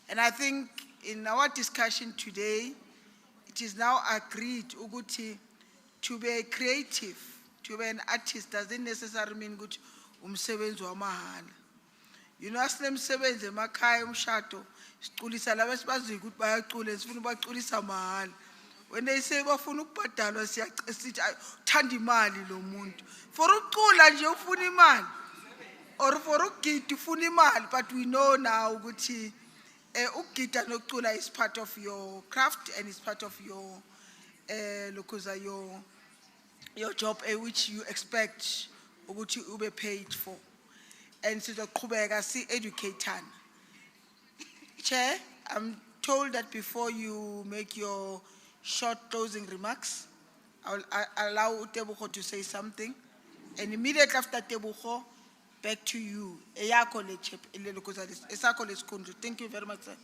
And I think in our discussion today, it is now agreed ukuthi to be a creative, to be an artist doesn't necessarily mean ukuthi umsebenzi wamahala. Asinemsebenzi emakhaya umshado siculisa laba sibaziyo ukuthi bayacula sifuna baculisa mahala. When they say bafuna ukubhadalwa sithi uthanda imali lo muntu. For ukucula nje ufuna imali or for ukugida ufuna imali, but we know now ukuthi Ukugida nokucula is part of your craft and it's part of your, lokuza your job, which you expect, which you will be paid for. And so the Kubega see educator. Chair, I'm told that before you make your short closing remarks, I'll allow Tebuko to say something. And immediately after Tebuko, back to you. Thank you very much, sir.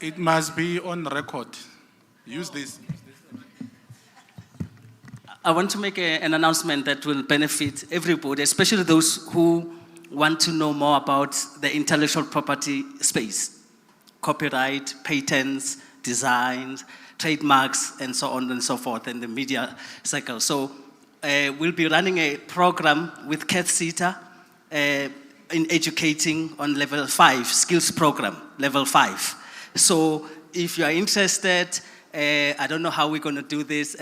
It must be on record. Use this. I want to make an announcement that will benefit everybody, especially those who want to know more about the intellectual property space, copyright, patents, designs, trademarks, and so on and so forth, in the media cycle. So we'll be running a program with Kath Sita in educating on level 5, skills program, level 5. So if you are interested, I don't know how we're going to do this,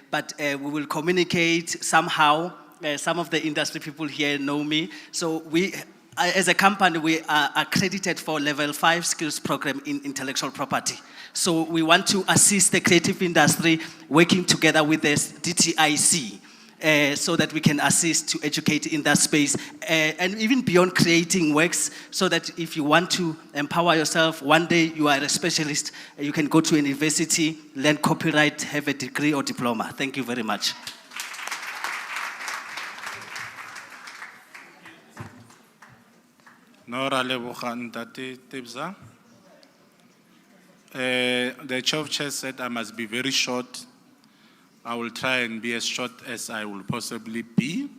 but we will communicate somehow. Some of the industry people here know me. So we, as a company, we are accredited for level 5 skills program in intellectual property. So we want to assist the creative industry working together with the DTIC. So that we can assist to educate in that space, and even beyond creating works, so that if you want to empower yourself, one day you are a specialist, you can go to a university, learn copyright, have a degree or diploma. Thank you very much. Nora Leboga Ntate Tebza. The chair of chairs said I must be very short. I will try and be as short as I will possibly be.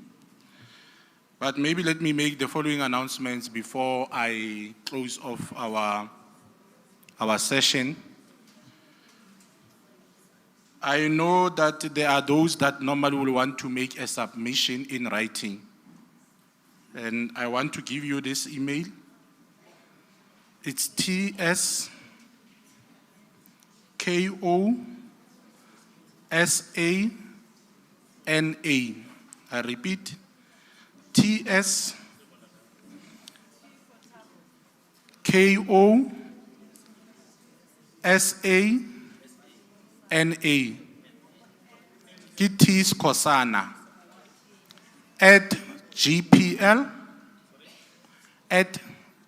But maybe let me make the following announcements before I close off our session. I know that there are those that normally will want to make a submission in writing. And I want to give you this email. It's TSKOSANA. I repeat, TSKOSANA. Kitis Kosana at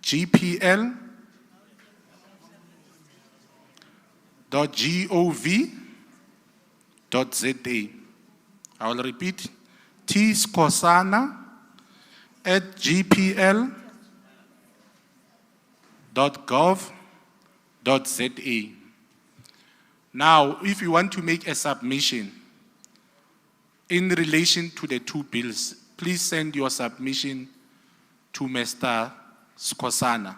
gpl.gov.za. I will repeat, tscosana@gpl.gov.za. Now, if you want to make a submission in relation to the two bills, please send your submission to Mr. Skosana.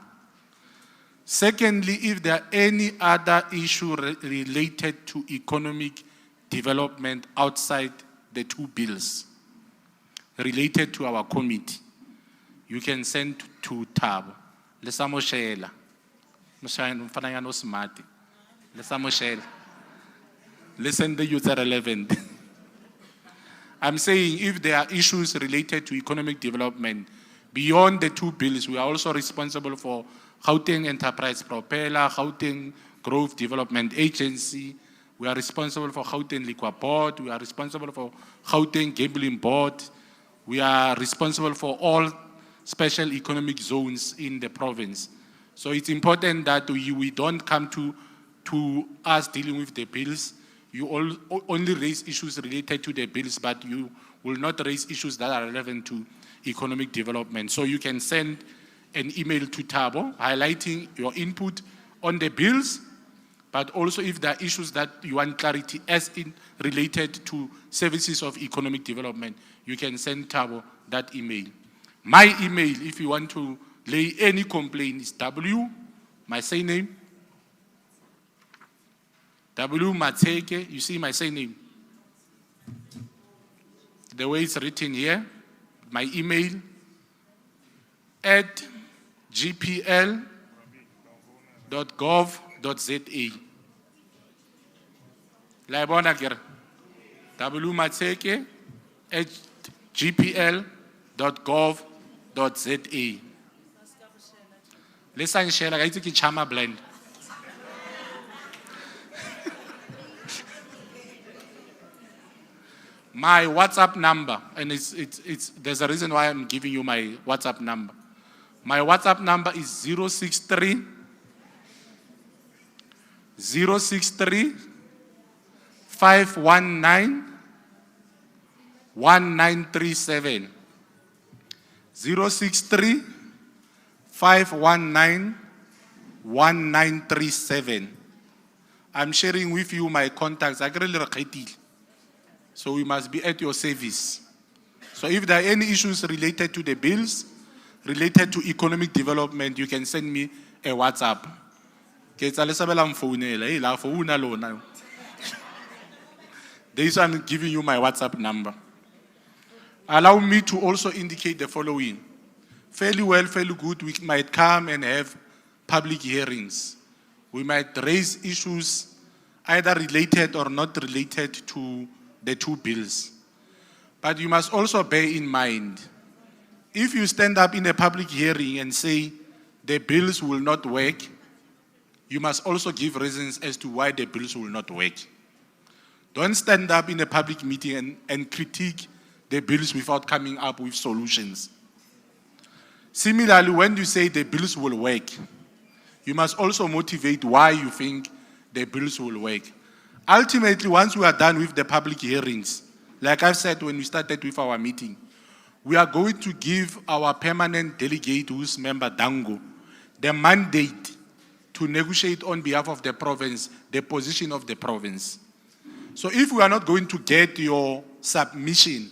Secondly, if there are any other issue related to economic development outside the two bills related to our committee, you can send to Thabo. Lesamoshela. Lesamoshela. Listen, the youth are relevant. I'm saying if there are issues related to economic development beyond the two bills, we are also responsible for Gauteng Enterprise Propeller, Gauteng Growth Development Agency. We are responsible for Gauteng Liquor Board. We are responsible for Gauteng Gambling Board. We are responsible for all special economic zones in the province. So it's important that we don't come to us dealing with the bills. You only raise issues related to the bills, but you will not raise issues that are relevant to economic development. So you can send an email to Thabo highlighting your input on the bills, but also if there are issues that you want clarity as in related to services of economic development, you can send Thabo that email. My email, if you want to lay any complaint, is W, my surname, W Mateke, you see my surname. The way it's written here, my email at gpl.gov.za. La e bona kere? wmatseke@gpl.gov.za. Le sa nshela ka itse ke Chama Blend. My WhatsApp number, and there's a reason why I'm giving you my WhatsApp number. My WhatsApp number is 063 519 1937. 063 519 1937. I'm sharing with you my contacts. I get a little khaitile. So we must be at your service. So if there are any issues related to the bills, related to economic development, you can send me a WhatsApp. This I'm giving you my WhatsApp number. Allow me to also indicate the following. Fairly well, fairly good, we might come and have public hearings. We might raise issues either related or not related to the two bills. But you must also bear in mind, if you stand up in a public hearing and say the bills will not work, you must also give reasons as to why the bills will not work. Don't stand up in a public meeting and critique the bills without coming up with solutions. Similarly, when you say the bills will work, you must also motivate why you think the bills will work. Ultimately, once we are done with the public hearings, like I've said when we started with our meeting, we are going to give our permanent delegate, who's member Dango, the mandate to negotiate on behalf of the province, the position of the province. So if we are not going to get your submission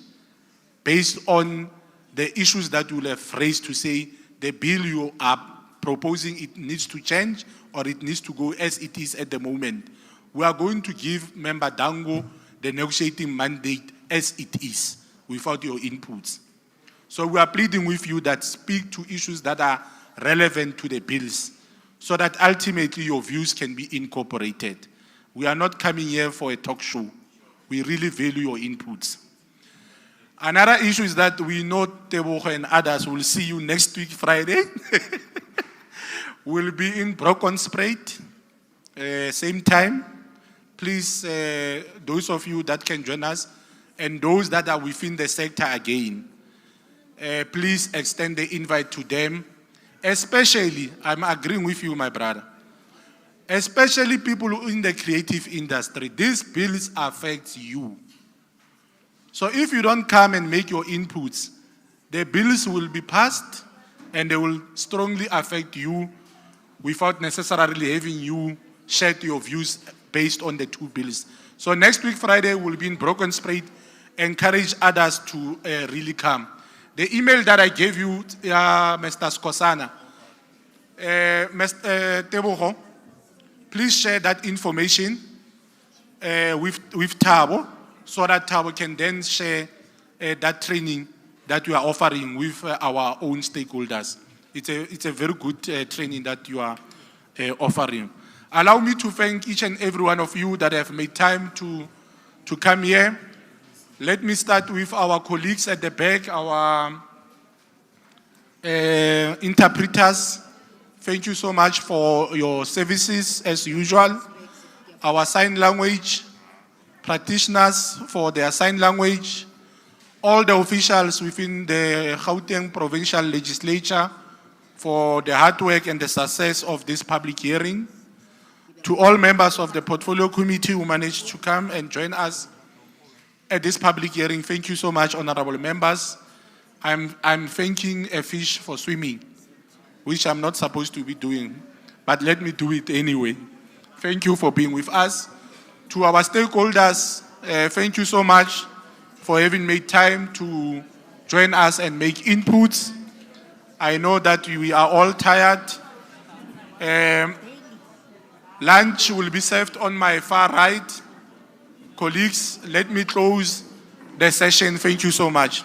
based on the issues that you will have raised to say the bill you are proposing, it needs to change or it needs to go as it is at the moment, we are going to give member Dango the negotiating mandate as it is, without your inputs. So we are pleading with you that speak to issues that are relevant to the bills, so that ultimately your views can be incorporated. We are not coming here for a talk show. We really value your inputs. Another issue is that we know Tebogo and others will see you next week, Friday. We'll be in Brockonsprate, same time. Please, those of you that can join us, and those that are within the sector again, please extend the invite to them. Especially, I'm agreeing with you, my brother, especially people in the creative industry. These bills affect you. So if you don't come and make your inputs, the bills will be passed and they will strongly affect you without necessarily having you share your views based on the two bills. So next week, Friday, we'll be in Brockonsprate. Encourage others to really come. The email that I gave you, Mr. Skosana, Mr. Tebogo, please share that information with Thabo, so that Thabo can then share that training that you are offering with our own stakeholders. It's a very good training that you are offering. Allow me to thank each and every one of you that have made time to come here. Let me start with our colleagues at the back, our interpreters. Thank you so much for your services as usual. Our sign language practitioners for their sign language. All the officials within the Gauteng Provincial Legislature for the hard work and the success of this public hearing. To all members of the Portfolio Committee who managed to come and join us at this public hearing, thank you so much, honorable members. I'm thanking a fish for swimming, which I'm not supposed to be doing, but let me do it anyway. Thank you for being with us. To our stakeholders, thank you so much for having made time to join us and make inputs. I know that we are all tired. Lunch will be served on my far right. Colleagues, let me close the session. Thank you so much.